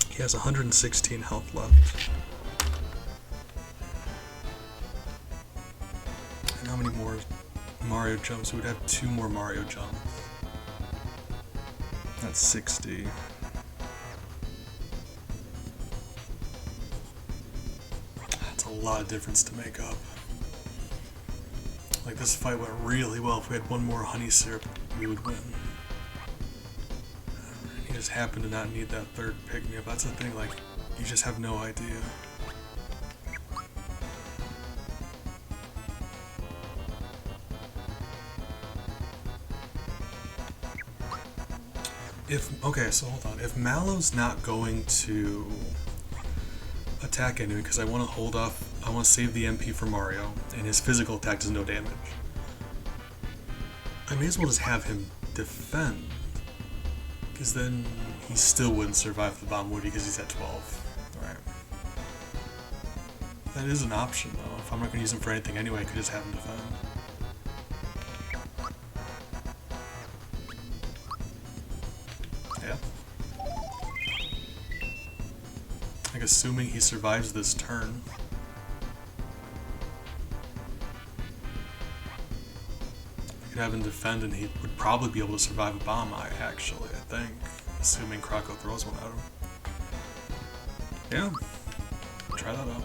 He has 116 health left. And how many more Mario jumps? We would have 2 more Mario jumps. That's 60. That's a lot of difference to make up. Like, this fight went really well. If we had 1 more honey syrup, we would win. He just happened to not need that 3rd pick-me-up. That's the thing, like, you just have no idea. Okay, so hold on. If Mallow's not going to attack anyone, because I want to hold off, I want to save the MP for Mario, and his physical attack does no damage, I may as well just have him defend, because then he still wouldn't survive the bomb, would he, because he's at 12. Alright. That is an option, though. If I'm not going to use him for anything anyway, I could just have him defend. Assuming he survives this turn. I could have him defend and he would probably be able to survive a bomb, I think. Assuming Croco throws one at him. Yeah. Try that out.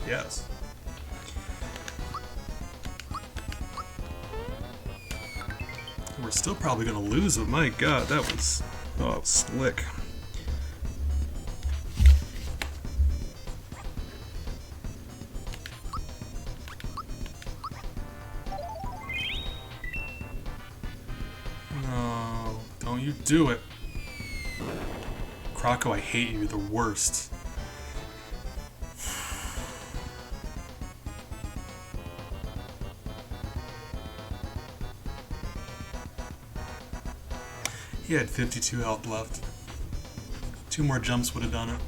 Yes. We're still probably gonna lose, but my god, that was slick. No, don't you do it. Croco, I hate you, you're the worst. He had 52 health left. 2 more jumps would have done it.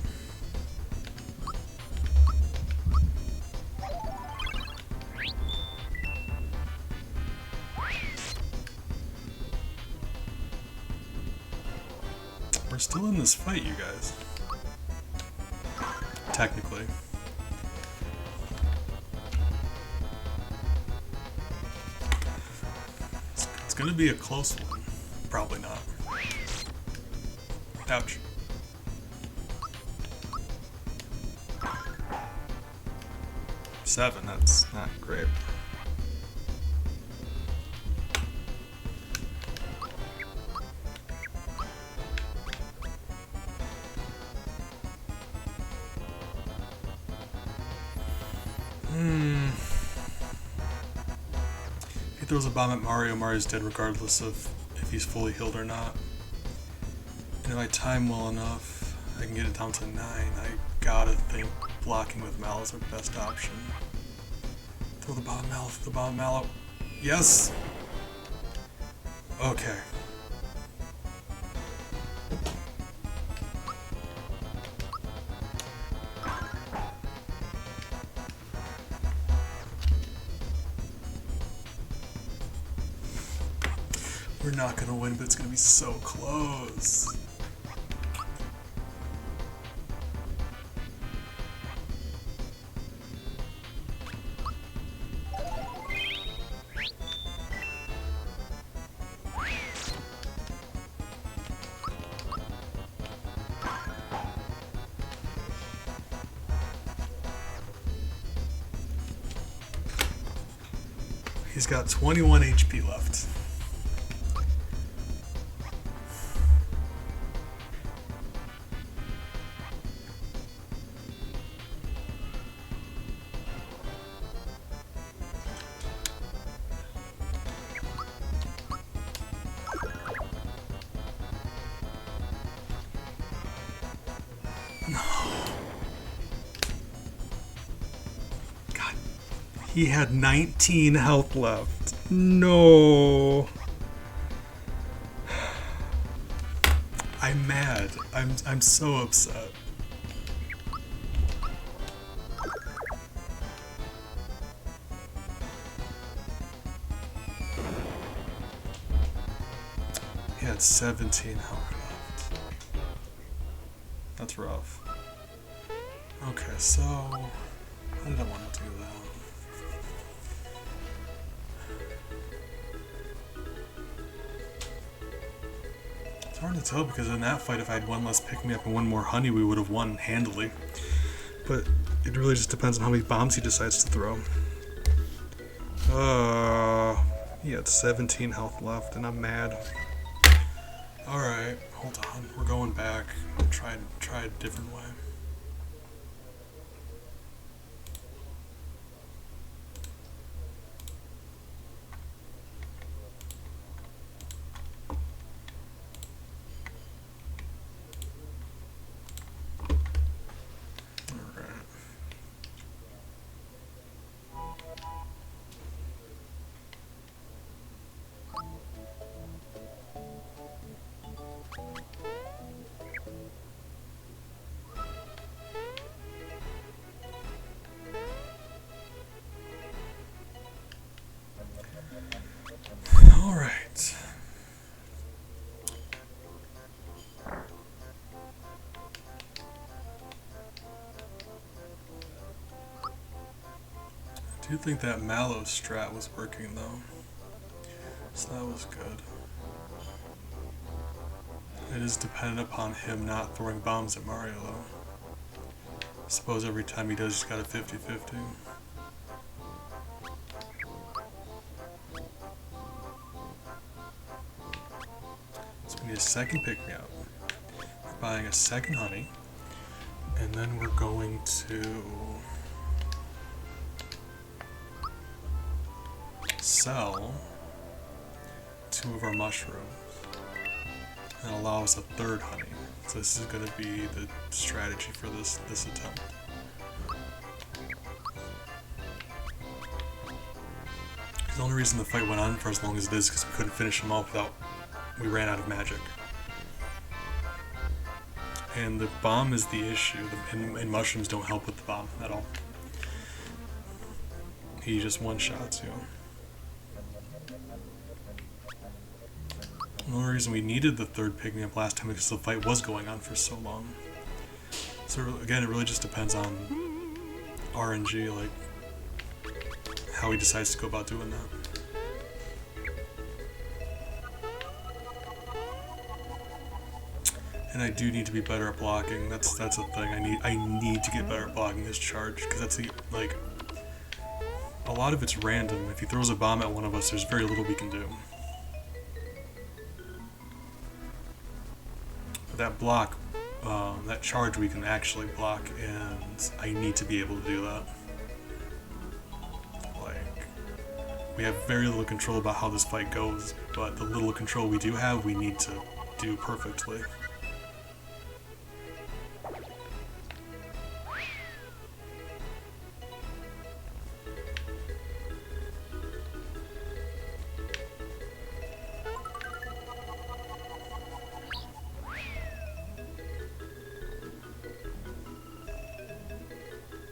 We're still in this fight, you guys. Technically. It's gonna be a close one. Probably not. Ouch. Seven, that's not great. He throws a bomb at Mario, Mario's dead regardless of if he's fully healed or not. And if I time well enough, I can get it down to 9. I gotta think blocking with Mallow is our best option. Throw the bomb, Mallow, throw the bomb, Mallow. Yes! Okay. We're not gonna win, but it's gonna be so close. He's got 21 HP left. God, he had 19 health left. No. I'm mad. I'm so upset. He had 17 health left. That's rough. Okay, so how did I want to do that? It's hard to tell because in that fight, if I had one less pick me up and one more honey, we would have won handily. But it really just depends on how many bombs he decides to throw. He had 17 health left, and I'm mad. Alright, hold on. We're going back. Try a different way. Alright. I do think that Mallow strat was working though. So that was good. It is dependent upon him not throwing bombs at Mario though. I suppose every time he does he's got a 50-50. We need a second pick-me-up. We're buying a second honey. And then we're going to sell 2 of our mushrooms and allow us a third honey. So this is going to be the strategy for this attempt. The only reason the fight went on for as long as it is because we couldn't finish him off without we ran out of magic. And the bomb is the issue, and mushrooms don't help with the bomb at all. He just one-shots you. The only reason we needed the third pick-me-up last time is because the fight was going on for so long. So again, it really just depends on RNG, like how he decides to go about doing that. And I do need to be better at blocking. That's a thing. I need to get better at blocking this charge because that's like a lot of it's random. If he throws a bomb at one of us, there's very little we can do. But that block, that charge we can actually block, and I need to be able to do that. Like, we have very little control about how this fight goes, but the little control we do have, we need to do perfectly.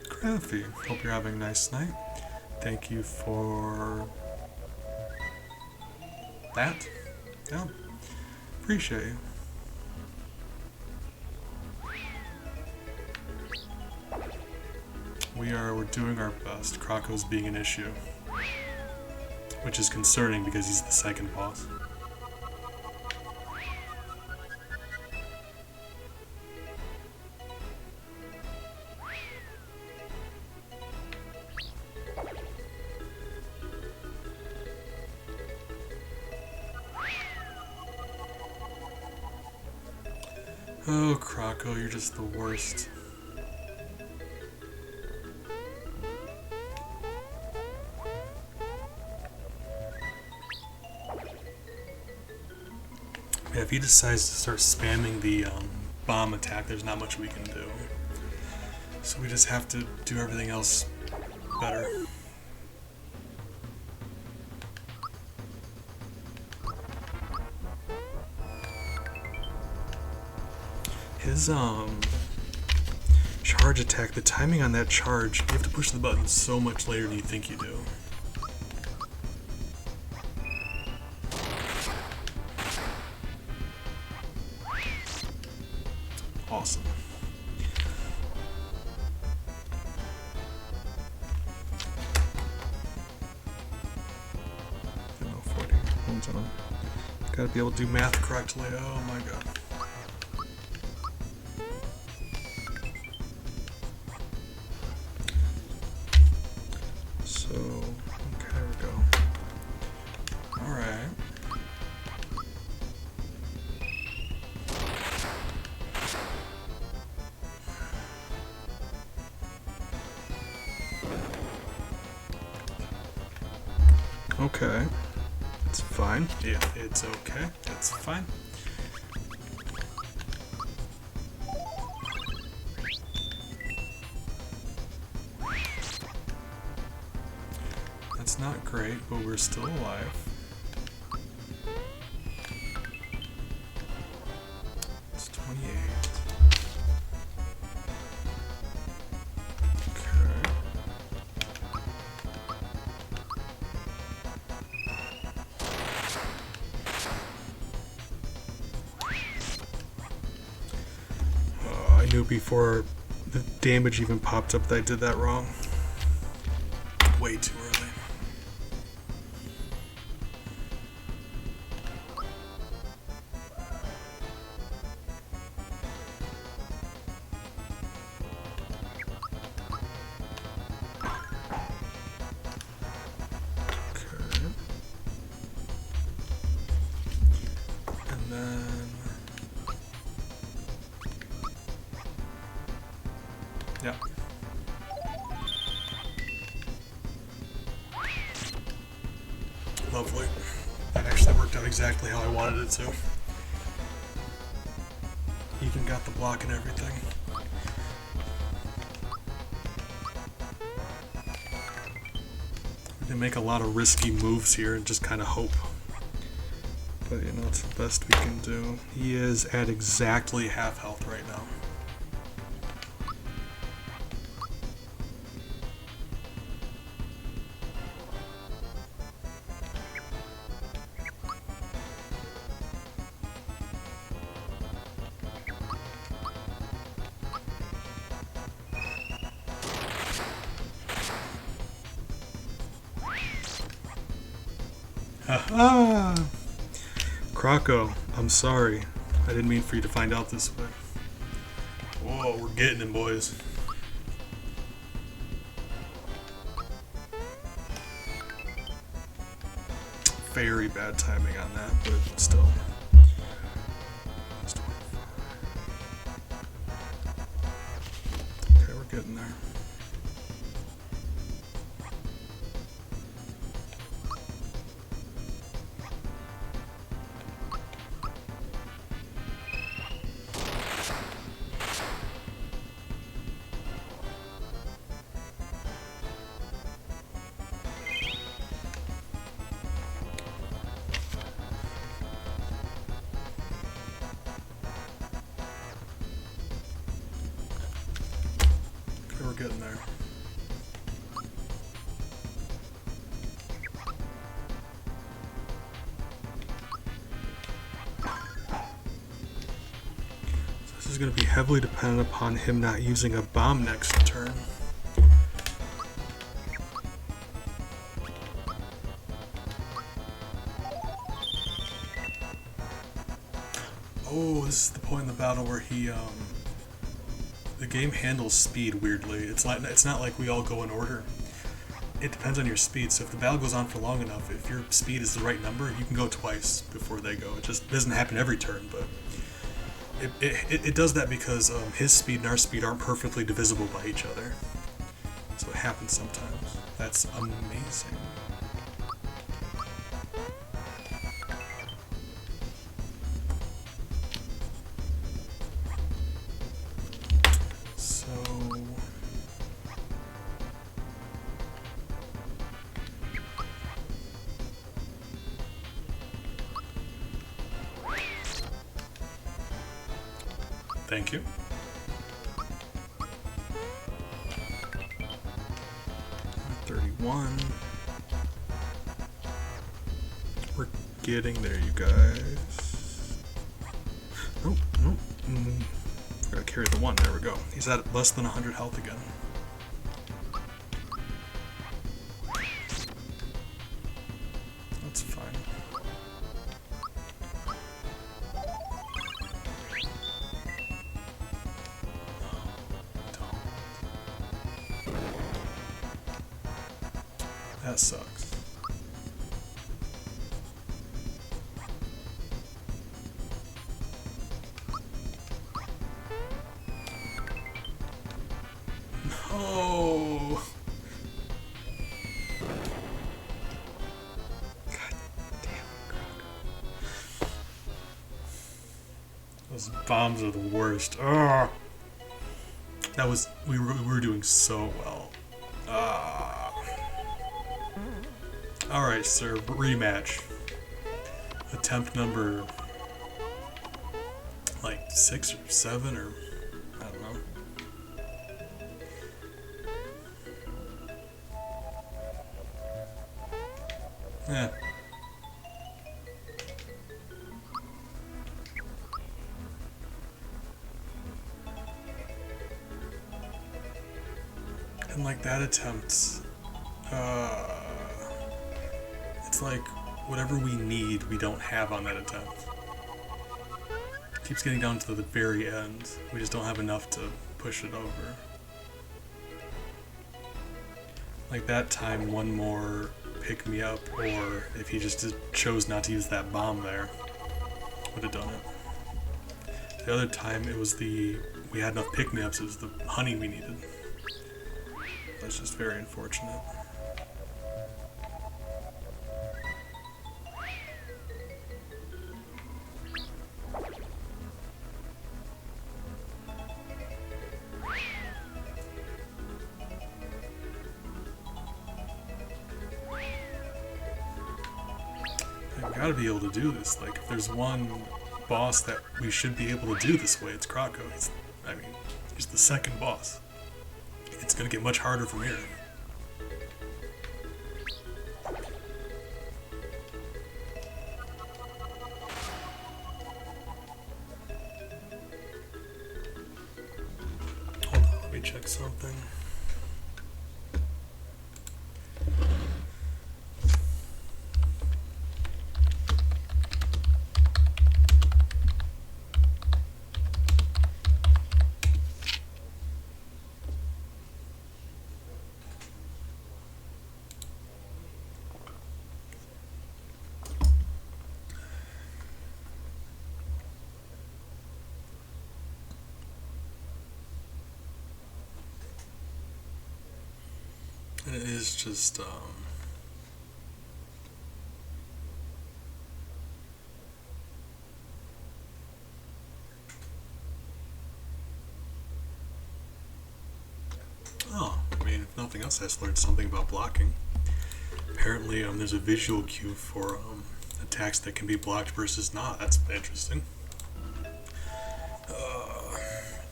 Crafty, hope you're having a nice night. Thank you for that. Yeah, appreciate you. We're doing our best. Croco's being an issue, which is concerning because he's the second boss. Oh, Croco, you're just the worst. Yeah, if he decides to start spamming the bomb attack, there's not much we can do. So we just have to do everything else better. His charge attack, the timing on that charge, you have to push the button so much later than you think you do. Awesome. No 40. Hold on. Gotta be able to do math correctly. Oh my god. So, okay, there we go. Alright. Okay. It's fine. Yeah, it's okay. It's fine. That's not great, but we're still alive. It's 28. Okay. I knew before the damage even popped up that I did that wrong. Way too early. Yeah. Lovely. That actually worked out exactly how I wanted it to. Even got the block and everything. We can make a lot of risky moves here and just kind of hope. But you know, it's the best we can do. He is at exactly half health right now. Haha! Croco, I'm sorry. I didn't mean for you to find out this way. Whoa, we're getting him, boys. Very bad timing on that, but still. Okay, we're getting there. We're getting there. So this is going to be heavily dependent upon him not using a bomb next turn. Oh, this is the point in the battle where he the game handles speed weirdly. It's not like we all go in order. It depends on your speed. So if the battle goes on for long enough, if your speed is the right number, you can go twice before they go. It just doesn't happen every turn, but it does that because his speed and our speed aren't perfectly divisible by each other. So it happens sometimes. That's amazing. So... Thank you. We're getting there, you guys. Nope, nope. Gotta carry the 1. There we go. He's at less than 100 health again. That's fine. That sucks. No. God damn it, Croco. Those bombs are the worst. Ugh. That was we were doing so well. Alright, sir, rematch. Attempt number like 6 or 7 or I don't know. Yeah. And like that attempt, it's like whatever we need, we don't have on that attempt. Keeps getting down to the very end. We just don't have enough to push it over. Like that time, one more pick me up, or if he just chose not to use that bomb there, would have done it. The other time, it was we had enough pick me ups. It was the honey we needed. That's just very unfortunate. I've got to be able to do this. Like, if there's one boss that we should be able to do this way, it's Croco. He's the second boss. It's going to get much harder from here. Hold on, let me check something. It is just, oh, I mean, if nothing else, I just learned something about blocking. Apparently, there's a visual cue for, attacks that can be blocked versus not. That's interesting.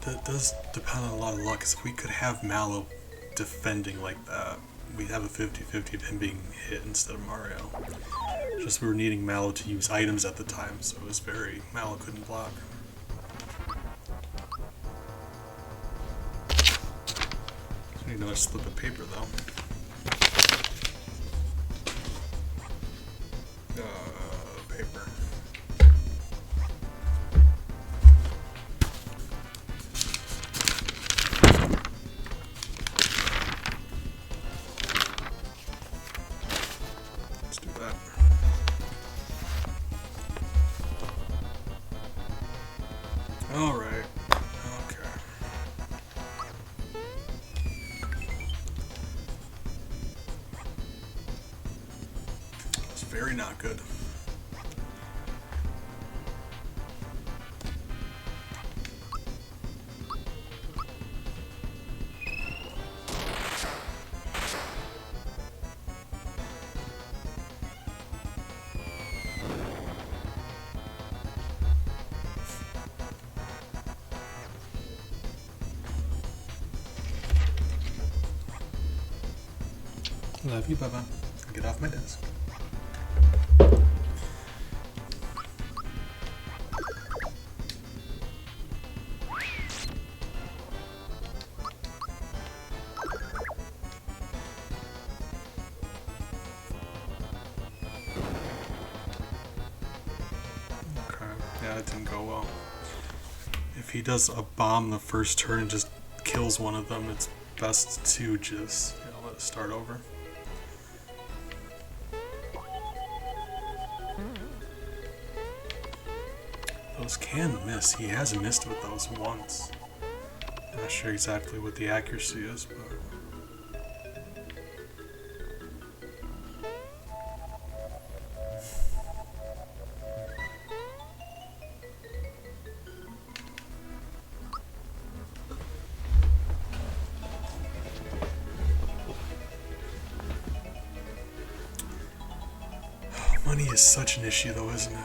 That does depend on a lot of luck, because if we could have Mallow defending like that, we'd have a 50-50 of him being hit instead of Mario. Just we were needing Mallow to use items at the time, so it was Mallow couldn't block. I need another slip of paper though. Paper. Let's do that. very not good. Love you, Bubba. Get off my desk. Okay, yeah, that didn't go well. If he does a bomb the first turn and just kills one of them, it's best to just, let it start over. Those can miss. He has missed with those once. I'm not sure exactly what the accuracy is, but... Money is such an issue though, isn't it?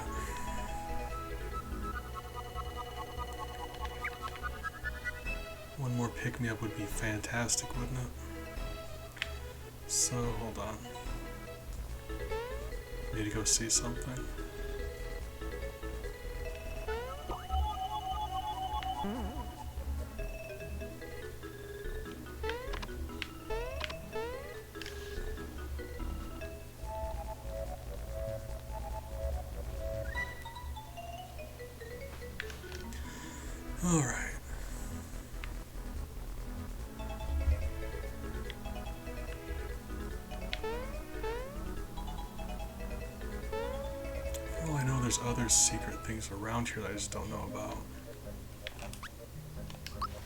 One more pick-me-up would be fantastic, wouldn't it? So, hold on. Need to go see something. All right. Well, I know there's other secret things around here that I just don't know about.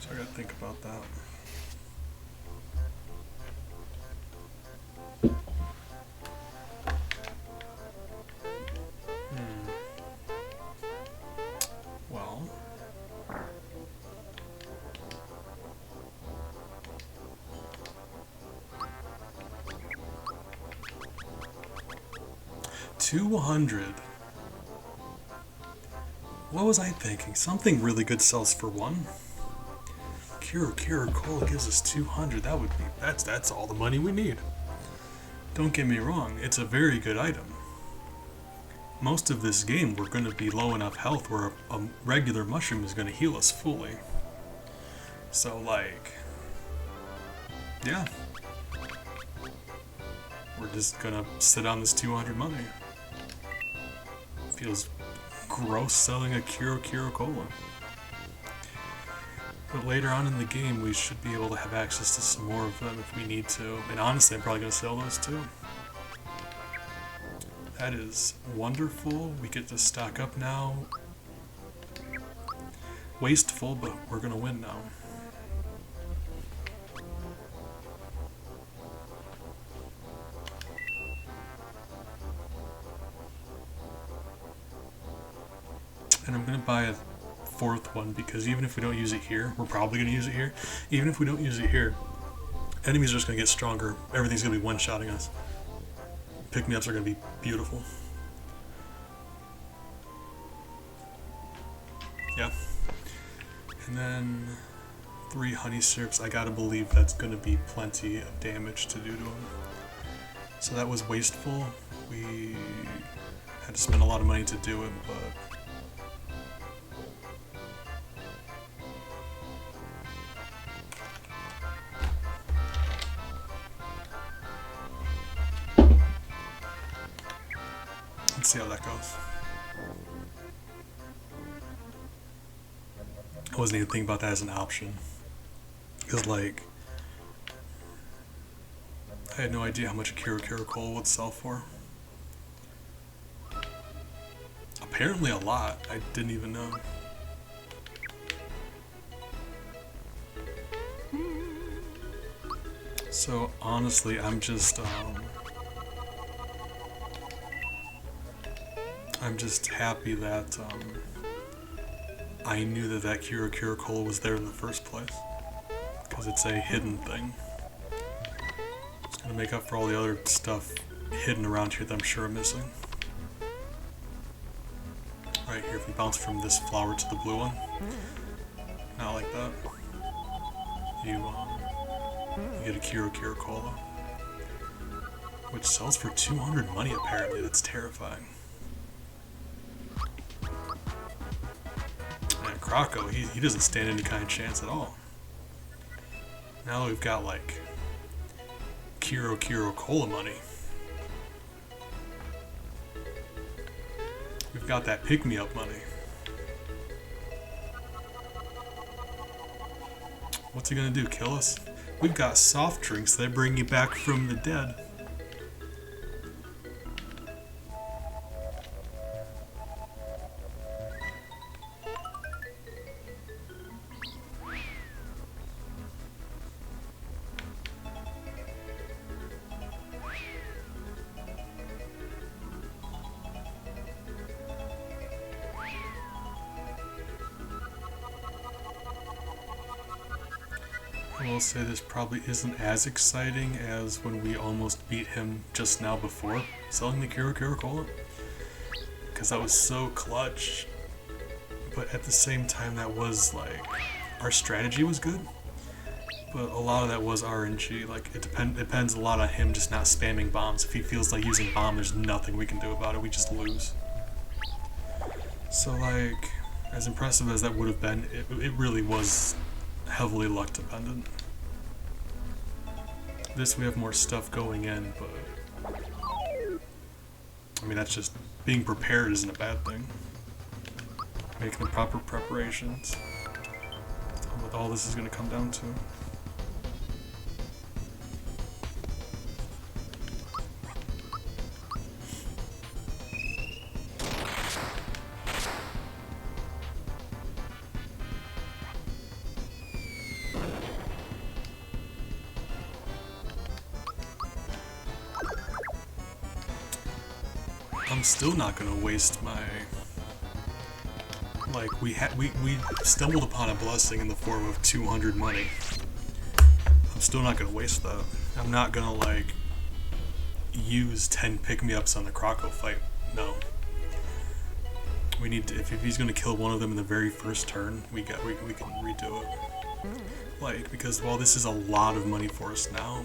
So I gotta think about that. Well... $200. What was I thinking? Something really good sells for one. Kira Cola gives us 200. That would be that's all the money we need. Don't get me wrong, it's a very good item. Most of this game we're going to be low enough health where a regular mushroom is going to heal us fully. So like, yeah. We're just gonna sit on this 200 money. Feels gross selling a Kira Cola. But later on in the game, we should be able to have access to some more of them if we need to. And honestly, I'm probably going to sell those too. That is wonderful. We get to stock up now. Wasteful, but we're going to win now. And I'm going to buy a fourth one because even if we don't use it here, we're probably going to use it here. Even if we don't use it here, enemies are just going to get stronger. Everything's going to be one-shotting us. Pick-me-ups are going to be beautiful. Yeah. And then 3 honey syrups. I got to believe that's going to be plenty of damage to do to them. So that was wasteful. We had to spend a lot of money to do it, but... let's see how that goes. I wasn't even thinking about that as an option. Because, like, I had no idea how much a Kira Cola would sell for. Apparently a lot. I didn't even know. So, honestly, I'm just, I'm just happy that I knew that that Kira Cola was there in the first place. Because it's a hidden thing. It's going to make up for all the other stuff hidden around here that I'm sure I'm missing. Right here, if we bounce from this flower to the blue one. Not like that. You get a Kira Cola. Which sells for 200 money apparently. That's terrifying. And Croco, he doesn't stand any kind of chance at all. Now we've got like Kira Cola money. We've got that pick-me-up money. What's he gonna do, kill us? We've got soft drinks that bring you back from the dead. I will say this probably isn't as exciting as when we almost beat him just now before selling the Kira Cola. Because that was so clutch. But at the same time, that was like, our strategy was good. But a lot of that was RNG. Like, it depends a lot on him just not spamming bombs. If he feels like using bomb, there's nothing we can do about it. We just lose. So like, as impressive as that would have been, it really was heavily luck dependent. This we have more stuff going in, but I mean that's just being prepared isn't a bad thing. Making the proper preparations. That's what all this is going to come down to. I'm still not gonna waste my, like, we stumbled upon a blessing in the form of 200 money. I'm still not gonna waste that. I'm not gonna like use 10 pick-me-ups on the Croco fight. No. We need to, if he's gonna kill one of them in the very first turn, we can redo it. Like, because while this is a lot of money for us now,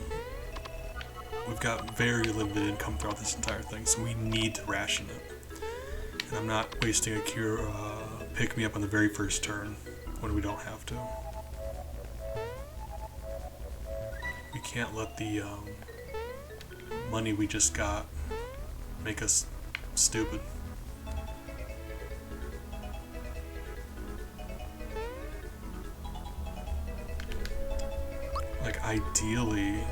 we've got very limited income throughout this entire thing, so we need to ration it. And I'm not wasting a pick-me-up on the very first turn when we don't have to. We can't let the money we just got make us stupid. Like, ideally,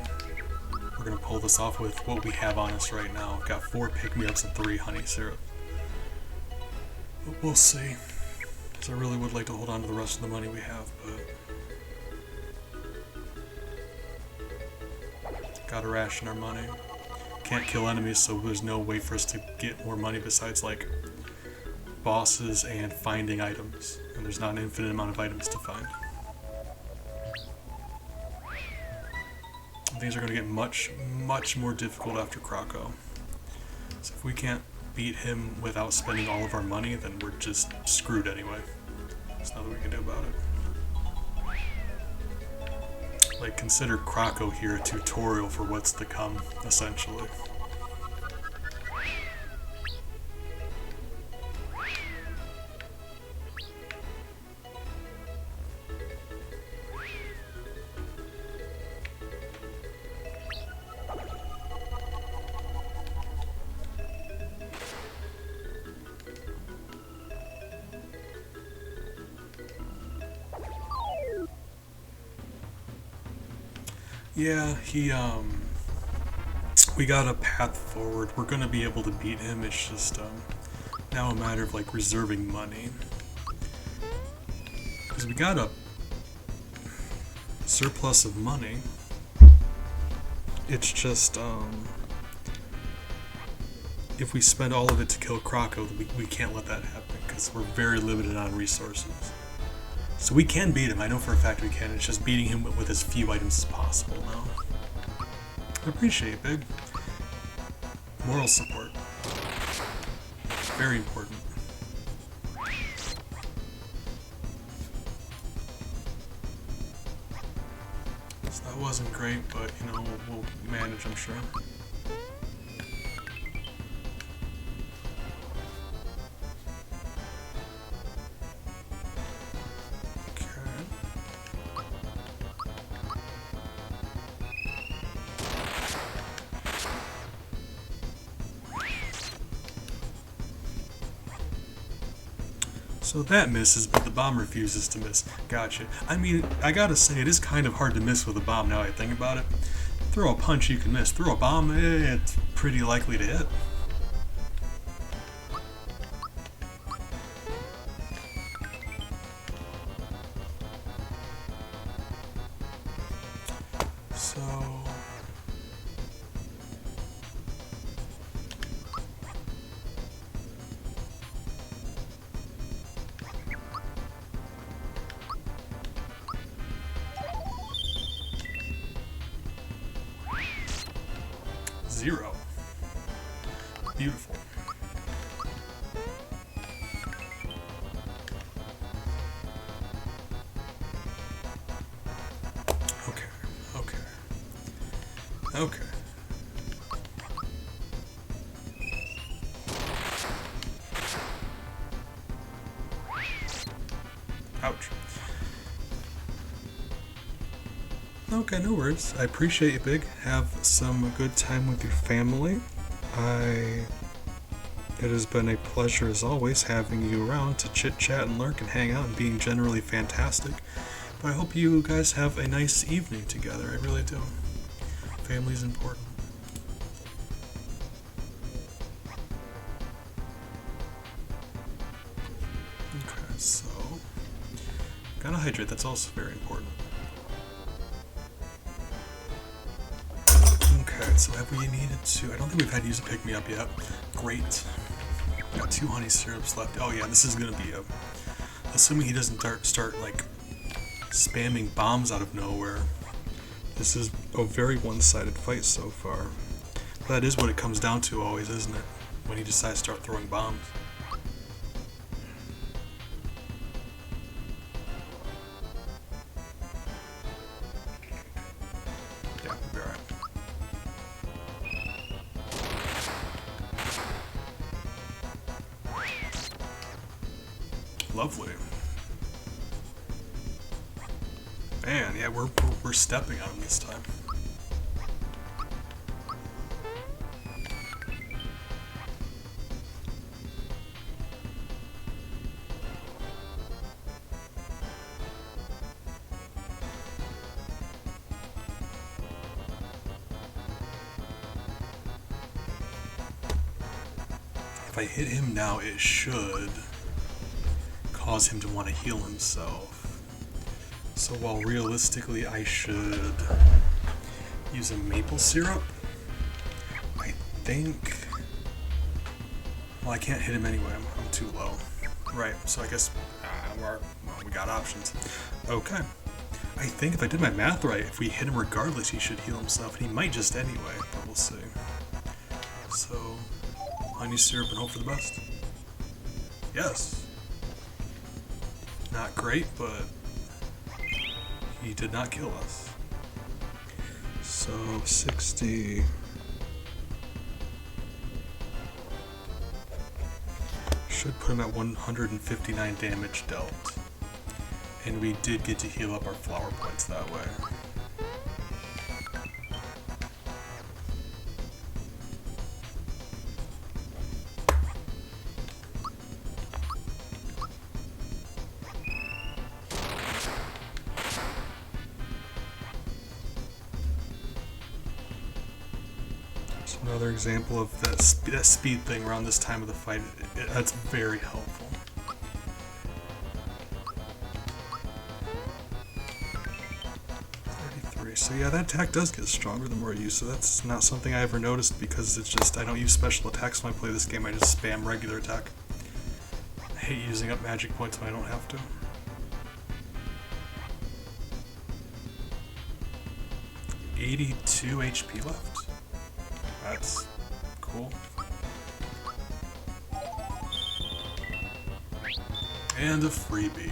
we're gonna pull this off with what we have on us right now. We've got 4 pick-me-ups and 3 honey syrup. But we'll see. Because I really would like to hold on to the rest of the money we have, but gotta ration our money. Can't kill enemies, so there's no way for us to get more money besides like bosses and finding items. And there's not an infinite amount of items to find. Things are going to get much, much more difficult after Croco. So if we can't beat him without spending all of our money, then we're just screwed anyway. There's nothing we can do about it. Like, consider Croco here a tutorial for what's to come, essentially. Yeah, we got a path forward. We're gonna be able to beat him. It's just, now a matter of, like, reserving money. Because we got a surplus of money. It's just, if we spend all of it to kill Croco, we can't let that happen because we're very limited on resources. So we can beat him. I know for a fact we can. It's just beating him with as few items as possible now. I appreciate it, Big. Moral support. Very important. So that wasn't great, but you know, we'll manage, I'm sure. So that misses, but the bomb refuses to miss. Gotcha. I mean, I gotta say, it is kind of hard to miss with a bomb now I think about it. Throw a punch, you can miss. Throw a bomb, it's pretty likely to hit. So... Zero. Beautiful. Okay. Ouch. Okay, no worries. I appreciate you, Big. Have some good time with your family. It has been a pleasure as always having you around to chit chat and lurk and hang out and being generally fantastic. But I hope you guys have a nice evening together. I really do. Family's important. Okay, so gotta hydrate. That's also very important. Okay, so have we needed to... I don't think we've had to use a pick-me-up yet. Great. Got 2 honey syrups left. Oh yeah, this is gonna be a... Assuming he doesn't start like, spamming bombs out of nowhere. This is a very one-sided fight so far. But that is what it comes down to always, isn't it? When he decides to start throwing bombs. Yeah, we'll be alright. Lovely. Man, yeah, we're stepping on him this time. If I hit him now, it should cause him to want to heal himself. So while realistically I should use a maple syrup, I think... Well, I can't hit him anyway, I'm too low. Right, so I guess we got options. Okay. I think if I did my math right, if we hit him regardless, he should heal himself. And he might just anyway, but we'll see. So, honey syrup and hope for the best. Yes. Not great, but he did not kill us. So 60. Should put him at 159 damage dealt. And we did get to heal up our flower points that way. Another example of that speed thing around this time of the fight. That's very helpful. So yeah, that attack does get stronger the more you use, so that's not something I ever noticed because it's just, I don't use special attacks when I play this game, I just spam regular attack. I hate using up magic points when I don't have to. $82 HP left. That's cool. And a freebie.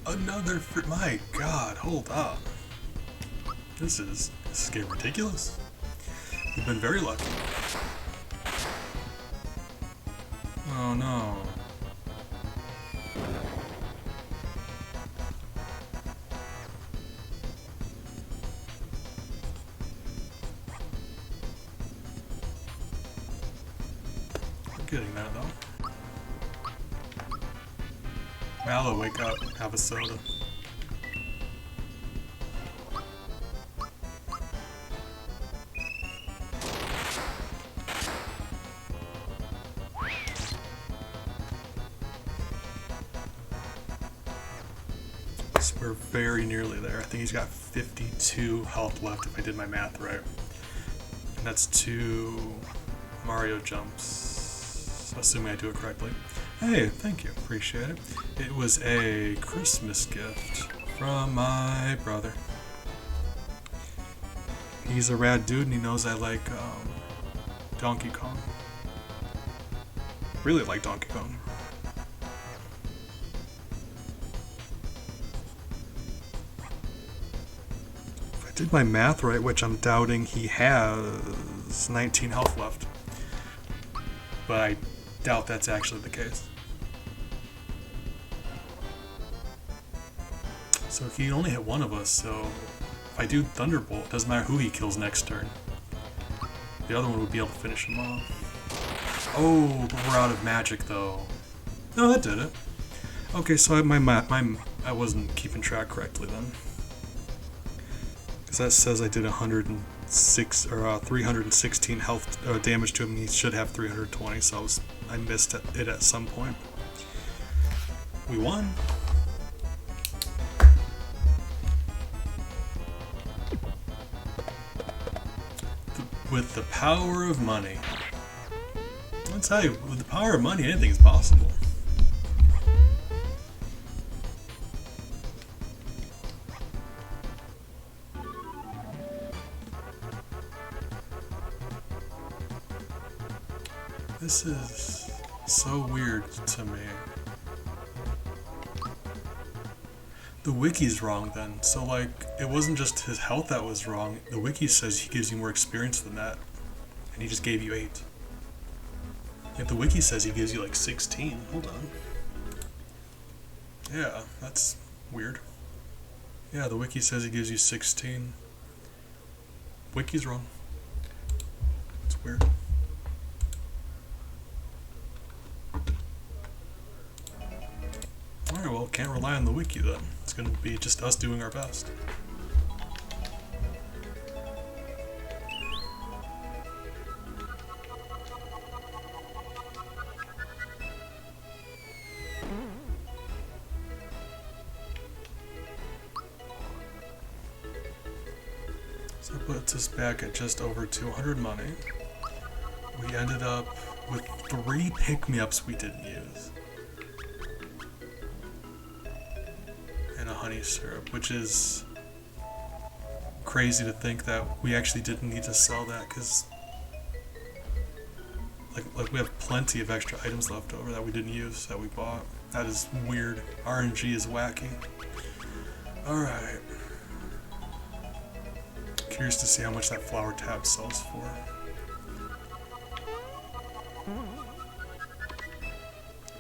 Another my god, hold up. This is getting ridiculous. You've been very lucky. Oh no. I'm getting that though. Mallow, wake up, have a soda. So we're very nearly there. I think he's got 52 health left if I did my math right. And that's 2 Mario jumps, assuming I do it correctly. Hey, thank you, appreciate it. It was a Christmas gift from my brother. He's a rad dude and he knows I like Donkey Kong. Really like Donkey Kong. If I did my math right, which I'm doubting, he has 19 health left. But I doubt that's actually the case. So he can only hit one of us, so if I do Thunderbolt, doesn't matter who he kills next turn. The other one would be able to finish him off. Oh, but we're out of magic though. No, that did it. Okay, so I wasn't keeping track correctly then. Because that says I did 106 or 316 health damage to him. And he should have 320, so I missed it at some point. We won. With the power of money. I'll tell you, with the power of money, anything is possible. This is so weird to me. The wiki's wrong then, so like, it wasn't just his health that was wrong, the wiki says he gives you more experience than that, and he just gave you 8. Yet the wiki says he gives you like 16, hold on. Yeah, that's weird. Yeah, the wiki says he gives you 16. Wiki's wrong. It's weird. Alright, well, can't rely on the wiki then. It's going to be just us doing our best. So that puts us back at just over 200 money. We ended up with 3 pick-me-ups we didn't use. And a honey syrup, which is crazy to think that we actually didn't need to sell that, because like we have plenty of extra items left over that we didn't use that we bought. That is weird. RNG is wacky. Alright. Curious to see how much that flower tab sells for.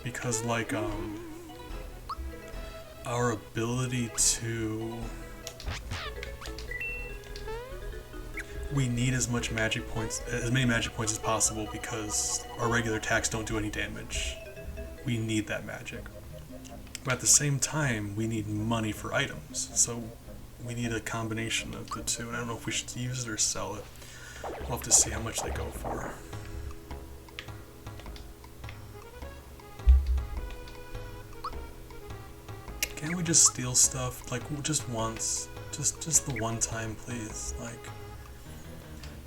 Because like our ability to, we need as many magic points as possible because our regular attacks don't do any damage. We need that magic. But at the same time, we need money for items. So we need a combination of the two, and I don't know if we should use it or sell it. We'll have to see how much they go for. Can't we just steal stuff, like, just once? Just the one time, please. Like,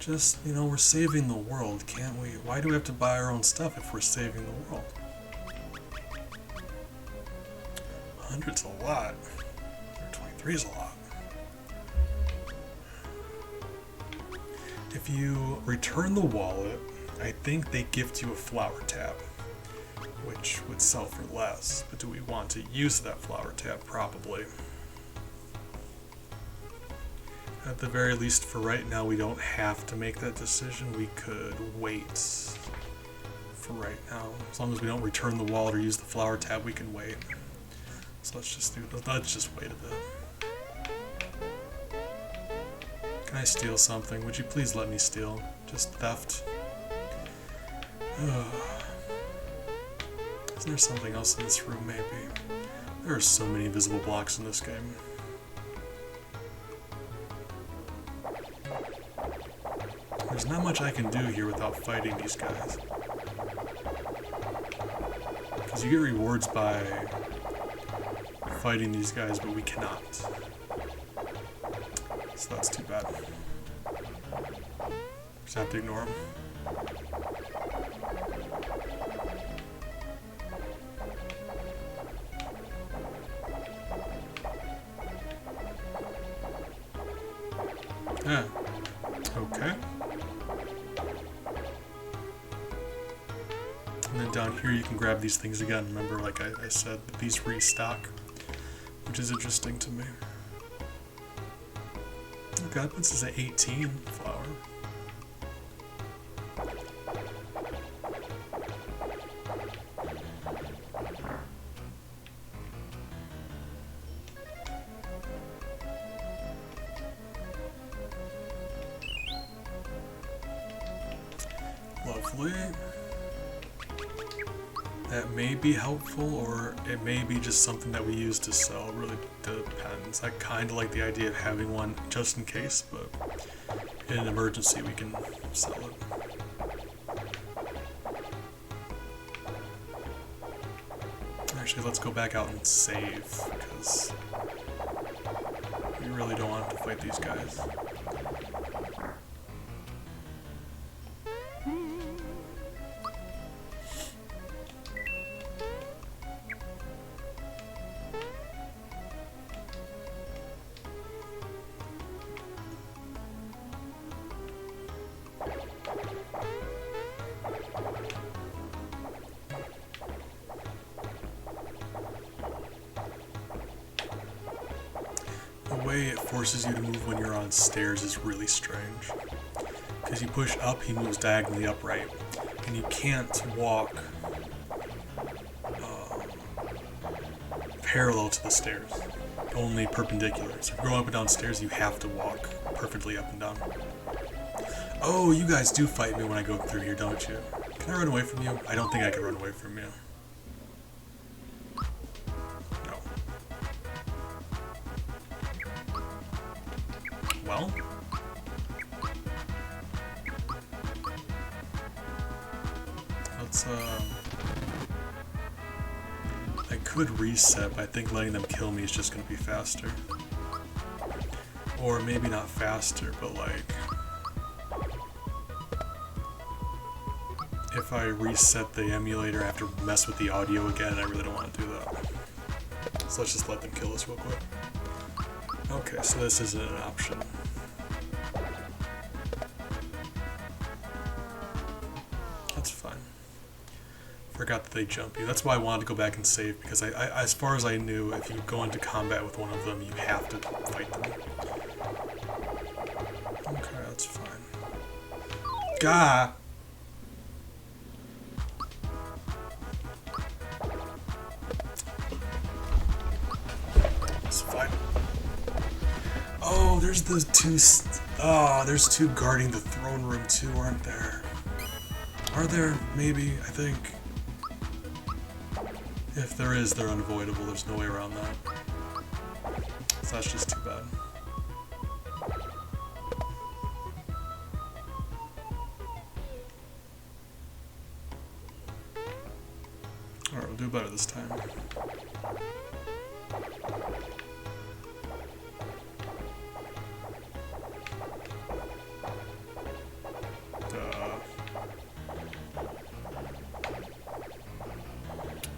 just, you know, we're saving the world, can't we? Why do we have to buy our own stuff if we're saving the world? 100's a lot. 23 is a lot. If you return the wallet, I think they gift you a flower tab, which would sell for less. But do we want to use that flower tab? Probably. At the very least, for right now, we don't have to make that decision. We could wait for right now. As long as we don't return the wallet or use the flower tab, we can wait. So let's just wait a bit. Can I steal something? Would you please let me steal? Just theft. Is there something else in this room, maybe? There are so many invisible blocks in this game. There's not much I can do here without fighting these guys. Because you get rewards by fighting these guys, but we cannot. So that's too bad. Just have to ignore them. Yeah. Okay. And then down here you can grab these things again. Remember, like I said, these restock, which is interesting to me. Okay, that puts us at 18 flour. Lovely. That may be helpful, or it may be just something that we use to sell. It really depends. I kind of like the idea of having one just in case, but in an emergency we can sell it. Actually, let's go back out and save, because we really don't want to fight these guys. The way it forces you to move when you're on stairs is really strange. Because you push up, he moves diagonally upright. And you can't walk parallel to the stairs. Only perpendicular. So if you're going up and down stairs, you have to walk perfectly up and down. Oh, you guys do fight me when I go through here, don't you? Can I run away from you? I don't think I can run away from you. No. Well. Let's, I could reset, but I think letting them kill me is just going to be faster. Or maybe not faster, but like... if I reset the emulator, I have to mess with the audio again, and I really don't want to do that. So let's just let them kill us real quick. Okay, so this isn't an option. That's fine. Forgot that they jump you. That's why I wanted to go back and save, because I as far as I knew, if you go into combat with one of them, you have to fight them. Okay, that's fine. Gah! It's fine. Oh, there's the two. Oh, there's two guarding the throne room too, aren't there? Are there? Maybe. I think. If there is, they're unavoidable. There's no way around that. So that's just too bad. better this time.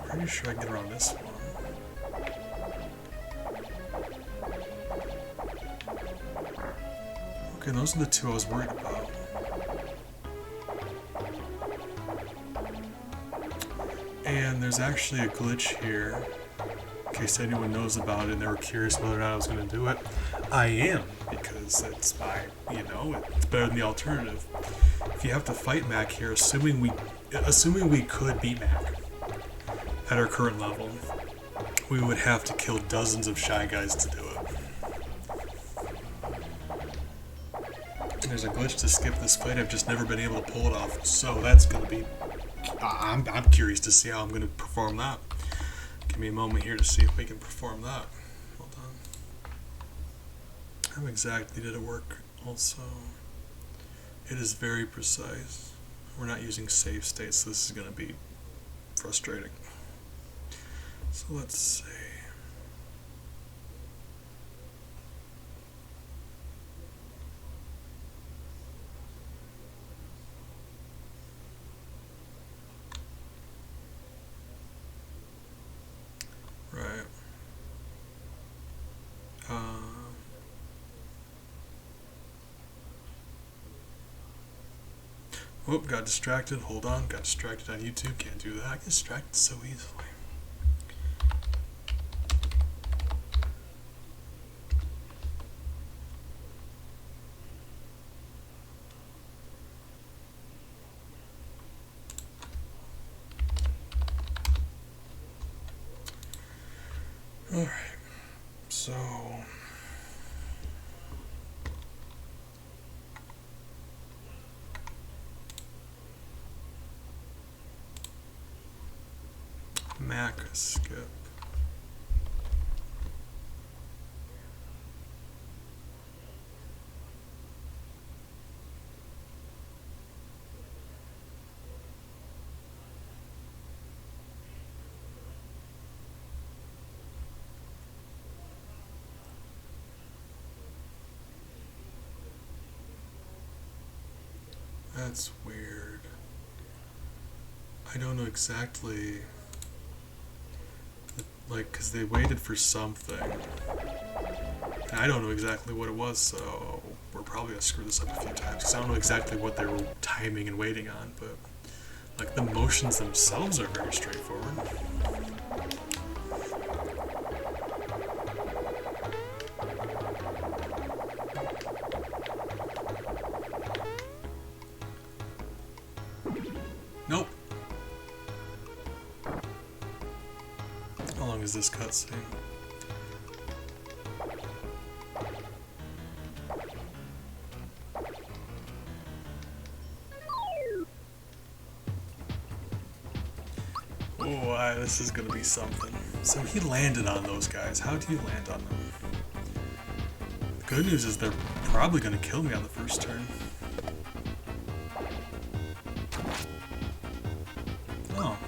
Pretty sure I can get around this one. Okay, those are the two I was worried about. And there's actually a glitch here, in case anyone knows about it and they were curious whether or not I was going to do it. I am, because it's it's better than the alternative. If you have to fight Mac here, assuming we could beat Mac at our current level, we would have to kill dozens of Shy Guys to do it. There's a glitch to skip this fight. I've just never been able to pull it off, so that's going to be... I'm curious to see how I'm going to perform that. Give me a moment here to see if we can perform that. Hold on. How exactly did it work also? It is very precise. We're not using save states, so this is going to be frustrating. So let's see. Right. Oh, got distracted. Hold on. Got distracted on YouTube. Can't do that. I get distracted so easily. Alright, so Mac skip. That's weird. I don't know exactly, like, because they waited for something. And I don't know exactly what it was, so we're probably going to screw this up a few times, because I don't know exactly what they were timing and waiting on, but, like, the motions themselves are very straightforward. Nope. How long is this cutscene? Oh, this is gonna be something. So he landed on those guys. How do you land on them? The good news is they're probably gonna kill me on the first turn. Oh.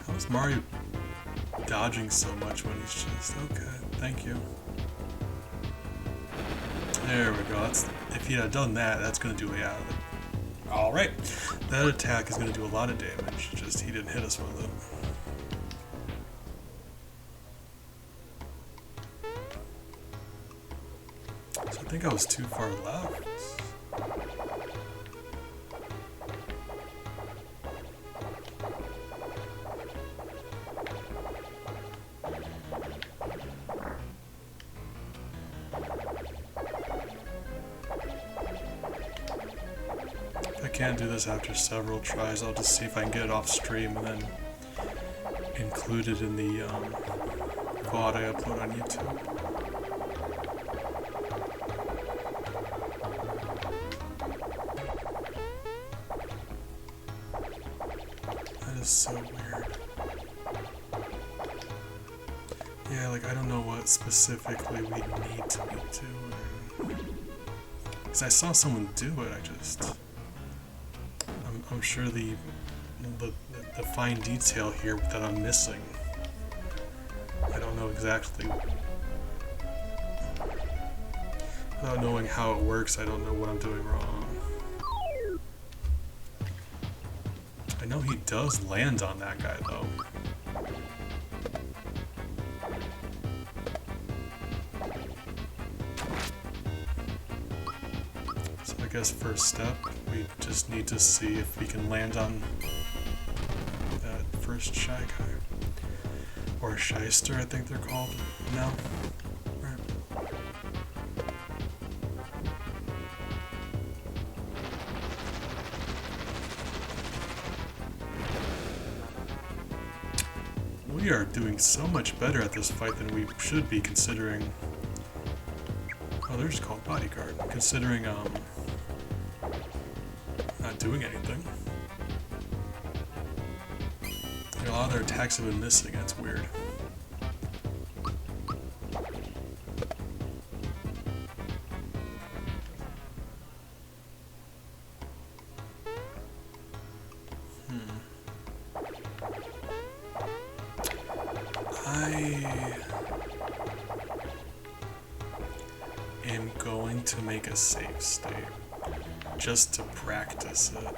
How is Mario dodging so much when he's just... Okay, thank you. There we go. If he had done that, that's going to do it. Alright. That attack is going to do a lot of damage, just he didn't hit us with it. So I think I was too far left. If I can't do this after several tries, I'll just see if I can get it off stream and then include it in the VOD I upload on YouTube. That is so weird. Yeah, like I don't know what specifically we need to be doing. Because I saw someone do it, I'm sure the fine detail here that I'm missing. I don't know exactly. Without knowing how it works, I don't know what I'm doing wrong. I know he does land on that guy, though. So I guess first step, we just need to see if we can land on that first shy guy. Or shyster, I think they're called now. Right. We are doing so much better at this fight than we should be, considering... Oh, they're just called bodyguard. Considering, not doing anything. A lot of their attacks have been missing, that's weird. I am going to make a save state just to practice it.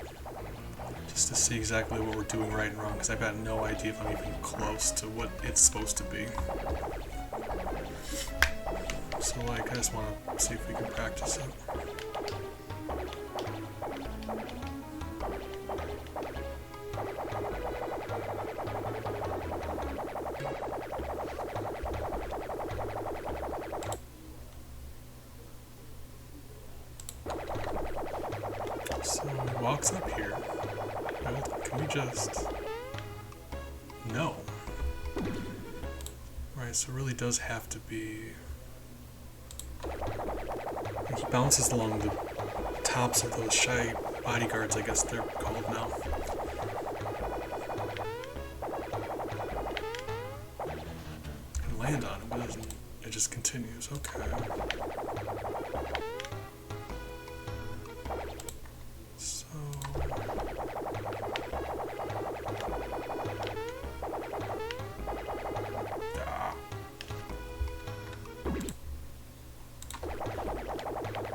Just to see exactly what we're doing right and wrong, because I've got no idea if I'm even close to what it's supposed to be. So like, I just want to see if we can practice it. So he walks up here. Can we just... No. Right, so it really does have to be... He bounces along the tops of those shy bodyguards, I guess they're called now. Can land on him, but it just continues. Okay.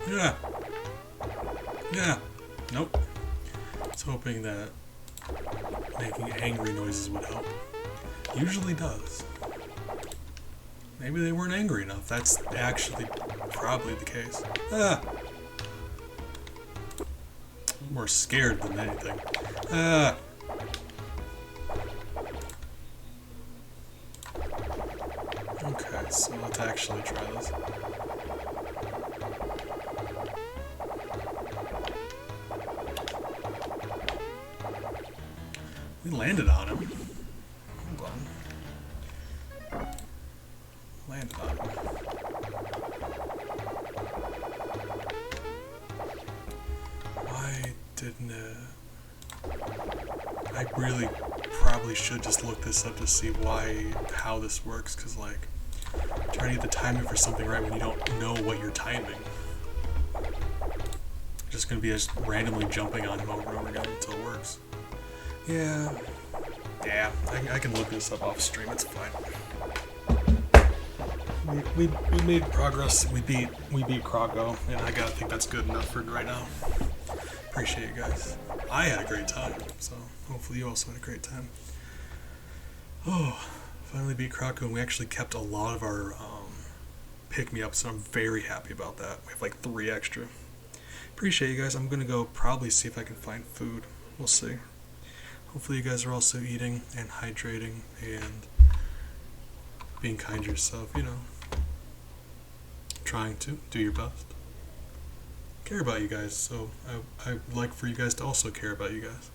Yeah. Yeah. Nope. I was hoping that making angry noises would help. Usually does. Maybe they weren't angry enough. That's actually probably the case. Ah. More scared than anything. Ah. Okay, so let's actually try this. We landed on him. Hold on. Landed on him. Why didn't it... I really probably should just look this up to see how this works, because like, trying to get the timing for something right when you don't know what you're timing. You're just going to be just randomly jumping on him over and over again until it works. Yeah, I can look this up off stream, it's fine. We made progress, we beat Croco, and I gotta think that's good enough for right now. Appreciate you guys. I had a great time, so hopefully you also had a great time. Oh, finally beat Croco, and we actually kept a lot of our pick-me-ups, so I'm very happy about that. We have like 3 extra. Appreciate you guys. I'm gonna go probably see if I can find food. We'll see. Hopefully you guys are also eating and hydrating and being kind to yourself, you know. Trying to do your best. Care about you guys, so I'd like for you guys to also care about you guys.